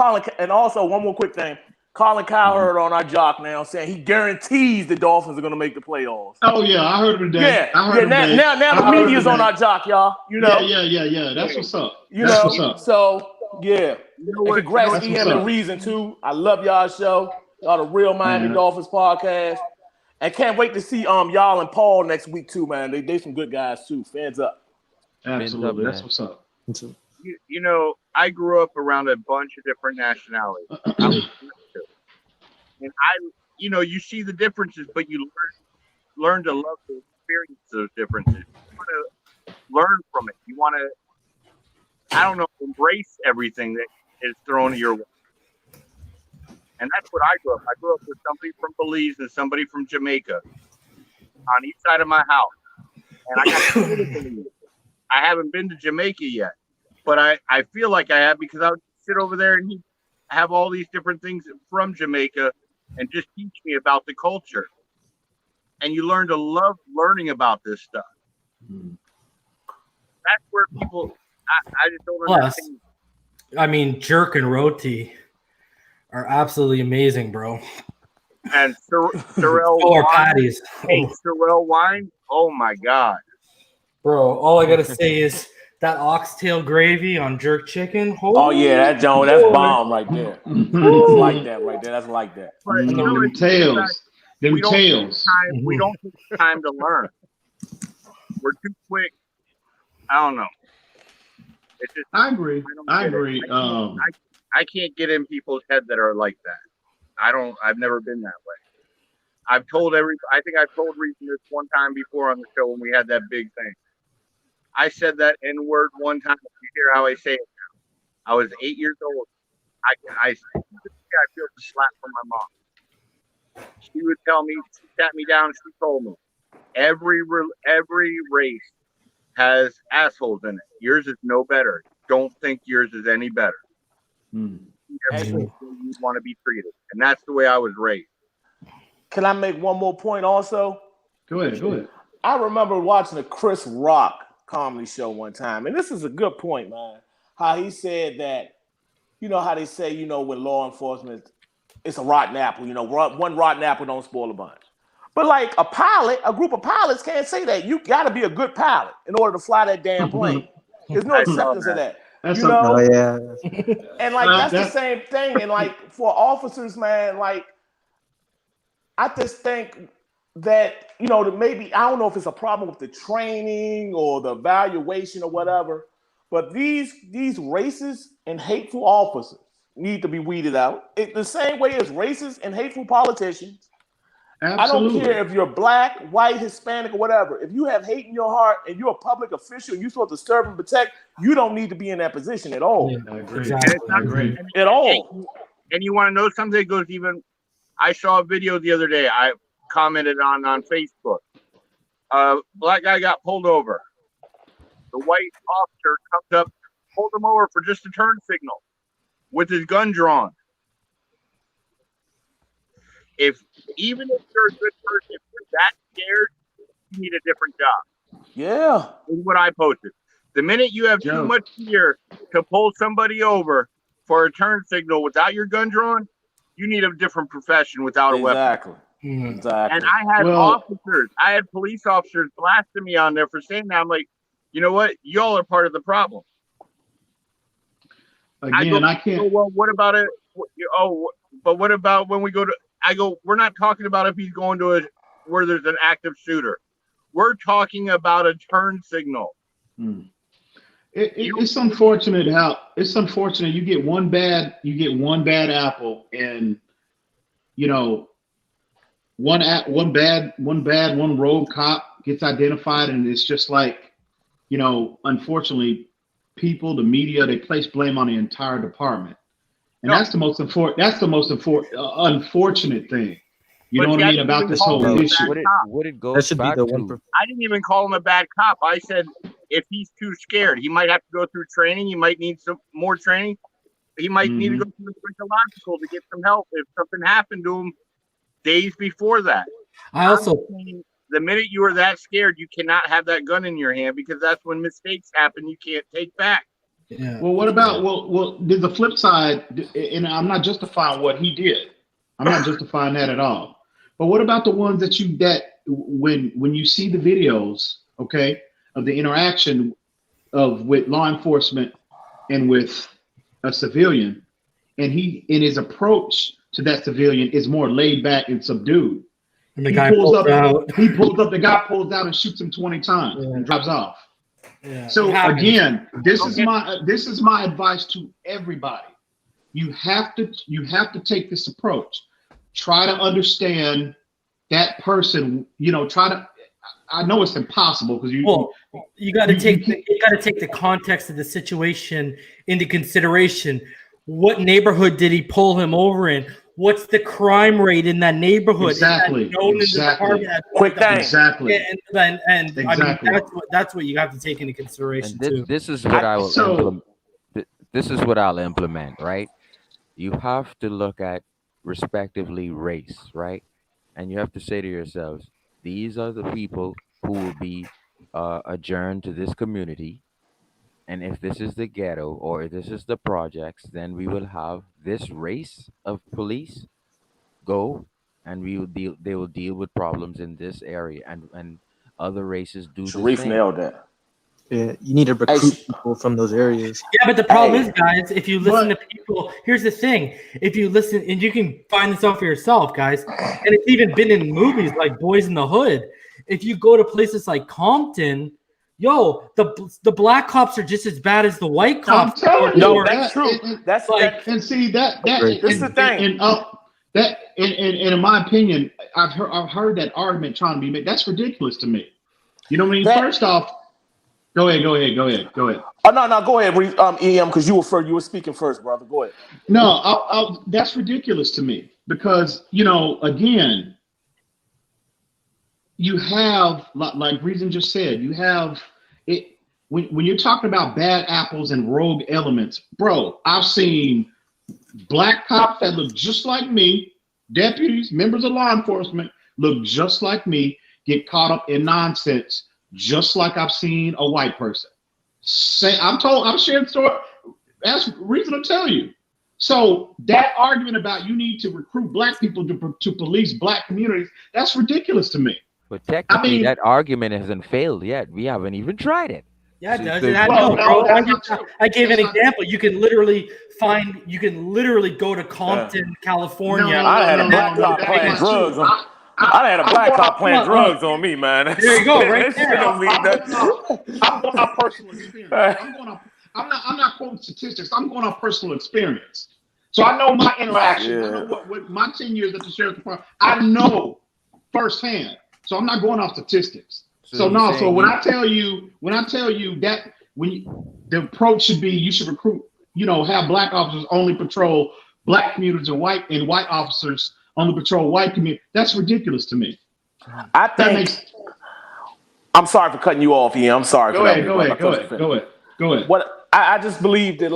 also one more quick thing. Colin Cowherd on our jock now saying he guarantees the Dolphins are going to make the playoffs. Oh, yeah. I heard him today. Now the media's on our jock, y'all. Yeah. That's what's up. What's up. So, yeah. Congrats to EM and Reason, too. I love y'all's show. Y'all the Real Miami Dolphins podcast. And can't wait to see y'all and Paul next week, too, man. They some good guys, too. Fans up. Absolutely. That's what's up. I grew up around a bunch of different nationalities. And you see the differences, but you learn to love to experience those differences. You want to learn from it. You want to, embrace everything that is thrown your way. And that's what I grew up. I grew up with somebody from Belize and somebody from Jamaica on each side of my house. And I got to go to Belize. I haven't been to Jamaica yet, but I feel like I have because I would sit over there and he'd have all these different things from Jamaica and just teach me about the culture. And you learn to love learning about this stuff. That's where people, I just don't understand. I mean, jerk and roti are absolutely amazing, bro. And Sorrel patties. Sorrel wine. Oh my God, bro! All I gotta say is that oxtail gravy on jerk chicken. Oh yeah, that's bomb right there. That's like that right there. That's like that. Them tails. We don't take time to learn. We're too quick. I don't know. It's just, I agree. I can't get in people's head that are like that. I've never been that way. I think I've told Reason this one time before on the show when we had that big thing. I said that N-word one time. You hear how I say it now. I was 8 years old. I feel the slap from my mom. She would tell me, she sat me down, she told me, every race has assholes in it. Yours is no better. Don't think yours is any better. You want to be treated. And that's the way I was raised. Can I make one more point also? Go ahead. I remember watching a Chris Rock comedy show one time, and this is a good point, man. How he said that, how they say, when law enforcement, it's a rotten apple, one rotten apple don't spoil a bunch. But like a group of pilots can't say that. You got to be a good pilot in order to fly that damn plane. There's no acceptance of that. And that's the same thing. And like for officers, man, like I just think that, maybe, I don't know if it's a problem with the training or the evaluation or whatever, but these racist and hateful officers need to be weeded out. The same way as racist and hateful politicians. Absolutely. I don't care if you're black, white, Hispanic, or whatever. If you have hate in your heart and you're a public official and you're supposed to serve and protect, you don't need to be in that position at all. Yeah, I agree. Exactly. I agree. At all. And you want to know something that goes even, I saw a video the other day I commented on Facebook. Black guy got pulled over. The white officer comes up, pulled him over for just a turn signal with his gun drawn. Even if you're a good person, if you're that scared, you need a different job. Yeah. Is what I posted. The minute you have too much fear to pull somebody over for a turn signal without your gun drawn, you need a different profession without a weapon. Exactly. And I had police officers blasting me on there for saying that. I'm like, you know what? Y'all are part of the problem. Again, I can't. Well, what about it? But what about when we go to? I go, we're not talking about if he's going to where there's an active shooter. We're talking about a turn signal. It's unfortunate you get one bad apple, and one rogue cop gets identified, and it's just like, unfortunately, the media, they place blame on the entire department. And that's the most unfortunate thing. You know what I mean about this whole issue. What it goes back to. I didn't even call him a bad cop. I said if he's too scared, he might have to go through training. He might need some more training. He might need to go to the psychological to get some help if something happened to him days before that. The minute you are that scared, you cannot have that gun in your hand because that's when mistakes happen you can't take back. Yeah. Well, what about there's a flip side, and I'm not justifying what he did. I'm not justifying that at all. But what about the ones that when you see the videos, okay, of the interaction with law enforcement and with a civilian, and his approach to that civilian is more laid back and subdued. And the guy pulls out. He pulls up. The guy pulls out and shoots him 20 times and drives off. Yeah. So again, this is my advice to everybody. You have to take this approach. Try to understand that person. I know it's impossible because you got to take the context of the situation into consideration. What neighborhood did he pull him over in? What's the crime rate in that neighborhood? Exactly. Quick thing. Exactly. And exactly. I mean, that's what you have to take into consideration too. This is what I will implement. This is what I'll implement, right? You have to look at respectively race, right? And you have to say to yourselves, these are the people who will be adjourned to this community. And if this is the ghetto or if this is the projects, then we will have this race of police go and they will deal with problems in this area and other races do the same. Nailed that. Yeah, you need to recruit people from those areas. Yeah, but the problem is, guys, if you listen to people, here's the thing. If you listen, and you can find this out for yourself, guys, and it's even been in movies like Boys in the Hood. If you go to places like Compton, the black cops are just as bad as the white cops. No, that's true. That's like, and see that this is the thing. And in my opinion, I've heard that argument trying to be made. That's ridiculous to me. You know what I mean? First off, go ahead. Oh no, go ahead, EM, because you were speaking first, brother. Go ahead. No, that's ridiculous to me because again, you have like Reason just said, you have it when you're talking about bad apples and rogue elements, bro. I've seen black cops that look just like me, deputies, members of law enforcement look just like me, get caught up in nonsense, just like I've seen a white person. I'm sharing story. That's Reason to tell you. So that argument about you need to recruit black people to police black communities, that's ridiculous to me. But technically, that argument hasn't failed yet. We haven't even tried it. Yeah, it does. I gave an example. You can literally go to Compton, California. I had a black cop playing drugs. I had a black cop playing drugs on me, man. There you go, right there. I'm going on personal experience. I'm not quoting statistics. I'm going on personal experience. So I know my interaction. I know what my 10 years at the sheriff's department. I know firsthand. So I'm not going off statistics. So when I tell you that the approach should be you should recruit, have black officers only patrol black communities and white officers only patrol white community. That's ridiculous to me. I think. I'm sorry for cutting you off, Ian. I'm sorry. Go ahead. What I just believe that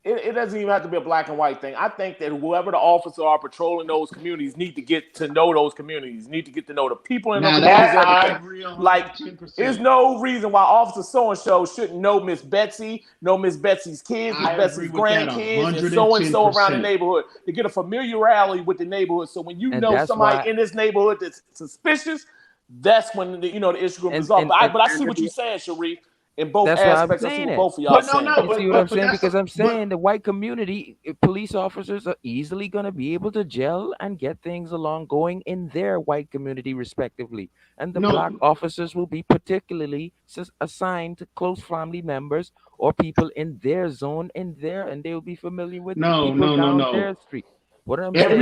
it doesn't even have to be a black and white thing. I think that whoever the officers are patrolling those communities need to get to know those communities, need to get to know the people in those communities. There's no reason why Officer so-and-so shouldn't know Miss Betsy, know Miss Betsy's kids, Miss Betsy's grandkids, and so around the neighborhood to get a familiarity with the neighborhood. So when you know somebody in this neighborhood that's suspicious, that's when the issue will be resolved. But I see what you're saying, Sharif. In both aspects, I see what both of y'all saying. You see what I'm saying? Because I'm saying the white community, police officers are easily going to be able to gel and get things along going in their white community respectively. And the black officers will be particularly assigned to close family members or people in their zone and they will be familiar with people down their street. What I'm saying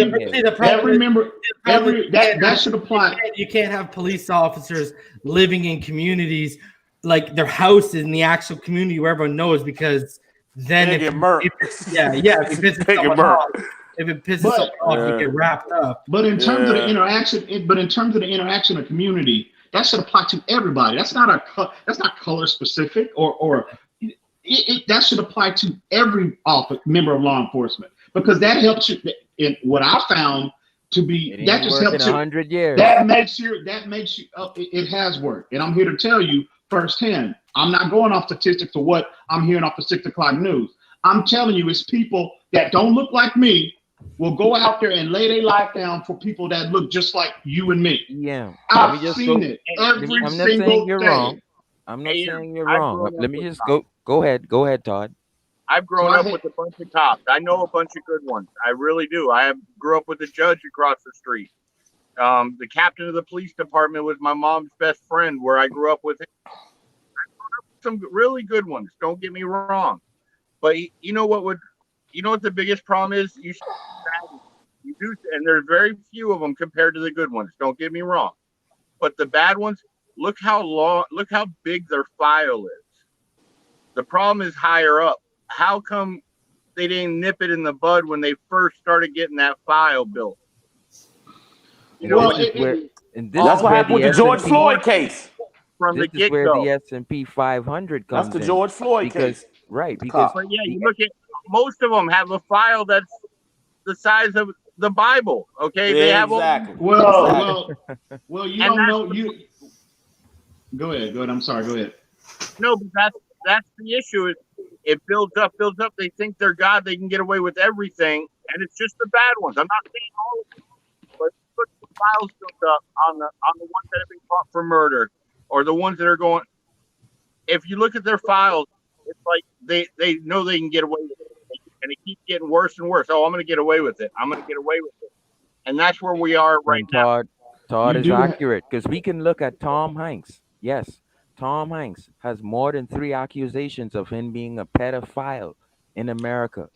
that should apply. You can't have police officers living in communities like their house is in the actual community where everyone knows, because then if it pisses someone off, you get wrapped up. But in terms of the interaction of community, that should apply to everybody. That's not color specific or that should apply to every member of law enforcement, because that helps you. In what I found to be, that just helps you. 100 years. That makes you. It has worked, and I'm here to tell you firsthand. I'm not going off statistics or what I'm hearing off the 6 o'clock news. I'm telling you, it's people that don't look like me will go out there and lay their life down for people that look just like you and me. Yeah, I've seen it every I'm not single saying you're day. wrong. I'm not saying you're wrong. Let me just go ahead. Go ahead, Todd. I've grown up with a bunch of cops. I know a bunch of good ones. I really do. Grew up with a judge across the street. The captain of the police department was my mom's best friend, where I grew up with him. I grew up with some really good ones. Don't get me wrong. But you know what the biggest problem is? You do, and there's very few of them compared to the good ones. Don't get me wrong. But the bad ones, look how big their file is. The problem is higher up. How come they didn't nip it in the bud when they first started getting that file built? You know, that's what happened with the George Floyd case. From the This is where get-go. the S&P 500 comes in. That's the George Floyd case. Right, because But yeah, you look at most of them have a file that's the size of the Bible. Okay, they have exactly. Well, you don't know. You go ahead. I'm sorry. Go ahead. No, but that's the issue. It builds up. They think they're God. They can get away with everything, and it's just the bad ones. I'm not saying all of them, but put the files built up on the ones that have been caught for murder, or the ones that are going. If you look at their files, it's like they know they can get away with it, and it keeps getting worse and worse. Oh, I'm going to get away with it. And that's where we are right now. Todd is accurate, because we can look at Tom Hanks. Yes, Tom Hanks has more than 3 accusations of him being a pedophile in America.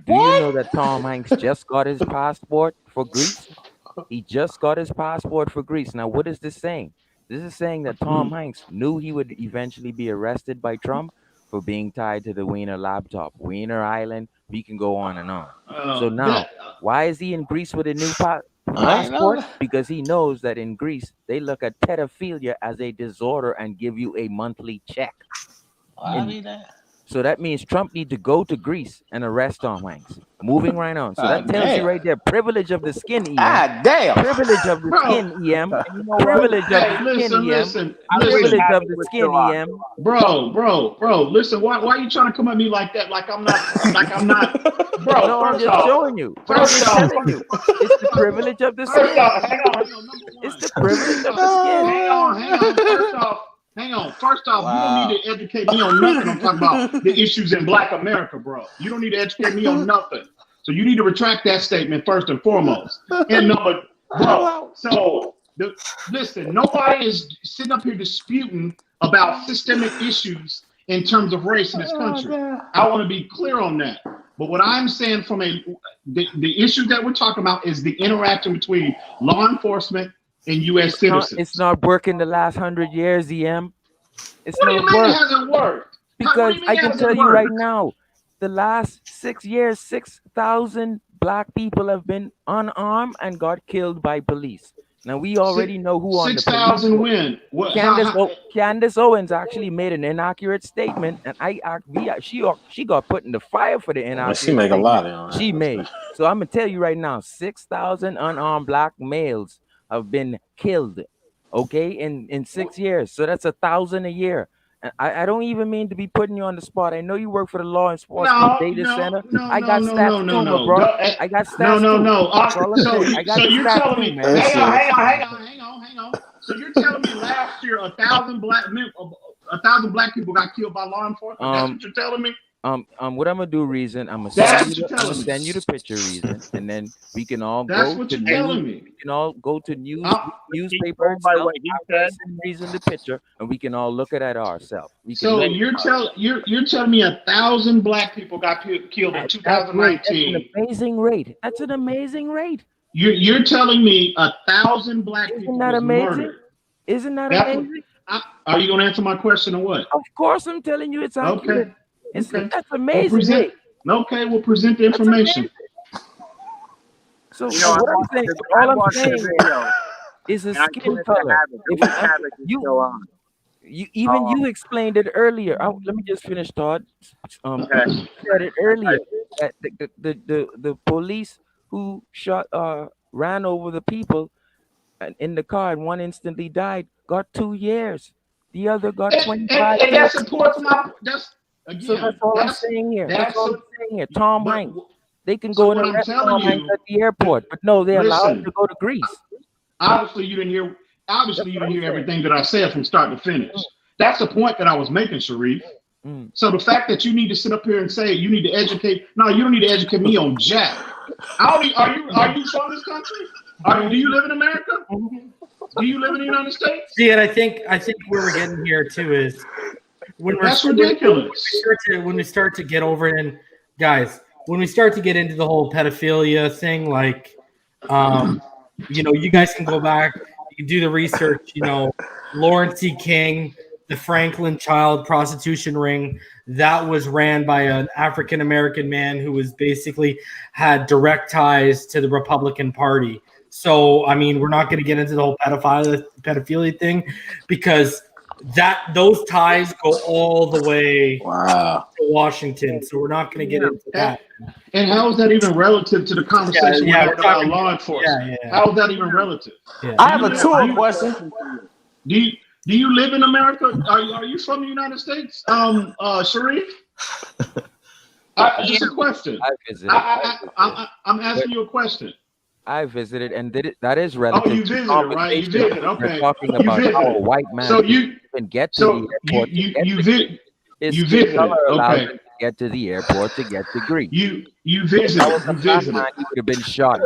Do you know that Tom Hanks just got his passport for Greece? He just got his passport for Greece. Now, what is this saying? This is saying that Tom Hanks knew he would eventually be arrested by Trump for being tied to the Wiener laptop, Wiener Island. We can go on and on. So now, why is he in Greece with a new passport? Because he knows that in Greece, they look at pedophilia as a disorder and give you a monthly check. So that means Trump need to go to Greece and arrest Tom Hanks. Moving right on. So that tells you right there, privilege of the skin, EM. Privilege of the skin, EM. Privilege of the skin, EM. Privilege of the skin, EM. Bro, listen, why are you trying to come at me like that? Like I'm not, bro. No, I'm just showing you. It's the privilege of the skin. It's the privilege of the skin. Hang on. First off, you don't need to educate me on nothing. I'm talking about the issues in Black America, bro. You don't need to educate me on nothing. So you need to retract that statement first and foremost. And listen, nobody is sitting up here disputing about systemic issues in terms of race in this country. I want to be clear on that. But what I'm saying from the issue that we're talking about is the interaction between law enforcement and U.S. citizens. It's not working the last 100 years, EM. It's what do you not mean work. it hasn't worked? Because I can tell you right now, the last 6 years, 6,000 Black people have been unarmed and got killed by police. Now we already know who on the 6,000 win. Candace Owens actually made an inaccurate statement, and she got put in the fire for the inaccurate. She make a lot of She made. So I'm gonna tell you right now, 6,000 unarmed Black males have been killed, okay, in 6 years. So that's 1,000 a year. And I don't even mean to be putting you on the spot. I know you work for the law enforcement data center. I got stats too, bro. I got stats too. So you're telling me, hang on. So you're telling me last year 1,000 black people got killed by law enforcement? That's what you're telling me? What I'm gonna do, Reason, I'm gonna send you the picture, Reason, and then we can all go to newspapers. By what he said, Reason the picture, and we can all look at it ourselves. So you're telling me 1,000 black people got killed in 2019? That's an amazing rate. That's an amazing rate. You're telling me 1,000 black people was murdered? Isn't that amazing? Are you gonna answer my question or what? Of course, I'm telling you it's accurate. Okay. That's amazing. We'll present the information. So all I'm saying is a skin color. You explained it earlier. Let me just finish thought. You said it earlier that the police who ran over the people in the car and one instantly died got 2 years. The other got 25 and years. that supports my. That's again. So that's all I'm saying here. That's all I'm saying here. Tom Hanks. They can go and arrest Tom Hanks at the airport, but no, they're allowed to go to Greece. Obviously, you didn't hear. Obviously, you didn't hear everything that I said from start to finish. That's the point that I was making, Sharif. So the fact that you need to sit up here and say you need to educate. No, you don't need to educate me on jack. Are you from this country? Do you live in America? Do you live in the United States? See, and I think where we're getting here too is that's ridiculous. When we start to get over it, and guys, when we start to get into the whole pedophilia thing, like, you guys can go back, you can do the research. Lawrence E. King, the Franklin child prostitution ring, that was ran by an African American man who was basically had direct ties to the Republican Party. So, I mean, we're not going to get into the whole pedophilia thing because those ties go all the way to Washington. So we're not going to get into that. And how is that even relative to the conversation we're having about law enforcement? How is that even relative? I have a tour question. Do you live in America? Are you from the United States, Sharif? Just a question. I'm asking you a question. I visited, and that is relative. Oh, you visited, right? You visited. Okay. We're talking about how a white man can get to the airport. You visited. Okay. To get to the airport to get to Greece. You visited. You visited. He would have been shot.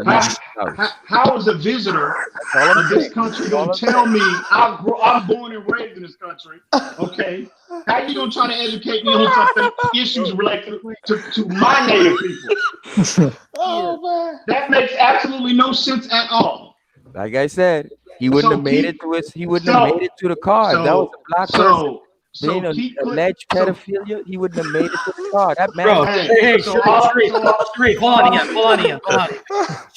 How is a visitor of this country gonna tell me I'm born and raised in this country? Okay. How you gonna try to educate me on something issues related to my native people? Oh man, that makes absolutely no sense at all. Like I said, he wouldn't have made it to us. He wouldn't have made it to the car. That was a black person. Being alleged pedophilia, he wouldn't have made it to the car. That man. Bro, Sharif, hold on, Ian.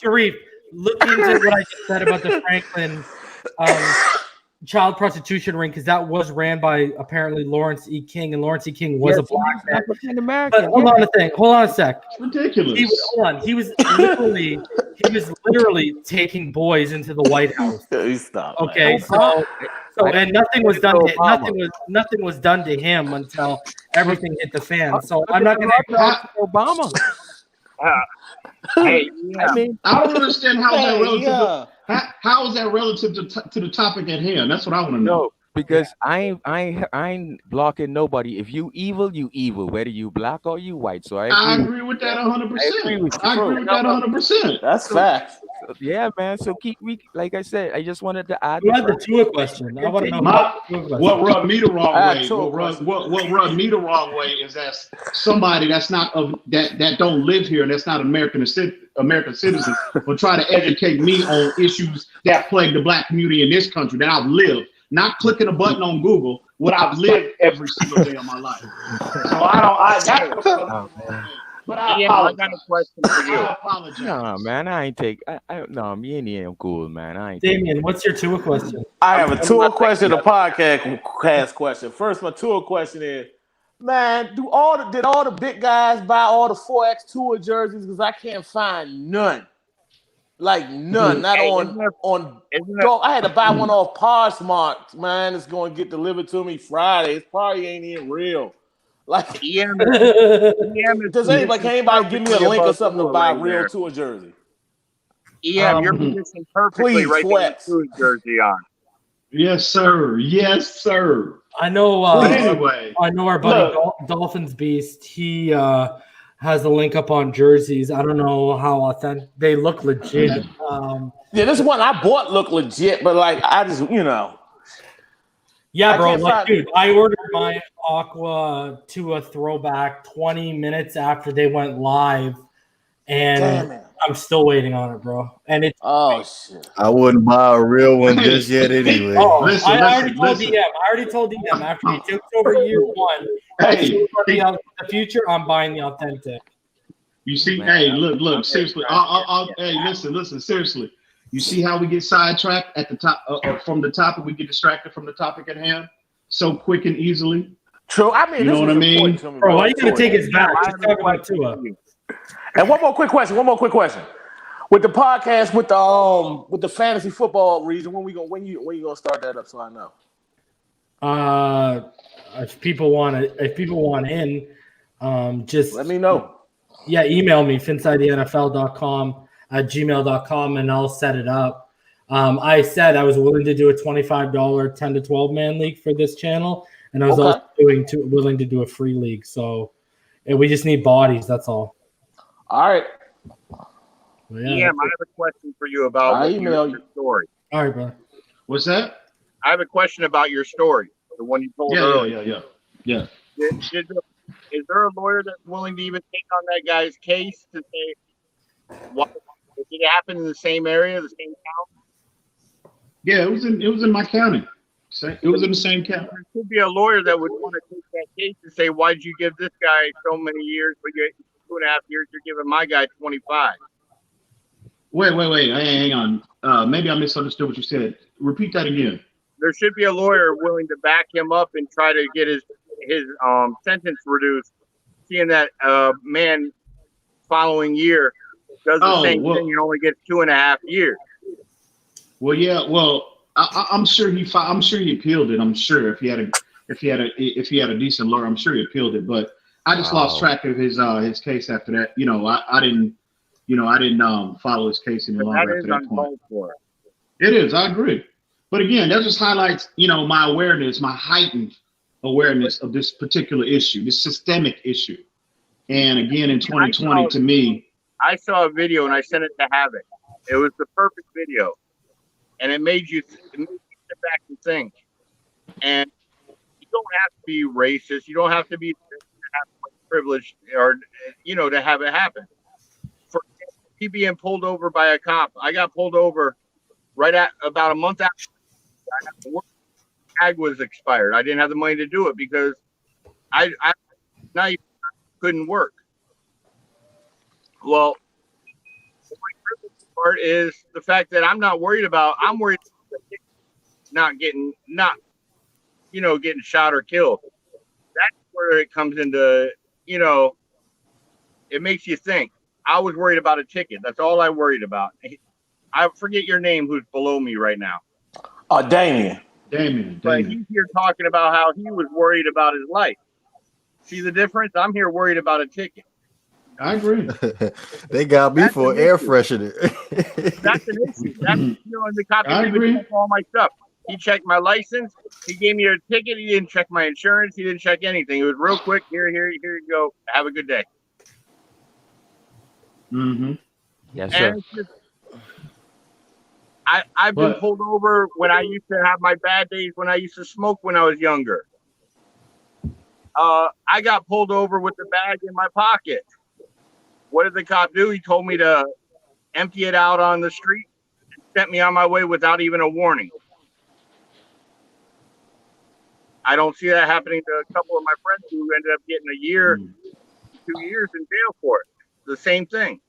Sharif, look into what I just said about the Franklin child prostitution ring, because that was ran by apparently Lawrence E. King, and Lawrence E. King was a black man. African American. But hold on a sec. It's ridiculous. He was literally taking boys into the White House. Stop. Okay, so and nothing was done. Nothing was done to him until everything hit the fan. So I'm not going to Obama. I don't understand how that relative. How is that relative to the topic at hand? That's what I want to know. No, because I ain't blocking nobody. If you evil, you evil, whether you black or you white. So I agree with that 100%. I agree with that 100%. That's fact. Yeah, man. So like I said, I just wanted to add. You had the Tua question. I want to know what rubbed me the wrong way. What rubbed me the wrong way is that somebody that's not that don't live here and that's not American citizens will try to educate me on issues that plague the black community in this country that I've lived. Not clicking a button on Google, what I've lived every single day of my life. So But I got a question for you. I apologize. No, man, I ain't take. No, me and you, I'm cool, man. I ain't. Damien, what's your Tua question? I have a Tua question, a podcast question. First, my Tua question is, man, did all the big guys buy all the 4X Tua jerseys? Because I can't find none. Like none. Not on. I had to buy one off Poshmark. Man, it's going to get delivered to me Friday. It probably ain't even real. Like, does anybody give me a link or something to buy a real Tua jersey? You're positioned perfectly right there with Tua jersey on. Yes, sir. Yes, sir. I know. Anyway, I know our buddy Dolphins Beast. He has a link up on jerseys. I don't know how authentic they look. Legit. This one I bought looked legit, but like I just Yeah, bro. Like, dude, I ordered my Aqua to a throwback 20 minutes after they went live, and I'm still waiting on it, bro. And it's shit. I wouldn't buy a real one just yet anyway. I already told DM after he took over year one. The future, I'm buying the authentic. You see, look, seriously. Listen, seriously. You see how we get sidetracked at the top from the topic? We get distracted from the topic at hand. so quick and easily. True. I mean, You know what I mean? Bro, why are you gonna take his back? Just talk about Tua. And one more quick question. With the podcast, with the fantasy football reason, when you gonna start that up so I know? If people want in, just let me know. Yeah, email me finsidenthenfl.com@gmail.com and I'll set it up. I said I was willing to do a $25 10 to 12 man league for this channel, and I was also willing to do a free league. So we just need bodies. That's all. All right. Yeah, I have a question for you about your story. All right, bro. What's that? I have a question about your story, the one you told earlier. Yeah. Is there a lawyer that's willing to even take on that guy's case to say, what did it happen in the same area, the same town? Yeah, it was in my county. It was in the same county. There could be a lawyer that would want to take that case and say, why did you give this guy so many years, but you 2.5 years, you're giving my guy 25? Wait. Hang on. Maybe I misunderstood what you said. Repeat that again. There should be a lawyer willing to back him up and try to get his sentence reduced, seeing that man following year does the same thing and only gets 2.5 years. Well, yeah. Well, I'm sure he appealed it. I'm sure if he had a decent lawyer, I'm sure he appealed it. But I just lost track of his case after that. I didn't follow his case any longer after that point. It is. I agree. But again, that just highlights my awareness, my heightened awareness of this particular issue, this systemic issue. And again, in 2020, to me, I saw a video and I sent it to Havoc. It was the perfect video, and it made you sit back and think. And you don't have to be racist. You don't have to be privileged, or to have it happen. For me being pulled over by a cop, I got pulled over right at about a month after I had to work. Tag was expired. I didn't have the money to do it because I couldn't work. Well, the privilege part is the fact that I'm worried about not getting shot or killed. That's where it comes into, it makes you think. I was worried about a ticket. That's all I worried about. I forget your name, who's below me right now. Damien. But he's here talking about how he was worried about his life. See the difference? I'm here worried about a ticket. I agree. They got me for air freshener. That's an issue. And the cop didn't even check all my stuff. He checked my license. He gave me a ticket. He didn't check my insurance. He didn't check anything. It was real quick. Here you go. Have a good day. Mm-hmm. Yes, sir. I've been pulled over when I used to have my bad days, when I used to smoke when I was younger. I got pulled over with the bag in my pocket. What did the cop do? He told me to empty it out on the street and sent me on my way without even a warning. I don't see that happening to a couple of my friends who ended up getting a year, 2 years in jail for it. The same thing.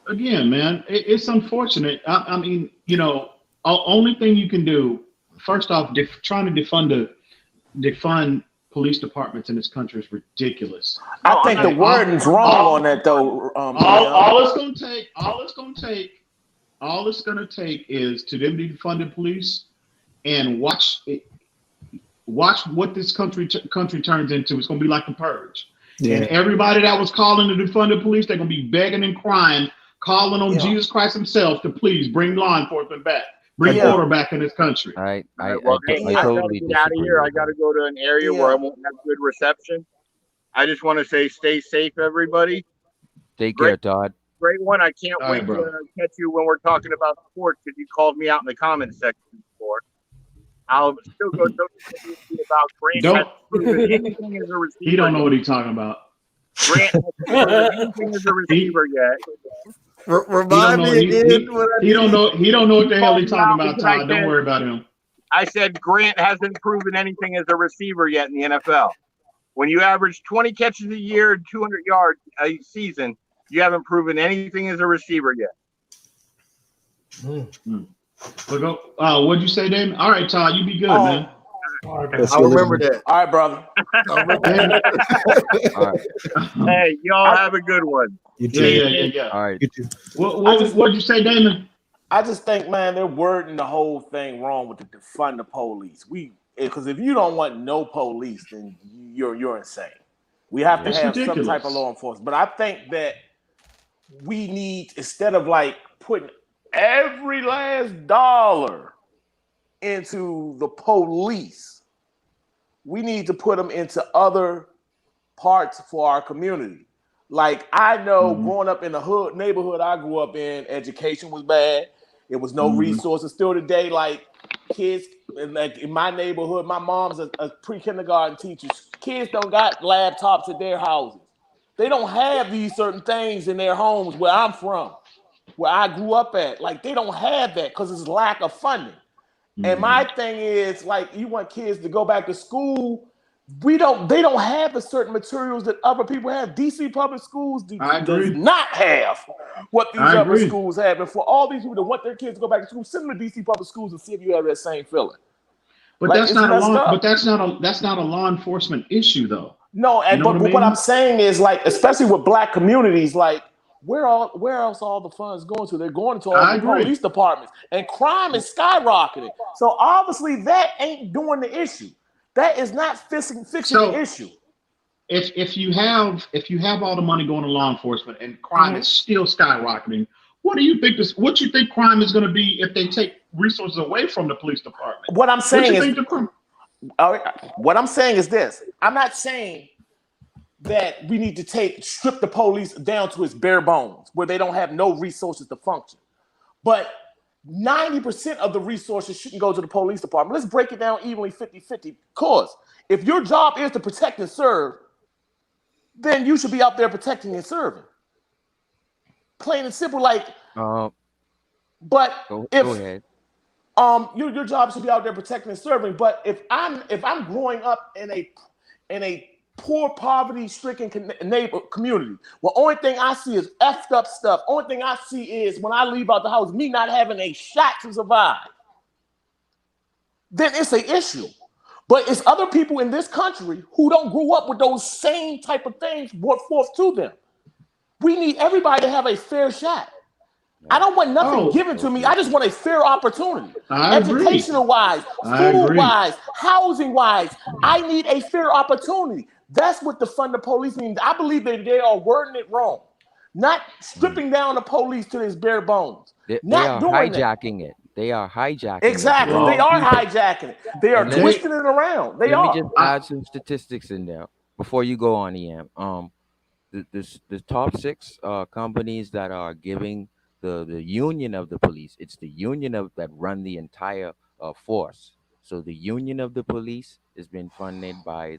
Again, man, it's unfortunate. I mean, only thing you can do, first off, trying to defund police departments in this country is ridiculous. I think the wording's wrong on that, though. All it's gonna take is to them to defund the police and watch what this country turns into. It's gonna be like the Purge. Yeah. And everybody that was calling to defund the police, they're gonna be begging and crying, calling on Jesus Christ himself to please bring law enforcement back, bring order back in this country. I totally get out of here. I got to go to an area where I won't have good reception. I just want to say, stay safe, everybody. Take care, Todd. Great one. I can't wait to catch you when we're talking about sports, because you called me out in the comments section before. I'll still go about Grant. He don't know what he's talking about. Grant hasn't anything as a receiver yet. Remind me again. He don't know what the hell he's talking about, Todd. Don't worry about him. I said Grant hasn't proven anything as a receiver yet in the NFL. When you average 20 catches a year and 200 yards a season, you haven't proven anything as a receiver yet. What'd you say, Damon? All right, Todd, you be good, man. I remember that. All right, brother. All right. Hey, y'all have a good one. You too. Yeah. All right. You too. What did you say, Damon? I just think, man, they're wording the whole thing wrong with the defund the police. Because if you don't want no police, then you're insane. We have to have some type of law enforcement. But I think that we need, instead of like putting every last dollar into the police, we need to put them into other parts for our community. Like, I know growing up in the neighborhood I grew up in, education was bad. There was no resources. Still today, like, kids, like in my neighborhood, my mom's a pre-kindergarten teacher. Kids don't got laptops at their houses. They don't have these certain things in their homes where I'm from, where I grew up at. Like, they don't have that because it's lack of funding. And my thing is, like, you want kids to go back to school. They don't have the certain materials that other people have. DC public schools does not have what these other schools have. And for all these people that want their kids to go back to school, send them to DC public schools and see if you have that same feeling. But like, that's not a law enforcement issue, though. No, but what I'm saying is, like, especially with black communities, like, where else all the funds going to? They're going to all the police departments, and crime is skyrocketing. So obviously that ain't doing the issue. That is not fixing the issue. If you have all the money going to law enforcement and crime is still skyrocketing, what do you think crime is going to be if they take resources away from the police department? What I'm saying is this. I'm not saying that we need to strip the police down to its bare bones, where they don't have no resources to function. But 90% of the resources shouldn't go to the police department. Let's break it down evenly 50-50. Because if your job is to protect and serve, then you should be out there protecting and serving. Plain and simple, like. Go ahead. Your job should be out there protecting and serving. But if I'm growing up in a poor, poverty-stricken community, well, only thing I see is effed up stuff. Only thing I see is when I leave out the house, me not having a shot to survive. Then it's an issue. But it's other people in this country who don't grow up with those same type of things brought forth to them. We need everybody to have a fair shot. I don't want nothing given to me. I just want a fair opportunity. Educational-wise, food-wise, housing-wise, I need a fair opportunity. That's what defund the police means. I believe that they are wording it wrong. Not stripping down the police to its bare bones. They are hijacking it. They are hijacking it. Exactly. They are hijacking it. They are twisting it around. Let me just add some statistics in there before you go on, EM. The top 6 companies that are giving the union of the police, it's the union that run the entire force. So the union of the police has been funded by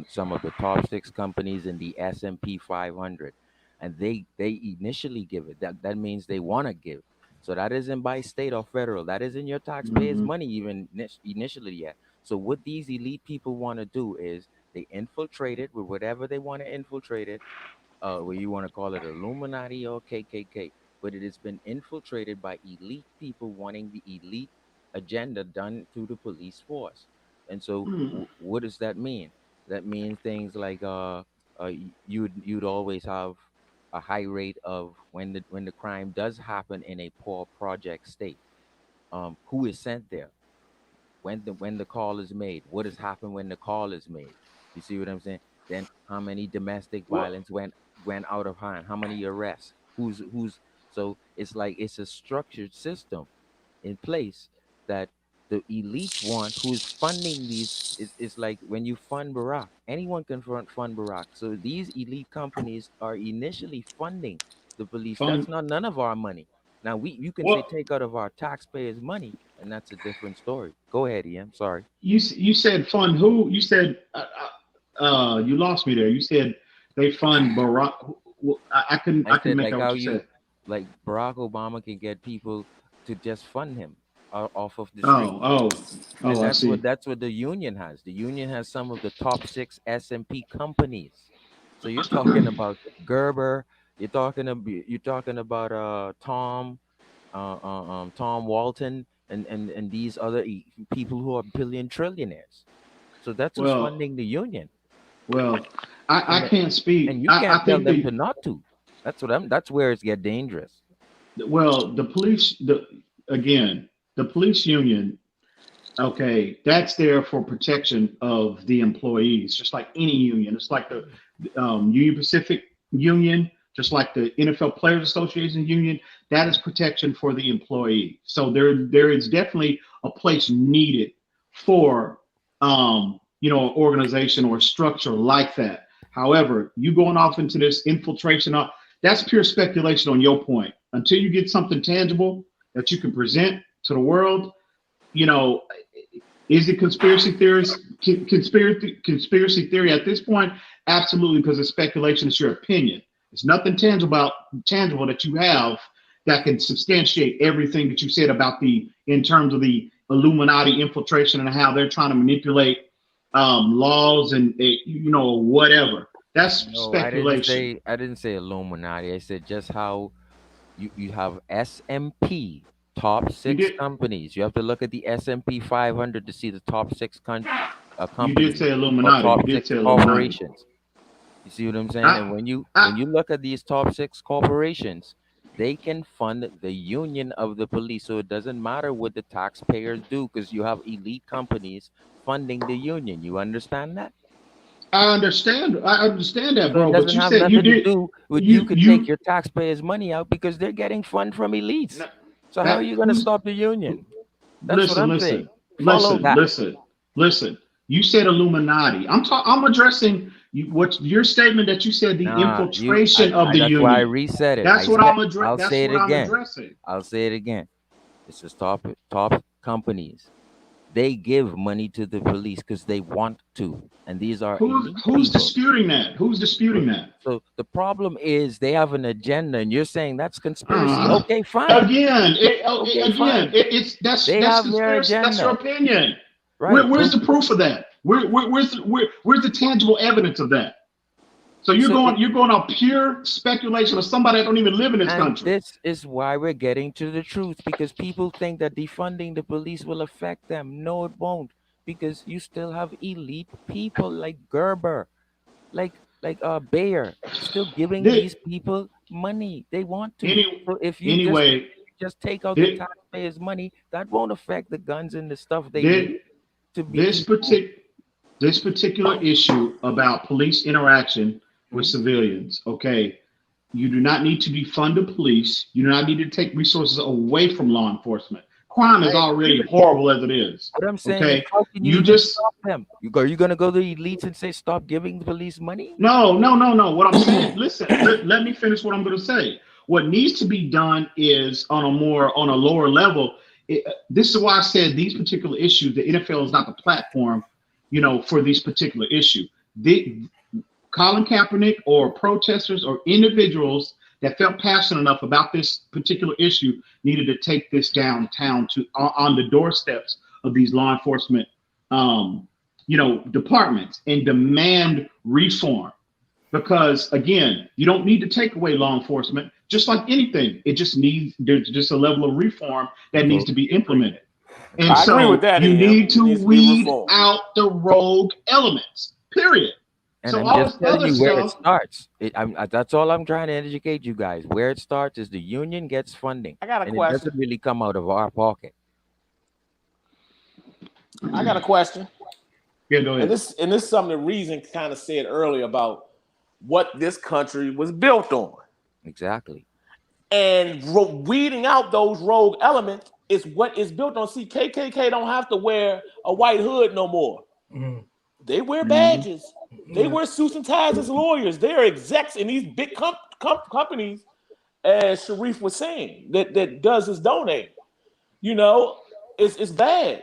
some of the top 6 companies in the S&P 500, and they initially give it. That means they want to give. So that isn't by state or federal. That isn't your taxpayers' money even initially yet. So what these elite people want to do is they infiltrate it with whatever they want to infiltrate it, where you want to call it Illuminati or KKK. But it has been infiltrated by elite people wanting the elite agenda done through the police force. And so what does that mean? That means things like you'd always have a high rate of when the crime does happen in a poor project state. Who is sent there? When the call is made? What has happened when the call is made? You see what I'm saying? Then how many domestic violence went out of hand? How many arrests? Who's So it's like it's a structured system in place that the elite want, who is funding these. It's like when you fund Barack, anyone can fund Barack. So these elite companies are initially funding the police. That's not none of our money. Now you can say take out of our taxpayers' money, and that's a different story. Go ahead, Ian. Sorry. You said fund who? You said you lost me there. You said they fund Barack. I couldn't make out what you said. Like Barack Obama can get people to just fund him off of the street. That's what the union has. The union has some of the top 6 S&P companies. So you're talking about Gerber. You're talking about Tom Walton. and these other people who are billion trillionaires. So that's what's Well, funding the union. Well, I can't speak. And you can't I tell think them to not to. That's where it's get dangerous. well, the police, the police union, okay, that's there for protection of the employees, just like any union. It's like the Union Pacific Union, just like the NFL Players Association Union. That is protection for the employee. So there is definitely a place needed for an organization or structure like that. However, you going off into this infiltration, that's pure speculation on your point. Until you get something tangible that you can present to the world, is it conspiracy theories? Conspiracy theory at this point? Absolutely, because it's speculation. It's your opinion. It's nothing tangible that you have that can substantiate everything that you said about in terms of the Illuminati infiltration and how they're trying to manipulate laws and whatever. That's speculation. I didn't say Illuminati. I said just how you have S&P top 6 companies. You have to look at the S&P 500 to see the top 6 companies. You did say Illuminati. Top you did 6 say Illuminati. corporations. You see what I'm saying? And when you look at these top 6 corporations, they can fund the union of the police. So it doesn't matter what the taxpayers do, because you have elite companies funding the union. You understand that? I understand that, bro. So it but you have said you nothing to did. do with you could take your taxpayers' money out because they're getting fund from elites. So how are you going to stop the union? That's what I'm saying. Listen. You said Illuminati. I'm addressing what your statement that you said the infiltration of the union. That's why I reset it. That's what I'm addressing. I'll say it again. I'll say it again. It's just top companies. They give money to the police because they want to, and these are who's disputing that? Who's disputing that? So the problem is they have an agenda, and you're saying that's conspiracy. Okay, fine. That's conspiracy. That's your opinion. Right. Where's the proof of that? Where's the tangible evidence of that? So you're going on pure speculation of somebody that don't even live in this country. This is why we're getting to the truth, because people think that defunding the police will affect them. No, it won't, because you still have elite people like Gerber, like Bayer, still giving these people money. They want to. So if you just take out the taxpayers' money, that won't affect the guns and the stuff they need to be. This particular issue about police interaction with civilians, okay, you do not need to defund the police. You do not need to take resources away from law enforcement. Crime is already horrible as it is. What I'm saying, okay, how can you just stop them? Are you going to go to the elites and say stop giving the police money? No. What I'm saying, listen, let me finish what I'm going to say. What needs to be done is on a lower level. This is why I said these particular issues. The NFL is not the platform, for these particular issues. Colin Kaepernick or protesters or individuals that felt passionate enough about this particular issue needed to take this downtown on the doorsteps of these law enforcement, departments and demand reform. Because again, you don't need to take away law enforcement, just like anything. There's just a level of reform that needs to be implemented. And I agree with that, you need to weed out the rogue elements, period. And so I'm just telling you where it starts. That's all I'm trying to educate you guys. Where it starts is the union gets funding. I got a question. It doesn't really come out of our pocket. I got a question. Yeah, go ahead. And this is something that Reason kind of said earlier about what this country was built on. Exactly. And weeding out those rogue elements is what is built on. See, KKK don't have to wear a white hood no more. Mm-hmm. They wear badges. They wear suits and ties as lawyers. They are execs in these big companies, as Sharif was saying, that does his donating. It's bad.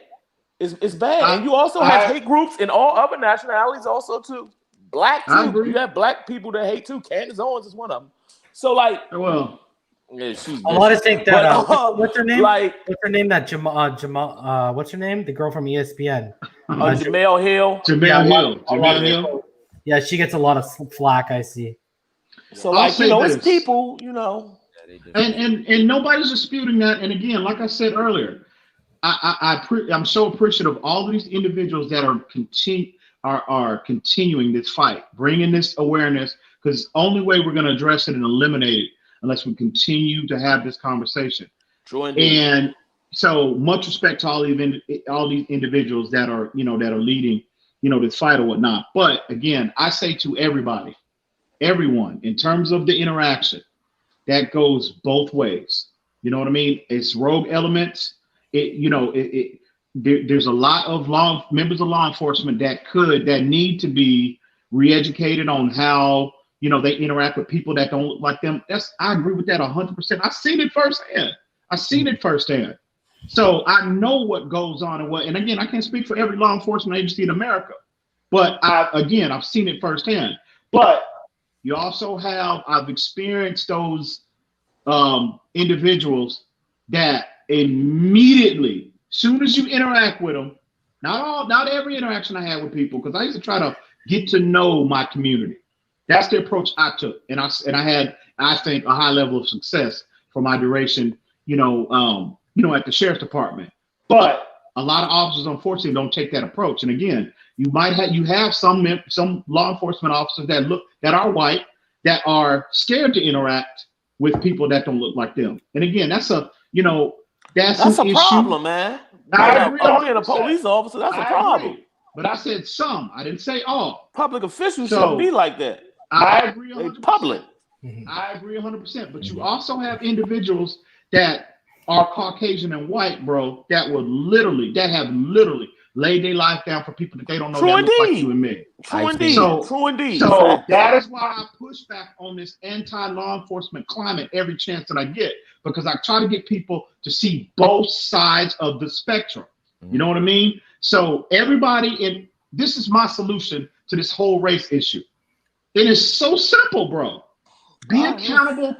It's bad. And you also have hate groups in all other nationalities also too. Black too. You have black people that hate too. Candace Owens is one of them. So I want to think that. What's her name? What's her name? That Jamal. What's her name? The girl from ESPN. Jamel Hill. Jamel Hill. Yeah, she gets a lot of flack. I see. So it's people. And nobody's disputing that. And again, like I said earlier, I'm so appreciative of all of these individuals that are continuing this fight, bringing this awareness, because only way we're going to address it and eliminate it unless we continue to have this conversation. True indeed. And so much respect to all these individuals that are leading, this fight or whatnot. But again, I say to everyone, in terms of the interaction, that goes both ways. You know what I mean? It's rogue elements. There's a lot of members of law enforcement that need to be re-educated on how they interact with people that don't look like them. I agree with that 100%. I've seen it firsthand. So I know what goes on and again, I can't speak for every law enforcement agency in America, but I've seen it firsthand. But you also I've experienced those individuals that immediately, soon as you interact with them, not every interaction I had with people, because I used to try to get to know my community. That's the approach I took, and I had, I think, a high level of success for my duration, at the sheriff's department. But a lot of officers, unfortunately, don't take that approach. And again, you have some law enforcement officers that are white, that are scared to interact with people that don't look like them. And again, that's a problem, man. Being a police officer, that's a problem. But I said some. I didn't say all. Public officials shouldn't be like that. I agree 100%. Public. I agree 100%. But you also have individuals that are Caucasian and white, bro, that have literally laid their life down for people that they don't know that look like you and me. True indeed. So that is why I push back on this anti-law enforcement climate every chance that I get, because I try to get people to see both sides of the spectrum. You know what I mean? So this is my solution to this whole race issue. It is so simple, bro. Be accountable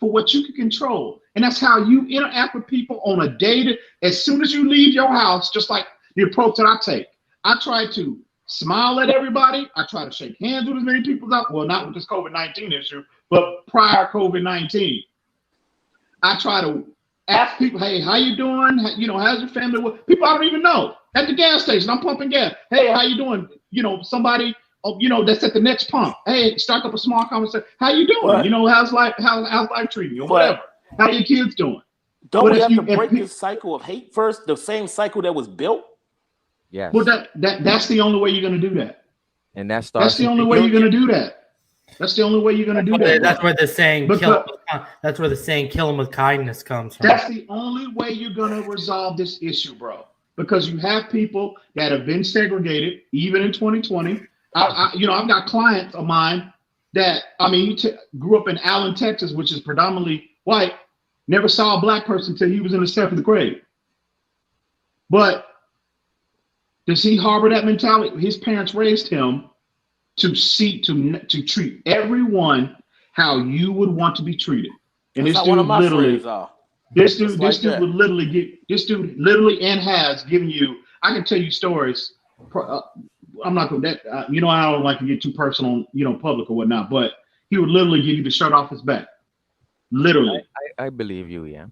for what you can control. And that's how you interact with people on a daily. As soon as you leave your house, just like the approach that I take, I try to smile at everybody. I try to shake hands with as many people as well, not with this COVID-19 issue, but prior COVID-19. I try to ask people, hey, how you doing? How's your family? People I don't even know. At the gas station, I'm pumping gas. Hey, how you doing? Somebody, that's at the next pump. Hey, start up a small conversation. How you doing? What? How's life treating you or whatever? How your kids doing? Don't we have to break this cycle of hate first? The same cycle that was built? Yes. Well, that's the only way you're going to do that. And that's the only way you're going to do that. That's the only way you're going to do that. That's where the saying kill him with kindness comes from. That's the only way you're going to resolve this issue, bro. Because you have people that have been segregated, even in 2020. I've got clients of mine that, grew up in Allen, Texas, which is predominantly white, never saw a black person until he was in the 7th grade. But does he harbor that mentality? His parents raised him to treat everyone how you would want to be treated. And That's this dude literally has given you. I can tell you stories. I'm not going to. I don't like to get too personal, public or whatnot. But he would literally give you the shirt off his back. Literally. I believe you, yeah.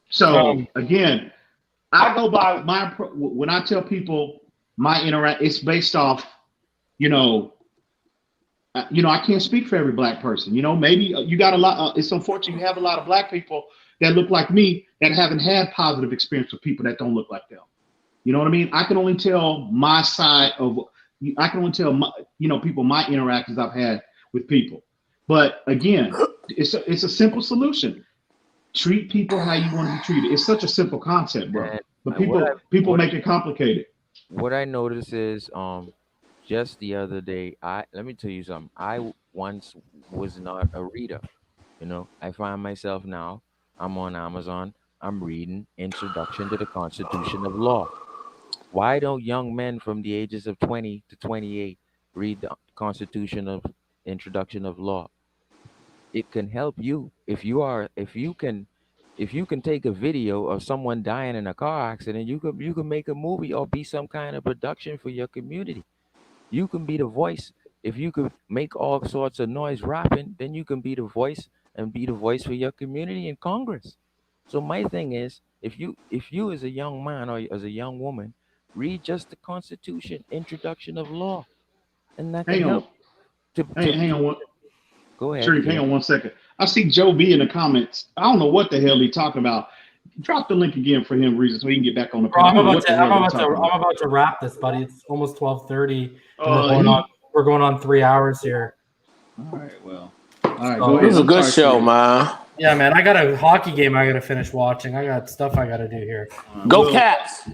So again, I go by when I tell people my interact, it's based off, I can't speak for every black person. Maybe you got a lot. It's unfortunate you have a lot of black people that look like me that haven't had positive experience with people that don't look like them. You know what I mean? I can only tell my side of. I can only tell people my interactions I've had with people. But again, it's a simple solution. Treat people how you want to be treated. It's such a simple concept, bro. But people make it complicated. What I noticed is just the other day, let me tell you something. I once was not a reader. I find myself now, I'm on Amazon, I'm reading Introduction to the Constitution of Law. Why don't young men from the ages of 20 to 28 read the Introduction of Law? It can help you if you can take a video of someone dying in a car accident. You can make a movie or be some kind of production for your community. You can be the voice. If you could make all sorts of noise rapping, then you can be the voice and be the voice for your community in Congress. So my thing is, if you as a young man or as a young woman read just the Constitution, introduction of law, and that can help. Hang on. Go ahead. Sharif, hang on 1 second. I see Joe B in the comments. I don't know what the hell he's talking about. Drop the link again for him, Reason, so he can get back on the I'm panel. about to wrap this, buddy. It's almost 12:30. We're going on 3 hours here. All right, well. All right, go ahead. This is a good show, man. Yeah, man. I got a hockey game I got to finish watching. I got stuff I got to do here. Go Caps.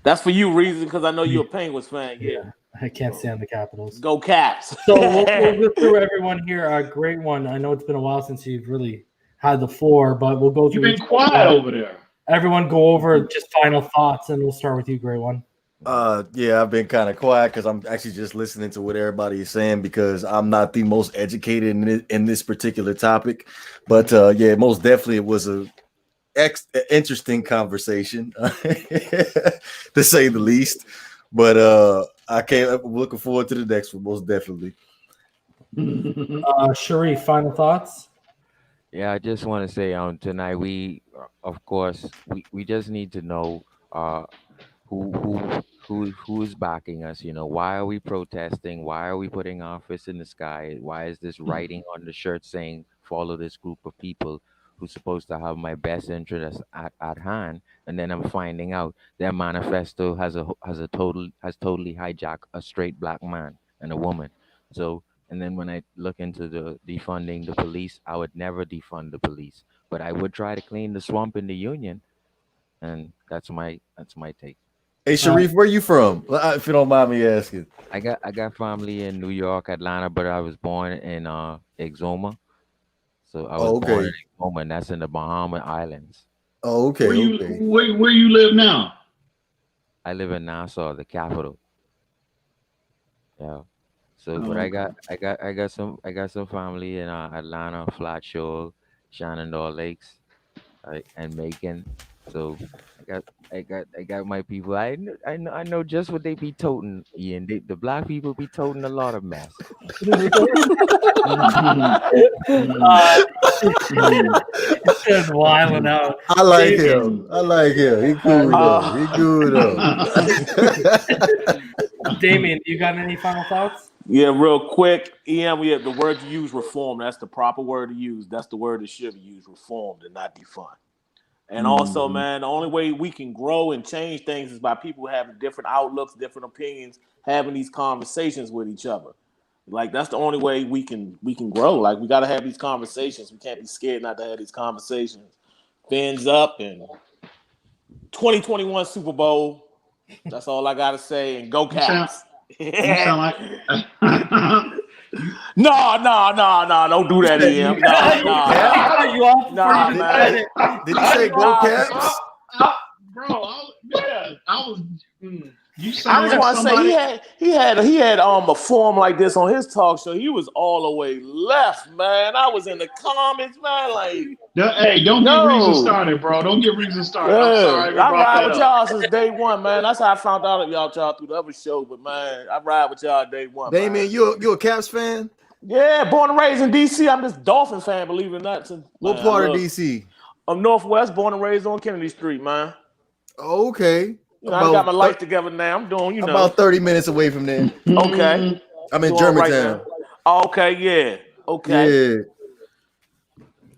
That's for you, Reason, because I know you're a Penguins fan. Yeah. I can't stand the Capitals. Go Caps. So we'll go through everyone here. A great one. I know it's been a while since you've really had the floor, but we'll go through. You've been quiet over there. Everyone go over just final thoughts, and we'll start with you, great one. Yeah, I've been kind of quiet because I'm actually just listening to what everybody is saying because I'm not the most educated in this particular topic. But yeah, most definitely it was a interesting conversation, to say the least. But I'm looking forward to the next one, most definitely. Sharif, final thoughts? Yeah, I just want to say tonight we just need to know who is backing us. You know, why are we protesting? Why are we putting our fists in the sky? Why is this writing on the shirt saying follow this group of people who's supposed to have my best interest at hand? And then I'm finding out their manifesto has totally hijacked a straight black man and a woman. So, and then when I look into the defunding the police, I would never defund the police, but I would try to clean the swamp in the union. And that's my take. Hey Sharif, where you from? If you don't mind me asking. I got family in New York, Atlanta, but I was born in Exuma. So I was born in Exuma, and that's in the Bahama Islands. Oh, okay. Where you live now? I live in Nassau, the capital. Yeah. So, but I got some family in Atlanta, Flat Shoal, Shenandoah Lakes, and Macon. So I got my people. I know just what they be toting, Ian. The black people be toting a lot of mess. Just wilding out. I like him. He cool though. Damien, you got any final thoughts? Yeah, real quick. EM, the word you use, reform. That's the proper word to use. That's the word that should be used, reformed and not defund. And also, man, the only way we can grow and change things is by people having different outlooks, different opinions, having these conversations with each other. Like, that's the only way we can grow. Like, we got to have these conversations. We can't be scared not to have these conversations. Fins up and 2021 Super Bowl. That's all I got to say. And go Caps. You sound like... No, don't do that, EM. No, man. Did you say go Caps? Bro, I was. You I sound just like want to say he had a forum like this on his talk show. He was all the way left, man. I was in the comments, man. Like, hey, don't get Reason started, bro. Don't get Reason started. Yeah. I'm sorry. I ride with y'all since day one, man. That's how I found out of y'all through the other show. But man, I ride with y'all day one. Damien, you a Caps fan? Yeah, born and raised in DC. I'm just Dolphins fan, believe it or not. What part of DC? I'm Northwest, born and raised on Kennedy Street, man. Okay. I got my life together now. I'm doing, about 30 minutes away from there. Okay. I'm in Germantown. Right, okay, yeah. Okay. Yeah.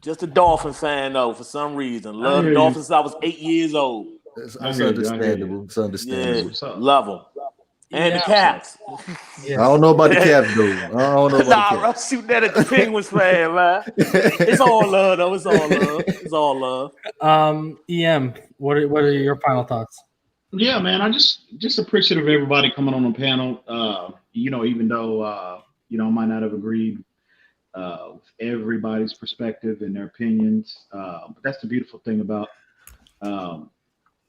Just a Dolphin fan though, for some reason. Love the Dolphins since I was 8 years old. That's understandable. It's understandable. Yeah, love them. And the Caps. I don't know about the Caps, though. I don't know about the Caps. I'm shooting that at the Penguins fan, man. It's all love, though. It's all love. It's all love. EM, what are your final thoughts? Yeah, man. I just appreciative of everybody coming on the panel. Even though I might not have agreed with everybody's perspective and their opinions, but that's the beautiful thing about having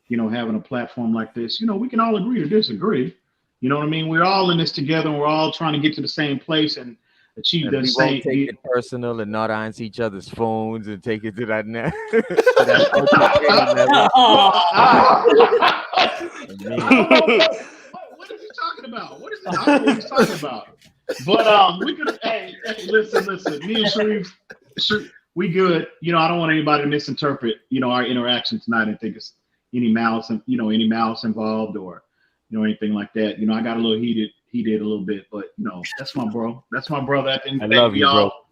a platform like this. We can all agree to disagree. You know what I mean? We're all in this together, and we're all trying to get to the same place and achieve the same. Won't take it personal and not answer each other's phones and take it to that net. What is he talking about? What is it? I don't know what he's talking about. But we could. Hey, listen. Me and Sharif, we good. You know, I don't want anybody to misinterpret, you know, our interaction tonight and think it's any malice involved or, you know, anything like that. You know, I got a little heated a little bit, but you know, that's my bro. That's my brother. At the end of the day, we all,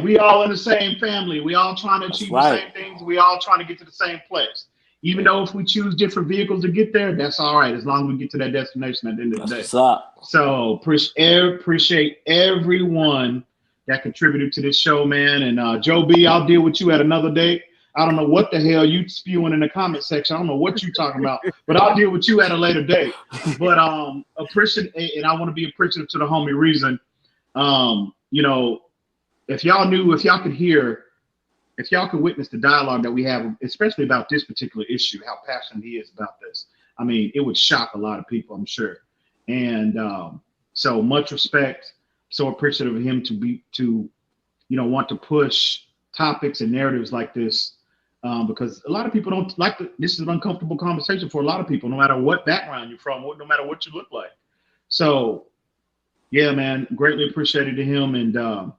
we all in the same family. We all trying to achieve the same things. We all trying to get to the same place. Even though if we choose different vehicles to get there, that's all right, as long as we get to that destination at the end of the day. So appreciate everyone that contributed to this show, man. And Joe B, I'll deal with you at another day. I don't know what the hell you spewing in the comment section. I don't know what you're talking about, but I'll deal with you at a later date. But appreciate, and I want to be appreciative to the homie Reason. You know, if y'all could hear, if y'all could witness the dialogue that we have, especially about this particular issue, how passionate he is about this. I mean, it would shock a lot of people, I'm sure. And so much respect. So appreciative of him to want to push topics and narratives like this, because a lot of people don't like this is an uncomfortable conversation for a lot of people, no matter what background you're from, no matter what you look like. So yeah, man, greatly appreciated to him. And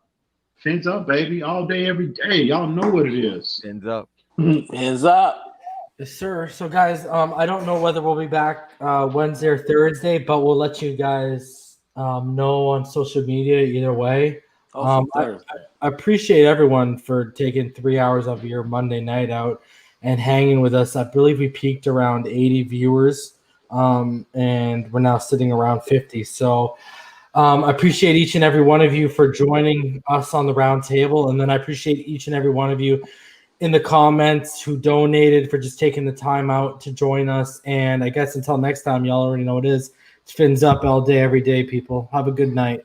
fins up, baby, all day, every day. Y'all know what it is. Fins up. Fins up. Yes, sir. So guys, I don't know whether we'll be back Wednesday or Thursday, but we'll let you guys know on social media either way. I appreciate everyone for taking 3 hours of your Monday night out and hanging with us. I believe we peaked around 80 viewers, and we're now sitting around 50. So I appreciate each and every one of you for joining us on the round table. And then I appreciate each and every one of you in the comments who donated for just taking the time out to join us. And I guess until next time, y'all already know what it is. It's fins up all day, every day, people. Have a good night.